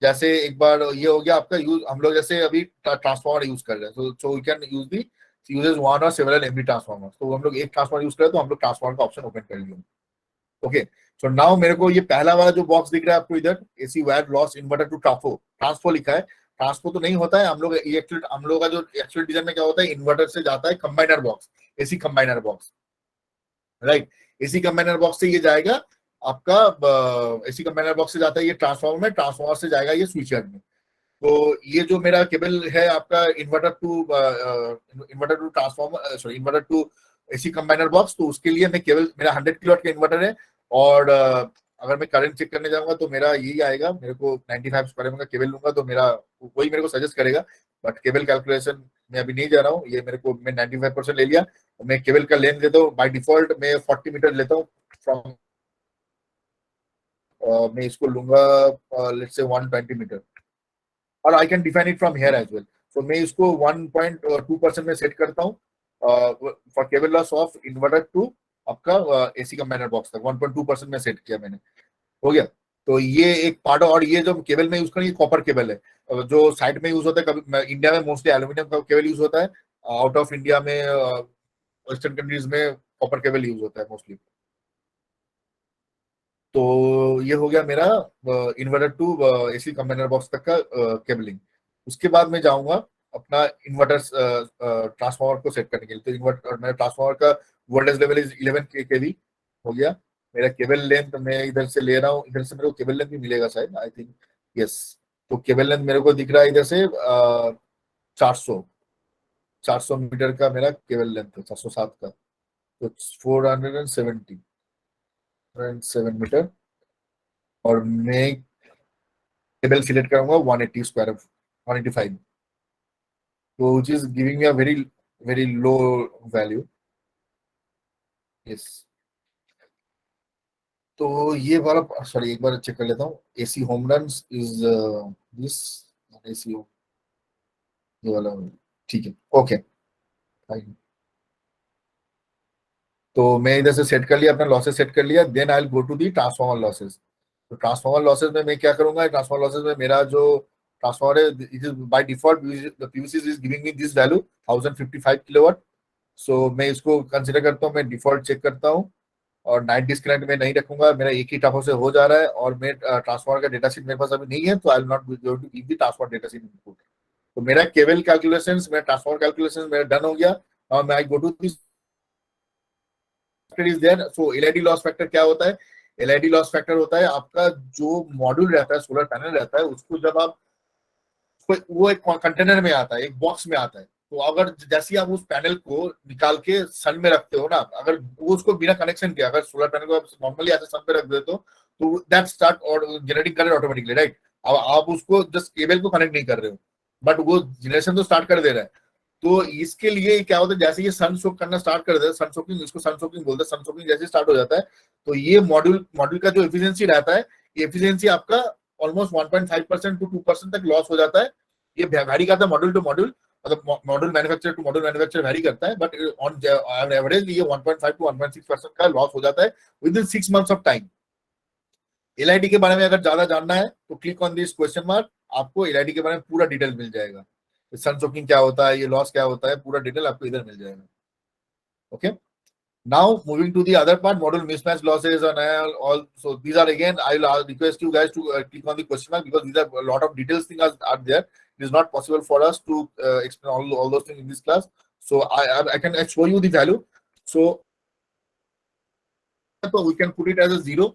जैसे एक बार ये हो गया आपका यूज, हम लोग जैसे अभी ट्रांसफार्मर यूज कर रहे हैं, so we can use the uses one or several MV transformer. तो हम लोग एक ट्रांसफार्मर यूज करें तो हम लोग ट्रांसफार्मर का ऑप्शन ओपन कर लिया। ओके, सो नाउ मेरे को ये पहला वाला जो बॉक्स दिख रहा है आपको इधर, AC wire loss inverter to transfo लिखा है। ट्रांसफो तो नहीं होता है, हम लोग का जो एक्चुअल डिजाइन में क्या होता है, इन्वर्टर से जाता है combiner box, AC combiner box, right. AC combiner box से ये जाएगा आपका, एसी कंबाइनर बॉक्स से जाता है ये ट्रांसफार्मर में, ट्रांसफार्मर से जाएगा ये स्विच यार्ड में। तो ये जो मेरा केबल है आपका inverter to transformer, sorry inverter to AC combiner box, तो उसके लिए मैं केवल मेरा 100 किलोवाट का इन्वर्टर है। और अगर मैं करंट चेक करने जाऊंगा तो मेरा यही आएगा, मेरे को 95 स्क्वायर एम का केबल लूंगा तो मेरा वही मेरे को सजेस्ट करेगा। बट केबल कैलकुलेशन में अभी नहीं जा रहा हूँ, ये मेरे को मैं 95% ले लिया। मैं केबल का लेंथ लेता हूँ, बाय डिफॉल्ट मैं 40 मीटर लेता हूँ फ्रॉम, मैं इसको लूंगा लेट्स से 120 मीटर, और I can define it from here as well. तो मैं इसको 1.2% में सेट करता हूँ for cable loss of inverter to आपका एसी कंबाइनर बॉक्स तक 1.2% में सेट किया मैंने, हो गया। तो ये एक पार्ट। और ये जो केबल में यूज करें, ये कॉपर केबल है जो साइड में यूज होता है। कभी इंडिया में मोस्टली एल्यूमिनियम का केबल यूज होता है, आउट ऑफ इंडिया में वेस्टर्न कंट्रीज में कॉपर केबल यूज होता है मोस्टली। तो ये हो गया मेरा inverter to AC combiner box तक का केबलिंग। उसके बाद मैं जाऊंगा अपना इन्वर्टर ट्रांसफार्मर को सेट करने के लिए। तो इन्वर्टर मेरा ट्रांसफार्मर का वोल्टेज लेवल इज 11 केवी हो गया। मेरा केबल लेंथ मैं इधर से ले रहा हूँ, इधर से मेरे को केबल लेंथ भी मिलेगा शायद, आई थिंक यस। तो केबल लेंथ मेरे को दिख रहा है इधर से 400 मीटर का मेरा केबल लेंथ है, 407 का। तो 470 मीटर। और मैं केबल सिलेक्ट करूंगा 180 स्क्वायर 185, तो which is giving me a very very low value. Yes, तो ये वाला सॉरी एक बार चेक कर लेता हूँ। AC home run is this AC, ये वाला ठीक है, ओके फाइन। तो मैं इधर से सेट कर लिया, अपना लॉसेस सेट कर लिया। Then I will go to the transformer losses. तो ट्रांसफॉर्मर लॉसेस में मैं क्या करूंगा, ट्रांसफॉर्मर लॉसेस में मेरा जो ट्रांसफॉर्मर है, it is by default PVC is giving me this value 1055 kilowatt. सो मैं इसको कंसीडर करता हूँ, मैं डिफॉल्ट चेक करता हूँ और नाइट डिस्कनेक्ट में नहीं रखूंगा। मेरा एक ही टाफो से हो जा रहा है और मैं ट्रांसफॉर्मर का डेटा शीट मेरे पास अभी नहीं है, तो I will not going to give the transformer data sheet input. तो मेरा केबल कैलकुलेशंस, मेरा ट्रांसफॉर्मर कैलकुलेशंस मेरा डन हो गया। और मैं I go to this is there. So LID loss factor क्या होता है? एलआईडी लॉस फैक्टर होता है आपका जो मॉड्यूल रहता है, सोलर पैनल रहता है, उसको जब आप वो एक कंटेनर में आता है, एक बॉक्स में आता है। तो अगर जैसे ही आप उस पैनल को निकाल के सन में रखते हो ना, अगर वो उसको बिना कनेक्शन के अगर सोलर पैनल को आप नॉर्मली ऐसे सन पे रख देते हो, तो दैट स्टार्ट और जनरेटिंग करंट ऑटोमेटिकली, राइट? अब आप उसको जस्ट केबल को कनेक्ट नहीं कर रहे हो, बट वो जनरेशन तो स्टार्ट कर दे रहा है। तो इसके लिए क्या होता है, जैसे ये सन सोक करना स्टार्ट कर देता है, सन सोकिंग, इसको सन सोकिंग बोलते हैं, सन सोकिंग जैसे स्टार्ट हो जाता है, तो ये मॉड्यूल का जो एफिशिएंसी रहता है, ये एफिशिएंसी आपका ऑलमोस्ट 1.5% टू 2% तक लॉस हो जाता है। ये वैरी करता है मॉड्यूल टू मॉड्यूल, मतलब module manufacturer to module manufacturer vary करता है, बट ऑन एवरेज ये 1.5 टू 1.6% का लॉस हो जाता है within 6 months of time. LID के बारे में अगर ज्यादा जानना है तो click on this question mark, आपको एलआईडी के बारे में पूरा डिटेल मिल जाएगा। सन सोकिंग क्या होता है, ये लॉस क्या होता है, पूरा डिटेल आपको इधर मिल जाएगा। Okay, now moving to the other part, module mismatch losses and all. So these are again, I will request you guys to click on the question mark, because these are a lot of details things are there. It is not possible for us to explain all those things in this class. So I can show you the value. So we can put it as a 0,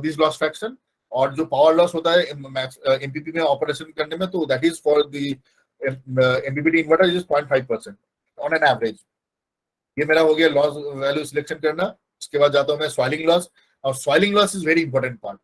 this loss fraction. और जो power loss होता है MPP में operation करने में, तो that is for the MPPT inverter is 0.5% on an average. ये मेरा हो गया लॉस वैल्यू सिलेक्शन करना। उसके बाद जाता हूं मैं सॉइलिंग लॉस, और soiling loss is very important part.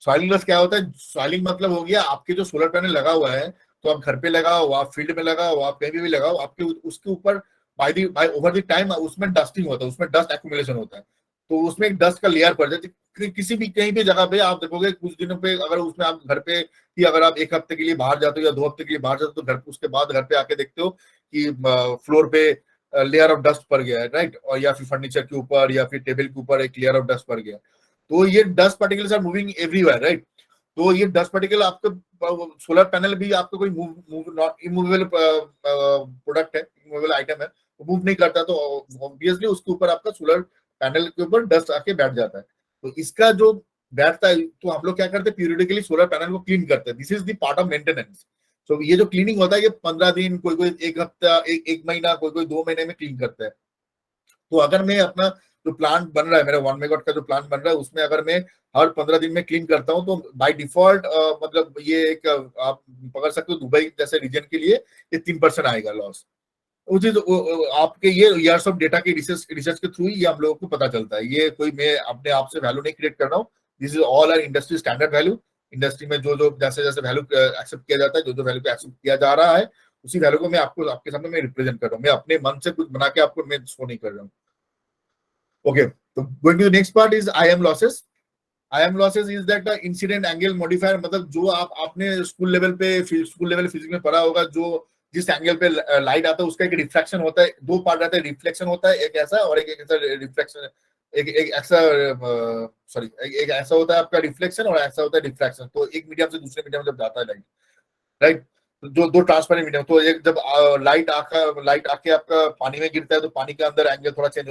Soiling loss क्या होता है? सॉइलिंग मतलब हो गया आपके जो सोलर पैनल लगा हुआ है, तो आप घर पे लगाओ, आप फील्ड में लगाओ, आप कहीं भी लगाओ, आपके उसके ऊपर बाय ओवर द टाइम उसमें डस्टिंग होता है, उसमें डस्ट एक्यूमुलेशन होता है। तो उसमें एक डस्ट का लेयर पड़ जाती है। किसी भी कहीं भी जगह पे आप देखोगे कुछ दिनों पे, अगर उसमें आप घर पे ही अगर आप 1 हफ्ते के लिए बाहर जाते हो या 2 हफ्ते के लिए बाहर जाते हो, तो घर उसके बाद घर पे आके देखते हो कि फ्लोर पे लेयर ऑफ डस्ट पड़ गया है, राइट? और या फिर फर्नीचर के ऊपर या फिर टेबल के ऊपर एक लेयर ऑफ डस्ट पड़ गया। तो ये dust particles are moving everywhere, right? तो ये डस्ट पार्टिकल आपके सोलर पैनल भी आपको कोई इमूवेबल प्रोडक्ट है, इमूवेबल आइटम है, वो मूव नहीं करता, तो ऑब्वियसली उसके ऊपर आपका सोलर पैनल के ऊपर डस्ट आके बैठ जाता है। तो इसका जो बैठता है, तो हम लोग क्या करते हैं, पीरियडिकली सोलर पैनल को क्लीन करते हैं। This is the part of maintenance. तो ये जो क्लीनिंग होता है, ये 15 दिन, कोई 1 हफ्ता, एक महीना, कोई 2 महीने में क्लीन करता है। तो अगर मैं अपना जो प्लांट बन रहा है, मेरा 1 मेगावाट का जो प्लांट बन रहा है, उसमें अगर मैं हर 15 दिन में क्लीन करता हूँ, तो बाय डिफॉल्ट मतलब ये एक आप पकड़ सकते हो, दुबई जैसे रीजन के लिए ये 3% आएगा लॉस। आपके ये ईयर्स ऑफ डेटा के रिसर्च के थ्रू ये हम लोगों को पता चलता है। ये कोई मैं अपने आप से वैल्यू नहीं क्रिएट कर रहा हूँ, this is all our industry standard value. Industry में जो जैसे जैसे वैल्यू एक्सेप्ट किया जाता है, जो वैल्यू को एक्सेप्ट किया जा रहा है, उसी वैल्यू को मैं आपको आपके सामने मैं रिप्रेजेंट कर रहा हूँ। मैं अपने मन से कुछ बना के आपको मैं शो नहीं कर रहा हूँ। ओके, तो going to the next part is IAM losses. IAM losses is that incident angle modifier, मतलब जो आपने स्कूल लेवल फिजिक्स में पढ़ा होगा, जो जिस एंगल पे लाइट आता है उसका एक रिफ्लेक्शन होता है। 2 पार्ट रहता है, रिफ्लेक्शन होता है एक ऐसा, और एक ऐसा रिफ्लेक्शन, एक ऐसा सॉरी एक ऐसा होता है आपका रिफ्लेक्शन, और ऐसा होता है रिफ्रैक्शन। तो एक मीडियम से दूसरे मीडियम में जब जाता है लाइट, राइट, तो जो 2 ट्रांसपेरेंट मीडियम, तो एक जब लाइट आके आपका पानी में गिरता है, तो पानी के अंदर एंगल थोड़ा चेंज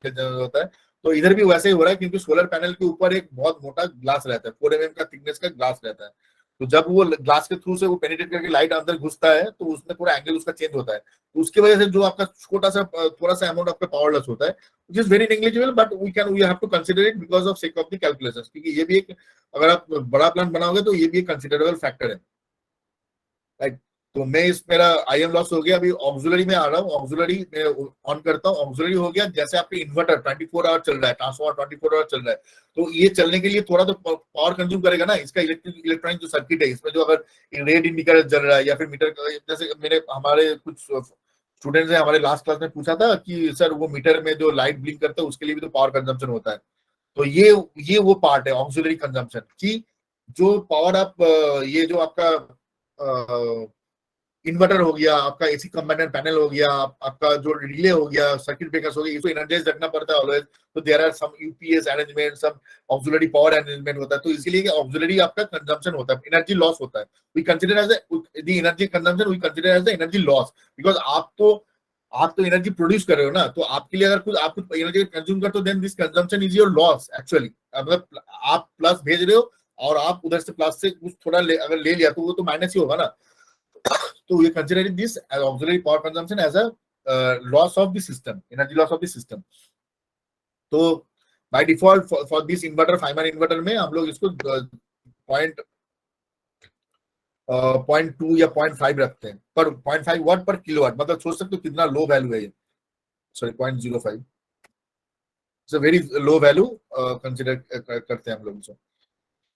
होता है। तो इधर भी वैसे ही हो रहा है, क्योंकि सोलर पैनल के ऊपर एक बहुत मोटा ग्लास रहता है, 4 mm का थिकनेस का ग्लास रहता है। तो जब वो ग्लास के थ्रू से वो पेनिट्रेट करके लाइट अंदर घुसता है तो उसमें पूरा एंगल उसका चेंज होता है। तो उसकी वजह से जो आपका छोटा सा थोड़ा सा अमाउंट आपका पावर लॉस होता है, which is very negligible, but we have to consider it because of sake of the calculations, क्योंकि ये भी एक, अगर आप बड़ा प्लान बनाओगे तो ये भी एक कंसिडरेबल फैक्टर है, राइट। तो मैं इस मेरा आईएम लॉस हो गया, अभी ऑक्सिलरी में आ रहा हूँ, ऑक्सिलरी में ऑन करता हूँ। ऑक्सिलरी हो गया, जैसे आपके इन्वर्टर 24 आवर चल रहा है, ट्रांसफॉर्मर 24 आवर चल रहा है, तो ये चलने के लिए थोड़ा तो पावर कंज्यूम करेगा ना। इसका इलेक्ट्रॉनिक जो सर्किट है, इसमें जो अगर रेड इंडिकेटर जल रहा है या फिर मीटर, जैसे मेरे हमारे कुछ स्टूडेंट्स ने हमारे लास्ट क्लास में पूछा था कि सर वो मीटर में जो लाइट ब्लिंक करता है उसके लिए भी तो पावर कंजम्पशन होता है। तो ये वो पार्ट है ऑक्सिलरी कंजम्पशन की, जो पावर आप ये जो आपका इन्वर्टर हो गया, आपका एसी कंबाइनर पैनल हो गया, आपका जो रिले हो गया, सर्किट ब्रेकर्स हो गया, इसको एनर्जाइज रखना पड़ता है ऑलवेज। तो there are some UPS arrangement, some auxiliary power arrangement होता है। तो इसके लिए ऑक्सिलरी आपका कंजम्पशन होता है, एनर्जी लॉस होता है। We consider as the energy consumption, we consider as the energy loss, because आप तो एनर्जी प्रोड्यूस कर रहे हो ना, तो आपके लिए अगर कुछ आप कुछ एनर्जी कंज्यूम करते हो, then this consumption is your loss actually. मतलब आप प्लस भेज रहे हो और आप उधर से प्लस से कुछ थोड़ा अगर ले लिया तो वो तो माइनस ही होगा ना। तो we consider this as auxiliary power consumption as a loss of the system, energy loss of the system. तो by default for this inverter, Feynman inverter में हम लोग इसको 0.2 या 0.5 रखते हैं, पर 0.5 वाट पर किलोवाट, मतलब सोच सकते हो कितना लो वैल्यू है ये। Sorry 0.05 it's a very low value consider करते हैं हम लोग इसको।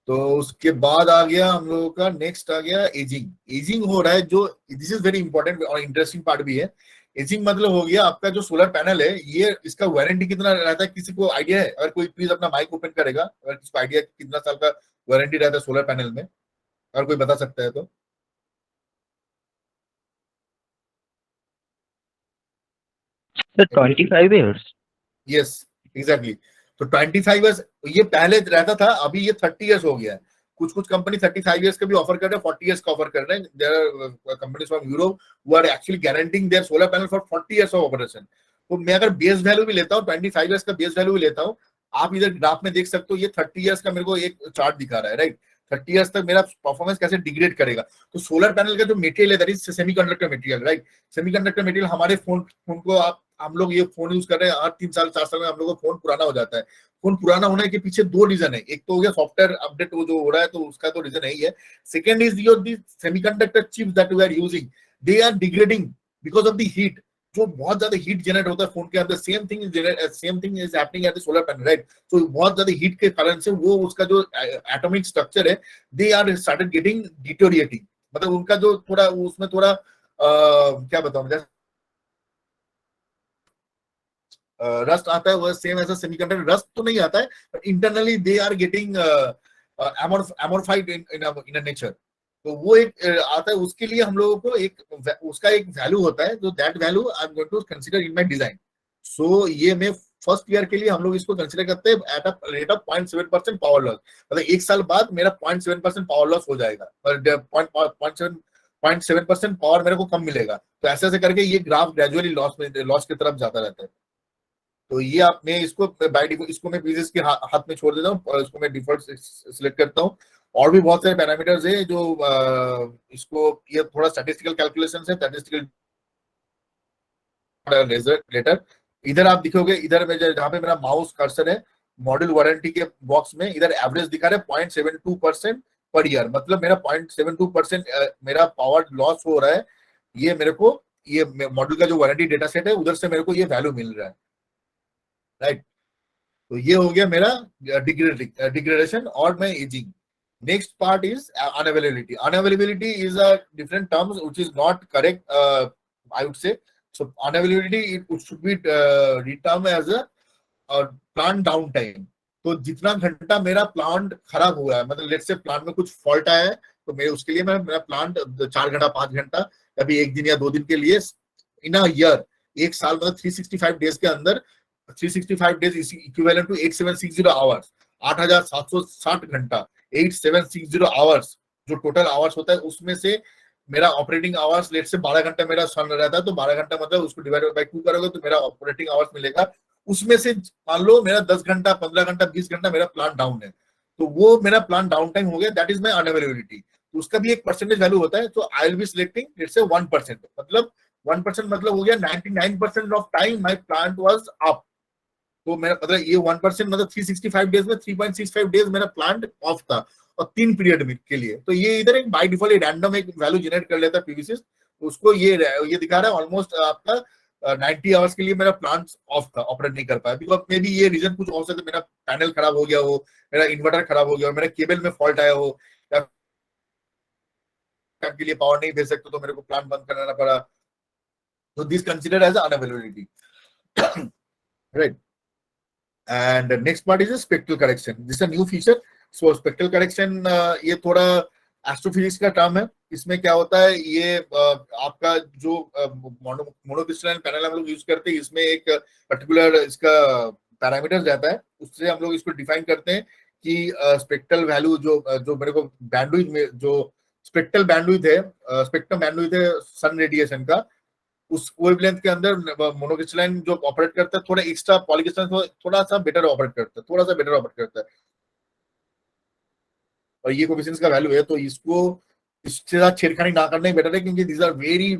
तो उसके बाद आ गया हम लोगों का, नेक्स्ट आ गया एजिंग। एजिंग हो रहा है, जो दिस इज वेरी इंपॉर्टेंट और इंटरेस्टिंग पार्ट भी है। एजिंग मतलब हो गया आपका जो सोलर पैनल है, ये इसका वारंटी कितना रहता है, किसी को आइडिया है? अगर कोई प्लीज अपना माइक ओपन करेगा, अगर किसी को आइडिया कितना साल का वारंटी रहता है सोलर पैनल में, अगर कोई बता सकता है तो। Sir 25 years. Yes exactly. तो 25 ईयर्स ये पहले रहता था, अभी ये 30 ईयर्स हो गया है। कुछ कुछ कंपनी 35 ईयर्स का भी ऑफर कर रहे हैं, 40 ईयर्स का ऑफर कर रहे हैं। There are companies from Europe who are actually guaranteeing their solar panel for 40 years of operation. तो मैं अगर बेस वैल्यू भी लेता हूँ, 25 ईयर्स का बेस वैल्यू भी लेता हूँ, आप इधर ग्राफ में देख सकते हो, ये 30 ईयर्स का मेरे को एक चार्ट दिखा रहा है, राइट। 30 ईयर्स तक मेरा परफॉर्मेंस कैसे डिग्रेड करेगा। तो सोलर पैनल का जो मटेरियल है, that is semiconductor material, right. Semiconductor material हमारे फोन को आप हम लोग ये फोन यूज कर रहे हैं, 3 साल 4 साल में हम लोग का फोन पुराना हो जाता है। फोन पुराना होने के पीछे 2 रीजन है। एक तो हो गया सॉफ्टवेयर अपडेट वो जो हो रहा है, तो उसका तो रीजन है ही है। Second is your the semiconductor chips that we are using, they are degrading because of the heat. जो बहुत ज्यादा हीट जनरेट होता है फोन के अंदर, same thing is happening at the solar panel, right. तो बहुत ज्यादा हीट के कारण से वो उसका जो एटॉमिक स्ट्रक्चर है, they are started getting deteriorating. मतलब उनका जो थोड़ा उसमें थोड़ा क्या बताऊं, रस्ट आता है, वो same as a semiconductor. Rust तो नहीं आता है, but internally they are getting amorphised in nature. तो वो एक आता है, उसके लिए हम लोगों को एक उसका एक वैल्यू होता है, जो that value I am going to consider in my design. So ये मैं फर्स्ट ईयर के लिए हम लोग इसको कंसीडर करते हैं at a rate of 0.7% power loss. मतलब 1 साल बाद मेरा 0.7% पावर लॉस हो जाएगा, और 0.7% पावर मेरे को कम मिलेगा। तो ऐसे ऐसे करके ये ग्राफ ग्रेजुअली लॉस की तरफ जाता रहता है। तो ये आप, मैं इसको बाय डिफॉल्ट इसको मैं PVsyst के हाथ में छोड़ देता हूँ, और इसको मैं डिफॉल्ट सिलेक्ट करता हूँ। और भी बहुत सारे पैरामीटर्स है जो इसको, ये थोड़ा स्टैटिस्टिकल कैलकुलेशंस है, स्टैटिस्टिकल लेटर। इधर आप दिखोगे, इधर में जहाँ पे मेरा माउस कर्सर है, मॉड्यूल वारंटी के बॉक्स में इधर एवरेज दिखा रहा है 0.72% पर ईयर। मतलब मेरा 0.72% मेरा पावर लॉस हो रहा है। ये मेरे को, ये मॉड्यूल का जो वारंटी डेटा सेट है, उधर से मेरे को ये वैल्यू मिल रहा है, राइट। तो ये हो गया मेरा डिग्रेडेशन और मैं ageing. Next part is unavailability. Unavailability is a different terms which is not correct, I would say. So unavailability it should be reterm as a plant down time. तो जितना घंटा मेरा प्लांट खराब हुआ है, मतलब लेट्स से प्लांट में कुछ फॉल्ट आया है, तो मैं उसके लिए मेरा प्लांट 4 घंटा 5 घंटा, कभी 1 दिन या 2 दिन के लिए इन अ ईयर, 1 साल मतलब 365 डेज के अंदर, 365 days is equivalent to 8760 hours, 8760 घंटा, 8760 आवर्स जो टोटल आवर्स होता है, उसमें से मेरा ऑपरेटिंग आवर्स लेट से 12 घंटा मेरा सन रहता है। तो 12 घंटा मतलब उसको डिवाइड बाय 2 करोगे तो मेरा ऑपरेटिंग आवर्स मिलेगा उसमें से मान लो मेरा 10 घंटा, 15 घंटा, 20 घंटा मेरा प्लांट डाउन है, तो वो मेरा प्लांट डाउन टाइम हो गया, दैट इज माई अनअवेलेबिलिटी। तो उसका भी एक परसेंटेज वैल्यू होता है। तो I will be selecting let's say 1%, मतलब 1% मतलब हो गया 99% of time my plant was up. तो मेरा मतलब ये 1% मतलब 365 डेज में 3.65 डेज मेरा प्लांट ऑफ था, और 3 पीरियड में के लिए। तो ये इधर एक बाय डिफॉल्ट रैंडम एक वैल्यू जनरेट कर लेता है पीवीसिस्ट। उसको ये दिखा रहा है ऑलमोस्ट आपका 90 आवर्स के लिए मेरा प्लांट ऑफ था, ऑपरेट नहीं कर पाया। बिकॉज मे बी ये रीजन कुछ हो सकता है, मेरा पैनल खराब हो गया हो, मेरा इन्वर्टर खराब हो गया हो, मेरा केबल में फॉल्ट आया हो, या के लिए पावर नहीं दे सकते तो मेरे को प्लांट बंद कराना पड़ा। तो this consider as unavailability, right. And the next part is a spectral correction. This is a new feature. So spectral correction ये थोड़ा एस्ट्रोफिजिक्स का टर्म है। इसमें क्या होता है, ये आपका जो मोनोक्रिस्टलाइन पैनल हम लोग यूज करते हैं, इसमें एक पर्टिकुलर इसका पैरामीटर रहता है, उससे हम लोग इसको डिफाइन करते हैं कि स्पेक्ट्रल वैल्यू जो मेरे को बैंडविड्थ में जो स्पेक्ट्रल बैंडविड्थ है, स्पेक्ट्रम बैंडविड्थ है सन रेडिएशन का, उस वेवलेंथ के अंदर मोनोक्रिस्टलाइन जो ऑपरेट करता है, थोड़ा एक्स्ट्रा पॉलीक्रिस्टलाइन थोड़ा सा बेटर ऑपरेट करता है, थोड़ा सा बेटर ऑपरेट करता है। और ये कोफिशिएंट्स का वैल्यू है, तो इसको इसके साथ छेड़खानी ना करना ही बेटर है, क्योंकि these are very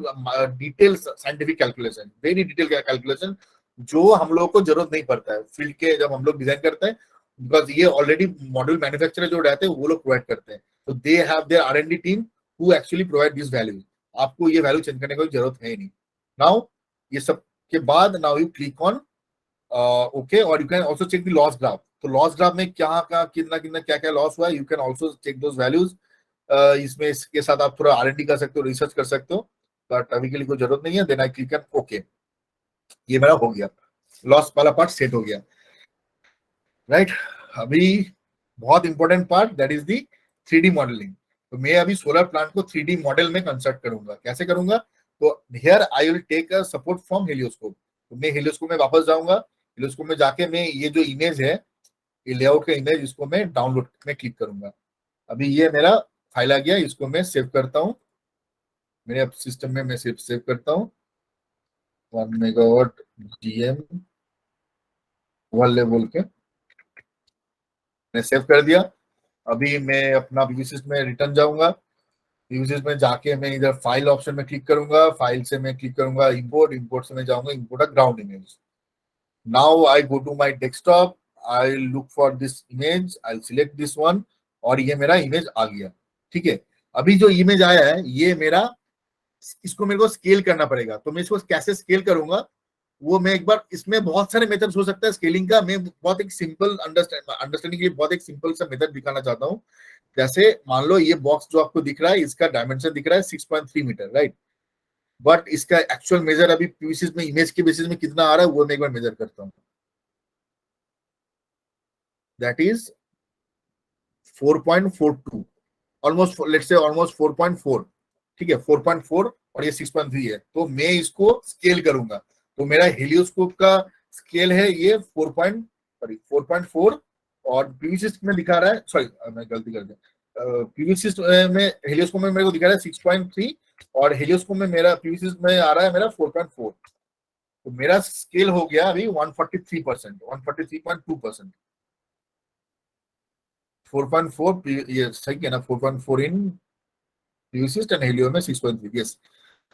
detail scientific calculation, very detail calculation, जो हम लोग को जरूरत नहीं पड़ता है फील्ड के जब हम लोग डिजाइन करते हैं। बिकॉज ये ऑलरेडी मॉड्यूल मैन्युफैक्चरर जो रहते हैं वो लोग प्रोवाइड करते हैं, तो they have there R&D team who actually provide this value. आपको ये वैल्यू चेंज करने की जरूरत है ही नहीं। नाउ ये सब के बाद now you click on okay, और you can also check the loss graph. तो लॉस ग्राफ में क्या क्या कितना कितना क्या क्या लॉस हुआ है, you can also check those values. इसमें इसके साथ आप थोड़ा आर&डी कर सकते हो, रिसर्च कर सकते हो, बट अभी के लिए कोई जरूरत नहीं है। Then I click on okay, ये मेरा हो गया, लॉस वाला पार्ट सेट हो गया, राइट। अभी बहुत important part, that is the 3D modelling. तो मैं अभी सोलर प्लांट को 3D मॉडल में कंस्ट्रक्ट करूंगा। कैसे करूंगा, तो here I will take a support from Helioscope. तो मैं हेलियोस्कोप में वापस जाऊंगा, हेलियोस्कोप में जाके मैं ये जो इमेज है, ये लेआउट का इमेज, इसको मैं डाउनलोड में क्लिक करूंगा। अभी ये मेरा फाइल आ गया, इसको मैं सेव करता हूँ मेरे सिस्टम में, मैं सेव करता हूँ 1 मेगावाट डीएम बोल के मैंने सेव कर दिया। अभी मैं अपना PVsyst में रिटर्न जाऊंगा, PVsyst में जाके मैं इधर फाइल ऑप्शन में क्लिक करूंगा, फाइल से मैं क्लिक करूंगा इंपोर्ट, इंपोर्ट से मैं जाऊंगा import a ground image. Now I go to my desktop, I look for this image, I select this one, और ये मेरा इमेज आ गया। ठीक है, अभी जो इमेज आया है ये मेरा, इसको मेरे को स्केल करना पड़ेगा। तो मैं इसको कैसे स्केल करूंगा, वो मैं एक बार, इसमें बहुत सारे मेथड्स हो सकता है स्केलिंग का, मैं बहुत एक सिंपल अंडरस्टैंडिंग के लिए बहुत एक सिंपल सा मेथड दिखाना चाहता हूँ। जैसे मान लो ये बॉक्स जो आपको दिख रहा है, इसका डायमेंशन दिख रहा है 6.3 मीटर, राइट। बट इसका एक्चुअल मेजर अभी PVsyst में इमेज के बेसिस में कितना आ रहा है वो मैं एक बार मेजर करता हूँ। That is 4.42, almost let's say almost 4.4। ठीक है, 4.4 और ये 6.3 है, तो मैं इसको स्केल करूंगा। तो मेरा हेलियोस्कोप का स्केल है ये 4.4, और PVsyst में दिखा रहा है, सॉरी मैं गलती कर दिया, PVsyst में हेलियोस्कोप में मेरे को दिखा रहा है 6.3, और हेलियोस्कोप में मेरा PVsyst में आ रहा है मेरा 4.4। तो मेरा स्केल हो गया अभी 143%, 143.2%। 4.4 ये सही है ना, 4.4 इन PVsyst एंड हेलियो में 6.3, यस।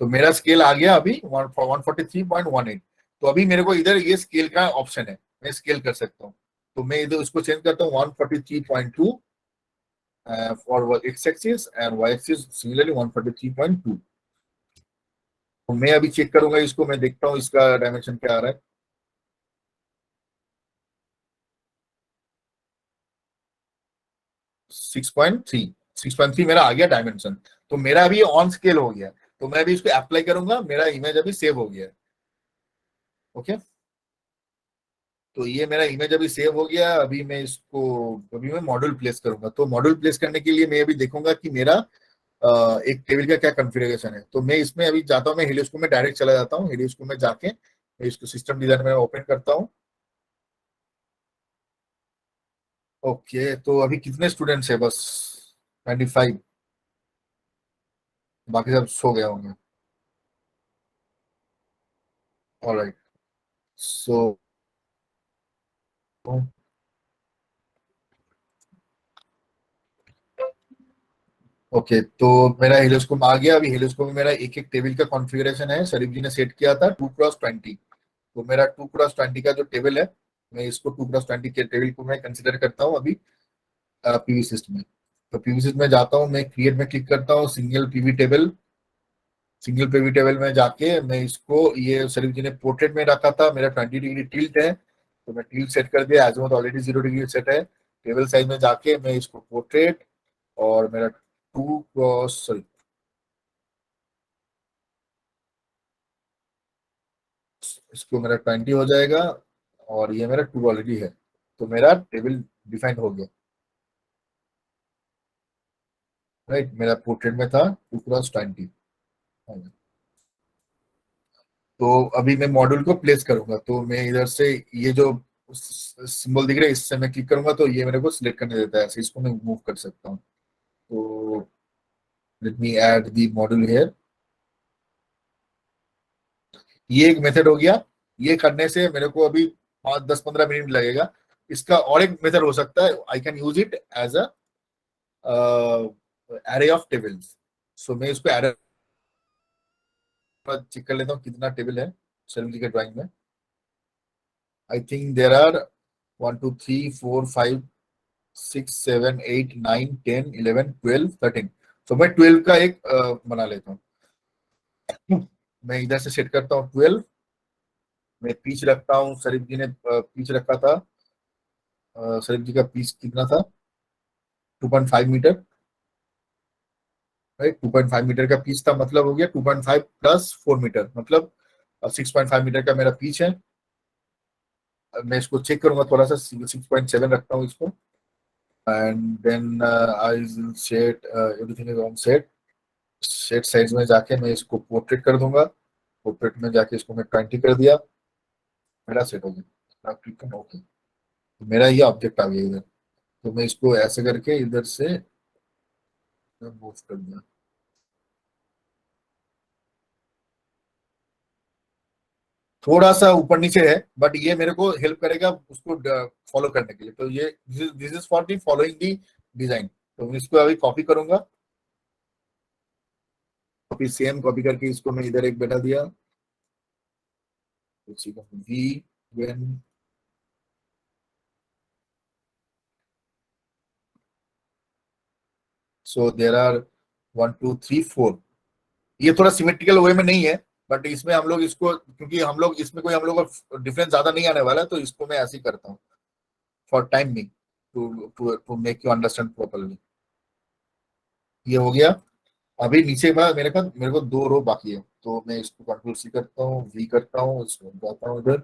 तो मेरा स्केल आ गया अभी 143.18। तो अभी मेरे को इधर ये स्केल का ऑप्शन है, मैं स्केल कर सकता हूँ। तो मैं इधर उसको चेंज करता हूँ 143.2 for X axis, and Y axis similarly 143.2। तो मैं अभी चेक करूंगा इसको, मैं देखता हूँ इसका डायमेंशन क्या आ रहा है। 6.3 मेरा आ गया डायमेंशन। तो मेरा अभी ऑन स्केल हो गया। तो मैं अभी इसको अप्लाई करूंगा, मेरा इमेज अभी सेव हो गया। ओके, तो ये मेरा इमेज अभी सेव हो गया। अभी मैं इसको, अभी मैं मॉड्यूल प्लेस करूंगा। तो मॉड्यूल प्लेस करने के लिए मैं अभी देखूंगा कि मेरा एक टेबल का क्या कॉन्फ़िगरेशन है। तो मैं इसमें अभी जाता हूँ, मैं हेलियोस्कोप में डायरेक्ट चला जाता हूँ। हेलियोस्कोप में जाके मैं इसको सिस्टम डिजाइन में ओपन करता हूँ। ओके, तो अभी कितने स्टूडेंट्स है, बस 25, बाकी सब सो गए होंगे। ऑलराइट, सो ओके, तो मेरा हेलियोस्कोप आ गया। अभी हेलियोस्कोप में मेरा एक एक टेबल का कॉन्फ़िगरेशन है, शरीफ जी ने सेट किया था 2x20। तो मेरा 2x20 का जो टेबल है, मैं इसको 2x20 के टेबल को मैं कंसिडर करता हूँ अभी PVsyst में। तो PVsyst में जाता हूँ, मैं क्रिएट में क्लिक करता हूँ, सिंगल पीवी टेबल में जाके मैं इसको, ये शरीफ जी ने पोर्ट्रेट में रखा था, मेरा 20 डिग्री टिल्ट है, तो मैं टिल्ट सेट कर दिया। एजीमुथ ऑलरेडी 0 डिग्री सेट है। टेबल साइज में जाके मैं इसको पोर्ट्रेट, और मेरा 2x, सॉरी, इसको मेरा 20 हो जाएगा, और ये मेरा 2 ऑलरेडी है। तो मेरा टेबल डिफाइंड हो गया, राइट। मेरा पोर्ट्रेट में था 2x20। तो अभी मैं मॉड्यूल को प्लेस करूंगा, तो मैं इधर से ये जो सिंबल दिख रहा है, इससे मैं क्लिक करूंगा तो ये मेरे को सिलेक्ट करने देता है, ऐसे इसको मैं मूव कर सकता हूँ। तो let me add the module here. ये एक मेथड हो गया। ये करने से मेरे को अभी 5-10-15 मिनट लगेगा। इसका और एक मेथड हो सकता है, I can use it as a array of tables. So मैं इसको एरे चेक कर लेता हूँ कितना टेबल है शर्मी जी के ड्राइंग में। I think there are 1 2 3 4 5 6 7 8 9 10 11 12 13। तो मैं 12 का एक बना लेता हूँ। मैं इधर से सेट करता हूँ 12। मैं पीच रखता हूँ, शरीफ जी ने पीच रखा था, शरीफ जी का पीच कितना था, 2.5 मीटर, राइट। 2.5 मीटर का पीच था, मतलब हो गया 2.5 प्लस 4 मीटर, मतलब 6.5 मीटर का मेरा पीच है। मैं इसको चेक करूंगा थोड़ा सा, 6.7 रखता हूँ इसको, and then I will set everything is on set. Set size में जाके मैं इसको पोर्ट्रेट कर दूंगा। पोर्ट्रेट में जाके इसको मैं 20 कर दिया, मेरा सेट हो गया। क्लिक करना, ओके। मेरा ये ऑब्जेक्ट आ गया इधर। तो मैं इसको ऐसे करके इधर से मूव कर दिया। थोड़ा सा ऊपर नीचे है, बट ये मेरे को हेल्प करेगा उसको फॉलो करने के लिए। तो ये this is for the following the design. तो मैं इसको अभी कॉपी करूंगा, कॉपी सेम कॉपी करके इसको मैं इधर एक बैठा दिया। We when, so there are 1 2 3 4। ये थोड़ा सिमेट्रिकल वे में नहीं है, बट इसमें हम लोग इसको, क्योंकि हम लोग इसमें कोई हम लोग का डिफरेंस ज्यादा नहीं आने वाला है, तो इसको मैं ऐसे ही करता हूँ for time being, to make you understand properly. ये हो गया। अभी नीचे का मेरे को 2 रो बाकी है, तो मैं इसको कंट्रोल सी करता हूँ, वी करता हूँ, इसको जाता हूँ इधर,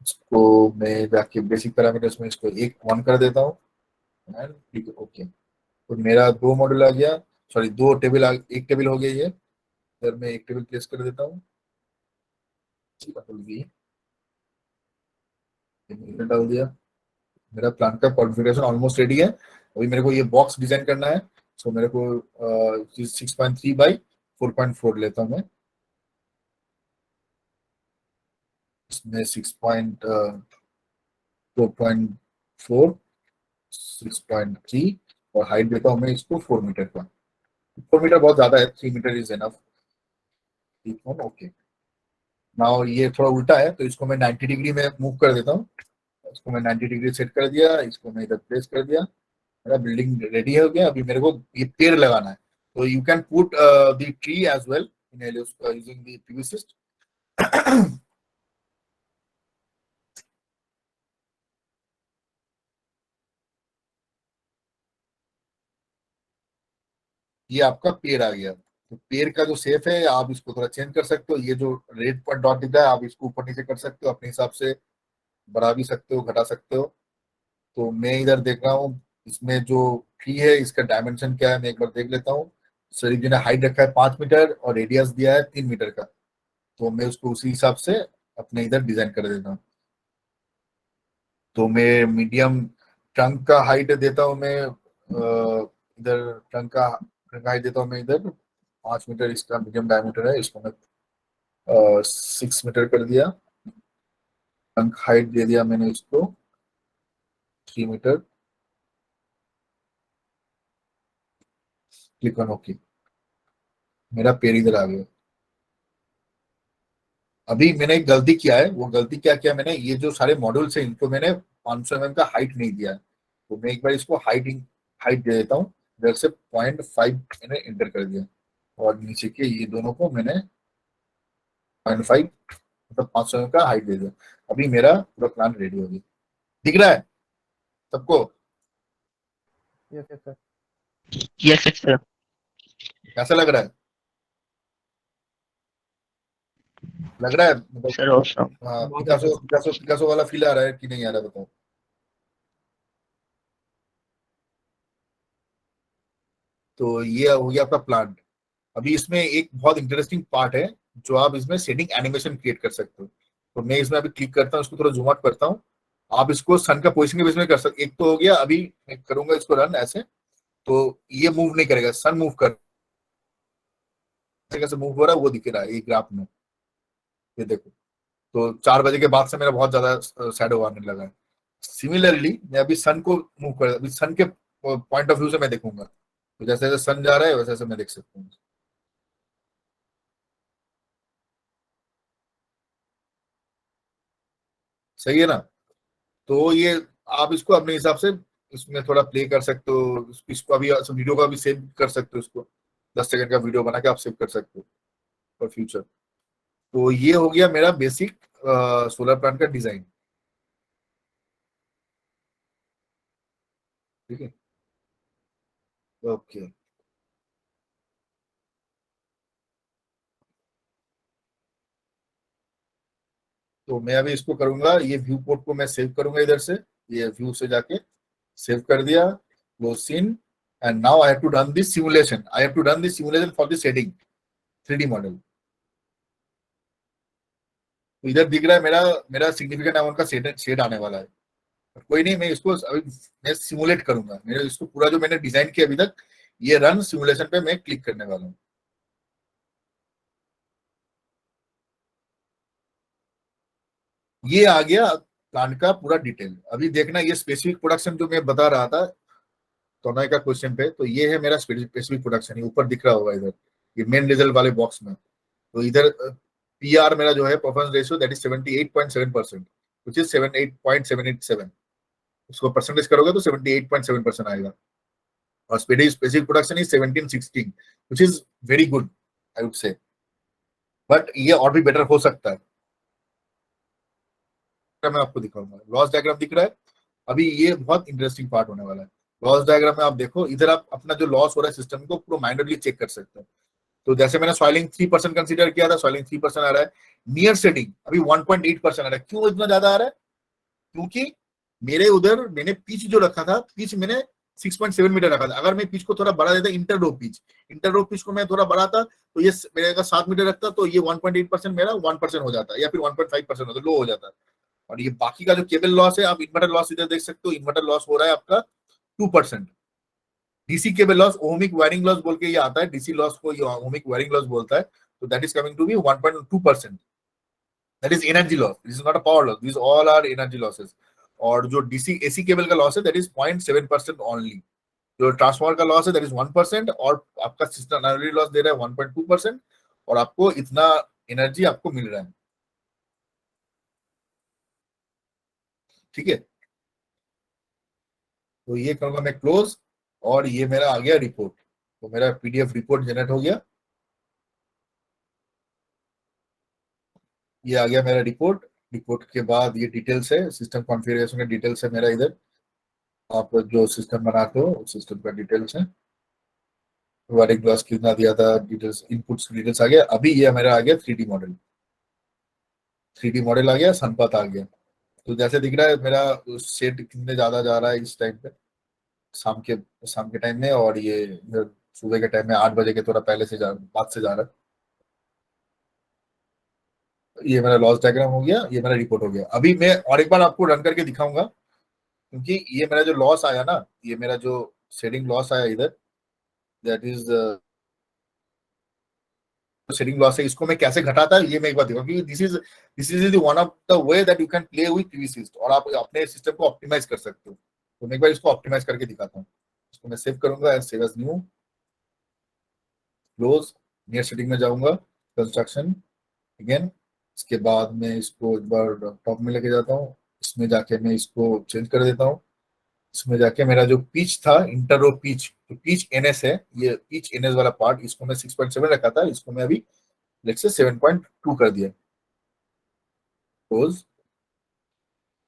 इसको मैं जाके बेसिक पैरामीटर्स में इसको 1 कर देता हूँ, एंड ठीक है, ओके। तो मेरा 2 मॉड्यूल आ गया, सॉरी 2 टेबल, एक टेबल हो गया ये। इधर मैं एक टेबल प्लेस कर देता हूँ, कंट्रोल वी, डाल दिया। मेरा प्लान का कॉन्फ़िगरेशन ऑलमोस्ट रेडी है। अभी मेरे को ये बॉक्स डिजाइन करना है। सो मेरे को 6.3 बाई 4.4 लेता हूँ मैं। इसमें 4.4, 6.3, और हाइट देता हूँ मैं इसको 4 मीटर का। 4 मीटर बहुत ज्यादा है, 3 metre is enough. Okay, now ये थोड़ा उल्टा है, तो इसको मैं 90 डिग्री में मूव कर देता हूँ। इसको मैं 90 डिग्री सेट कर दिया, इसको मैं इधर प्लेस कर दिया। मेरा बिल्डिंग रेडी हो गया। अभी मेरे को ये पेड़ लगाना है, तो you can put the tree as well in using the PVsyst। ये आपका पेड़ आ गया। तो पेड़ का जो शेप है, आप इसको थोड़ा चेंज कर सकते हो। ये जो रेड पर डॉट दिख रहा है, आप इसको ऊपर नीचे कर सकते हो अपने हिसाब से, बढ़ा भी सकते हो, घटा सकते हो। तो मैं इधर देख रहा हूँ, इसमें जो ट्री है इसका डायमेंशन क्या है, मैं एक बार देख लेता हूँ। शरीफ जी ने हाइट रखा है 5 मीटर, और रेडियस दिया है 3 मीटर का। तो मैं उसको उसी हिसाब से अपने इधर डिजाइन कर देता हूँ। तो मैं मीडियम ट्रंक का हाइट देता हूँ मैं इधर, ट्रंक हाइट देता हूँ मैं इधर 5 मीटर। इसका मीडियम डायमीटर है, इसको मैं 6 मीटर कर दिया। ट्रंक हाइट दे दिया मैंने इसको 3 मीटर, क्लिक ऑन ओके। मेरा पेड़ इधर आ गया। अभी मैंने एक गलती किया है, वो गलती क्या किया मैंने, ये जो सारे मॉड्यूल्स हैं इनको मैंने 500 mm का हाइट नहीं दिया है। तो मैं एक बार इसको हाइट दे देता हूँ। इधर से 0.5 मैंने इंटर कर दिया, और नीचे के ये दोनों को मैंने 0.5, मतलब 500 mm का हाइट दे दिया। अभी मेरा पूरा प्लान रेडी हो गया। दिख रहा है सबको? Yes sir. Yes sir. कैसा लग रहा है? लग रहा है मतलब सर ऑसम। बहुत अच्छा पिकासो सर। पिकासो पिकासो वाला फील आ रहा है कि नहीं आ रहा है, बताओ। तो ये हो गया आपका प्लांट। अभी इसमें एक बहुत इंटरेस्टिंग पार्ट है, जो आप इसमें शेडिंग एनिमेशन क्रिएट कर सकते हो। तो मैं इसमें अभी क्लिक करता हूँ, इसको थोड़ा जूम आउट करता हूँ। आप इसको सन का पोजिशन के बेस में कर सकते। एक तो हो गया, अभी मैं करूंगा इसको रन ऐसे, तो ये मूव नहीं करेगा, सन मूव कर, कैसे मूव हो रहा है वो दिख रहा है ये ग्राफ में। ये देखो, तो 4 बजे के बाद से मेरा बहुत ज्यादा शैडो आने लगा है। सिमिलरली मैं अभी सन को मूव कर, अभी सन के पॉइंट ऑफ व्यू से मैं देखूंगा, तो जैसे जैसे सन जा रहा है वैसे वैसे मैं देख सकता हूँ। सही है ना? तो ये आप इसको अपने हिसाब से इसमें थोड़ा प्ले कर सकते हो। इसको अभी वीडियो का भी सेव कर सकते हो, इसको 10 सेकंड का वीडियो बना के आप सेव कर सकते हो फॉर फ्यूचर। तो ये हो गया मेरा बेसिक सोलर प्लांट का डिजाइन। ठीक है, ओके। तो मैं अभी इसको करूंगा, ये व्यू पोर्ट को मैं सेव करूंगा इधर से, ये व्यू से जाके सेव कर दिया, close scene. And now I have to run this simulation, for this shading 3D model. तो इधर दिख रहा है मेरा मेरा सिग्निफिकेंट अमाउंट का शेड आने वाला है। कोई नहीं, मैं इसको अभी मैं सिमुलेट करूंगा। मेरे इसको पूरा जो मैंने डिजाइन किया अभी तक, ये रन सिमुलेशन पे मैं क्लिक करने वाला हूँ। ये आ गया प्लांट का पूरा डिटेल। अभी देखना, ये स्पेसिफिक प्रोडक्शन जो मैं बता रहा था तोनय का क्वेश्चन पे, तो ये है मेरा स्पेसिफिक प्रोडक्शन। ये ऊपर दिख रहा होगा इधर, ये मेन रिजल्ट वाले बॉक्स में। तो इधर पीआर मेरा जो है, performance ratio, that is 78.7%, which is 78.787। उसको परसेंटेज करोगे तो 78.7% आएगा। और specific production is 1716, which is very good I would से, बट ये और भी बेटर हो सकता है। मैं आपको दिखाऊंगा, लॉस डायग्राम दिख रहा है। अभी ये बहुत इंटरेस्टिंग पार्ट होने वाला है। लॉस डायग्राम में आप देखो, इधर आप अपना जो लॉस हो रहा है सिस्टम को पूरा माइनरली चेक कर सकते हो। तो जैसे मैंने सॉइलिंग 3% कंसीडर किया था, सॉइलिंग 3% आ रहा है। नियर शेडिंग अभी 1.8% आ रहा है। क्यों इतना ज्यादा आ रहा है? क्योंकि मेरे उधर मैंने पिच जो रखा था, पिच मैंने 6.7 मीटर रखा था। अगर मैं पिच को थोड़ा बढ़ा देता, इंटर रो पिच को मैं थोड़ा बढ़ाता, तो ये मेरे अगर 7 मीटर रखता, तो ये 1.8% मेरा 1% हो जाता, या फिर 1.5% होता, लो हो जाता। और ये बाकी का जो केबल लॉस है, आप इन्वर्टर लॉस इधर देख सकते हो, इन्वर्टर लॉस हो रहा है आपका 2%। DC cable loss, ohmic wiring loss बोल के ये आता है, डीसी लॉस को ये ओमिक वायरिंग लॉस बोलता है। तो that is coming to be 1.2%। That is energy loss, this is not a power loss, this all are energy losses. और जो डीसी एसी केबल का लॉस है, दैट इज 0.7% ओनली। जो ट्रांसफार्मर का loss है, दैट इज 1%। और आपका system energy loss दे रहा है 1.2%, और आपको इतना एनर्जी आपको मिल रहा है। ठीक है, तो ये करूंगा मैं क्लोज, और ये मेरा आ गया रिपोर्ट। तो मेरा पीडीएफ रिपोर्ट जनरेट हो गया। ये आ गया मेरा रिपोर्ट। रिपोर्ट के बाद ये डिटेल्स है, सिस्टम कॉन्फ़िगरेशन का डिटेल्स है मेरा इधर। आप जो सिस्टम बनाते हो उस सिस्टम का डिटेल्स है, वायरिंग ग्लास कितना दिया था, डिटेल्स, इनपुट्स डिटेल्स आ गया। अभी ये मेरा आ गया 3D मॉडल। 3D मॉडल आ गया, संपत आ गया। तो जैसे दिख रहा है मेरा सेट कितने ज्यादा जा रहा है इस टाइम पे, शाम के टाइम में, और ये सुबह के टाइम में 8 बजे के थोड़ा पहले से बाद से जा रहा है। ये मेरा लॉस डायग्राम हो गया, ये मेरा रिपोर्ट हो गया। अभी मैं और एक बार आपको रन करके दिखाऊंगा, क्योंकि ये मेरा जो लॉस आया ना, ये मेरा जो शेडिंग लॉस आया इधर, दैट इज शेडिंग लॉस है, इसको मैं कैसे घटाता है ये मैं एक बार दिखाऊंगा, क्योंकि this is one of the way that you can play with PVsyst, और आप अपने सिस्टम को ऑप्टिमाइज कर सकते हो। तो मैं एक बार इसको ऑप्टिमाइज करके दिखाता हूँ। इसको मैं सेव करूंगा, save as new, close, near setting में जाऊंगा, कंस्ट्रक्शन अगेन। इसके बाद मैं इसको एक बार टॉप में लेके जाता हूँ, इसमें जाके मैं इसको चेंज कर देता हूँ। इसमें जाके मेरा जो पिच था, इंटर रो पिच, तो पिच एनएस है, ये पिच एनएस वाला पार्ट, इसको मैं 6.7 रखा था, इसको मैं अभी लेट्स से 7.2 कर दिया, क्लोज।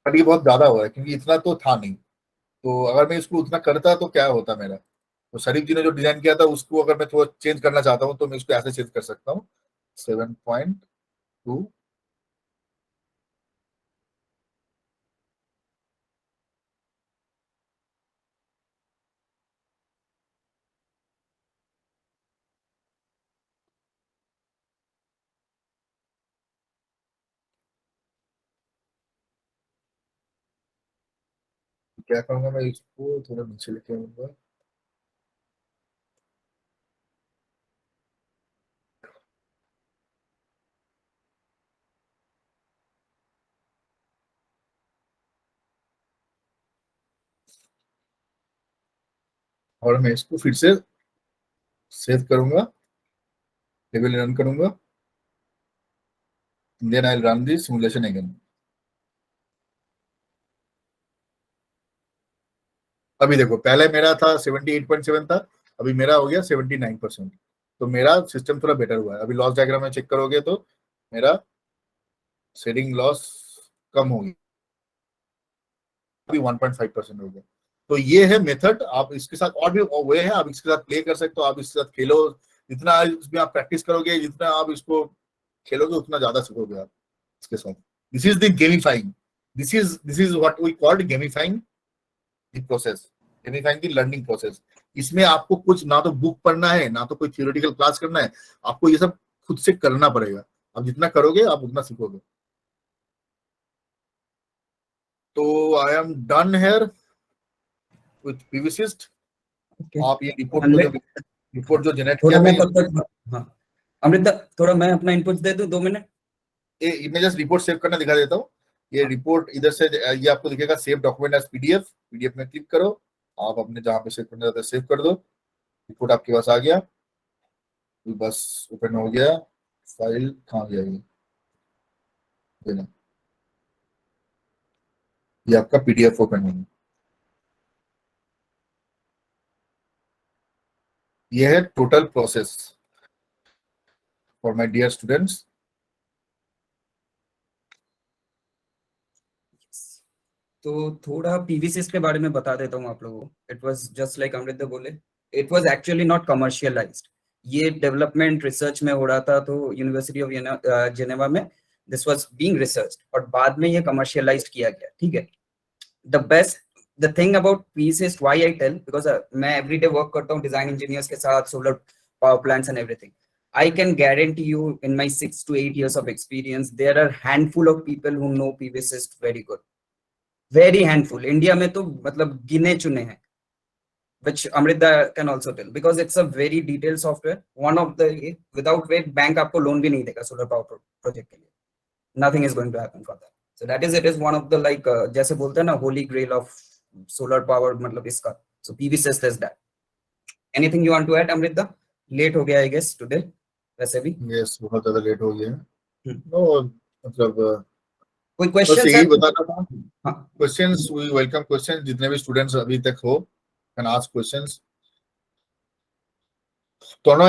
बट ये बहुत ज्यादा हुआ है क्योंकि इतना तो था नहीं, तो अगर मैं इसको उतना करता तो क्या होता मेरा। तो शरीफ जी ने जो डिजाइन किया था उसको अगर मैं थोड़ा चेंज करना चाहता हूँ तो मैं इसको ऐसे चेंज कर सकता हूँ, 7.2। क्या करूंगा मैं, इसको थोड़ा नीचे लेके आऊंगा, और मैं इसको फिर से सेव करूंगा, टेबल रन करूंगा, then I run the simulation again. अभी देखो, पहले मेरा था 78.7 था, अभी मेरा हो गया 79%। तो मेरा सिस्टम थोड़ा बेटर हुआ है। अभी लॉस डायग्राम में चेक करोगे तो मेरा शेडिंग लॉस कम हो गया, अभी 1.5% हो गया। तो ये है मेथड, आप इसके साथ और भी वे है, आप इसके साथ प्ले कर सकते हो, आप इसके साथ खेलो, जितना इसमें आप प्रैक्टिस करोगे, जितना आप इसको खेलोगे उतना ज्यादा सीखोगे आप इसके साथ। This is the gamifying, this is what we called gamifying the process, gamifying the learning process. इसमें आपको कुछ ना तो बुक पढ़ना है, ना तो कोई थियोरेटिकल क्लास करना है, आपको ये सब खुद से करना पड़ेगा। आप जितना करोगे आप उतना सीखोगे। तो I am done here with PVsyst. Okay. आप ये रिपोर्ट को जो Unless- रिपोर्ट जो जनरेट थोड़ा किया, मैं मैं तब तक, हाँ अमृता, थोड़ा मैं अपना इनपुट दे दूं 2 मिनट। मैं जस्ट रिपोर्ट सेव करना दिखा देता हूँ। ये रिपोर्ट इधर से ये आपको दिखेगा save document as PDF, PDF में क्लिक करो, आप अपने जहाँ पे सेव करना चाहते हैं सेव कर दो। रिपोर्ट आपके पास आ गया, ये बस ओपन हो गया। फाइल कहाँ गया ये ना, ये आपका पीडीएफ ओपन हो गया। ये है total process for my dear students. तो थोड़ा पीवीसिस के बारे में बता देता हूँ आप लोगों को। It was just like Amrita बोले, it was actually not commercialised. ये डेवलपमेंट रिसर्च में हो रहा था, तो यूनिवर्सिटी ऑफ जेनेवा में दिस वाज बीइंग रिसर्च, और बाद में ये कमर्शियलाइज्ड किया गया। ठीक है। The best, the thing about PVsyst, why I tell, because मैं एवरीडे वर्क करता हूँ डिजाइन इंजीनियर्स के साथ, solar power plants and everything. I can guarantee you, in my 6 to 8 years of experience, there are handful of people who know PVsyst very good. Very handful. India में तो मतलब गिने चुने हैं, which Amrita can also tell, because it's a very detailed software. One of the, without which bank आपको loan भी नहीं देगा सोलर पावर प्रोजेक्ट के लिए. Nothing is going to happen for that. So that is, it is one of the like जैसे बोलते हैं ना holy grail of solar power, मतलब इसका. So PVsyst is that. Anything you want to add, Amrita? Late हो गया I guess today. वैसे भी. यस, बहुत ज्यादा लेट हो गया है। हम्म. नो मतलब कोई बस क्वेश्चन यही बताना था। हाँ क्वेश्चंस, वी वेलकम क्वेश्चन, जितने भी स्टूडेंट्स अभी तक हो कैन आस्क क्वेश्चंस। दोनों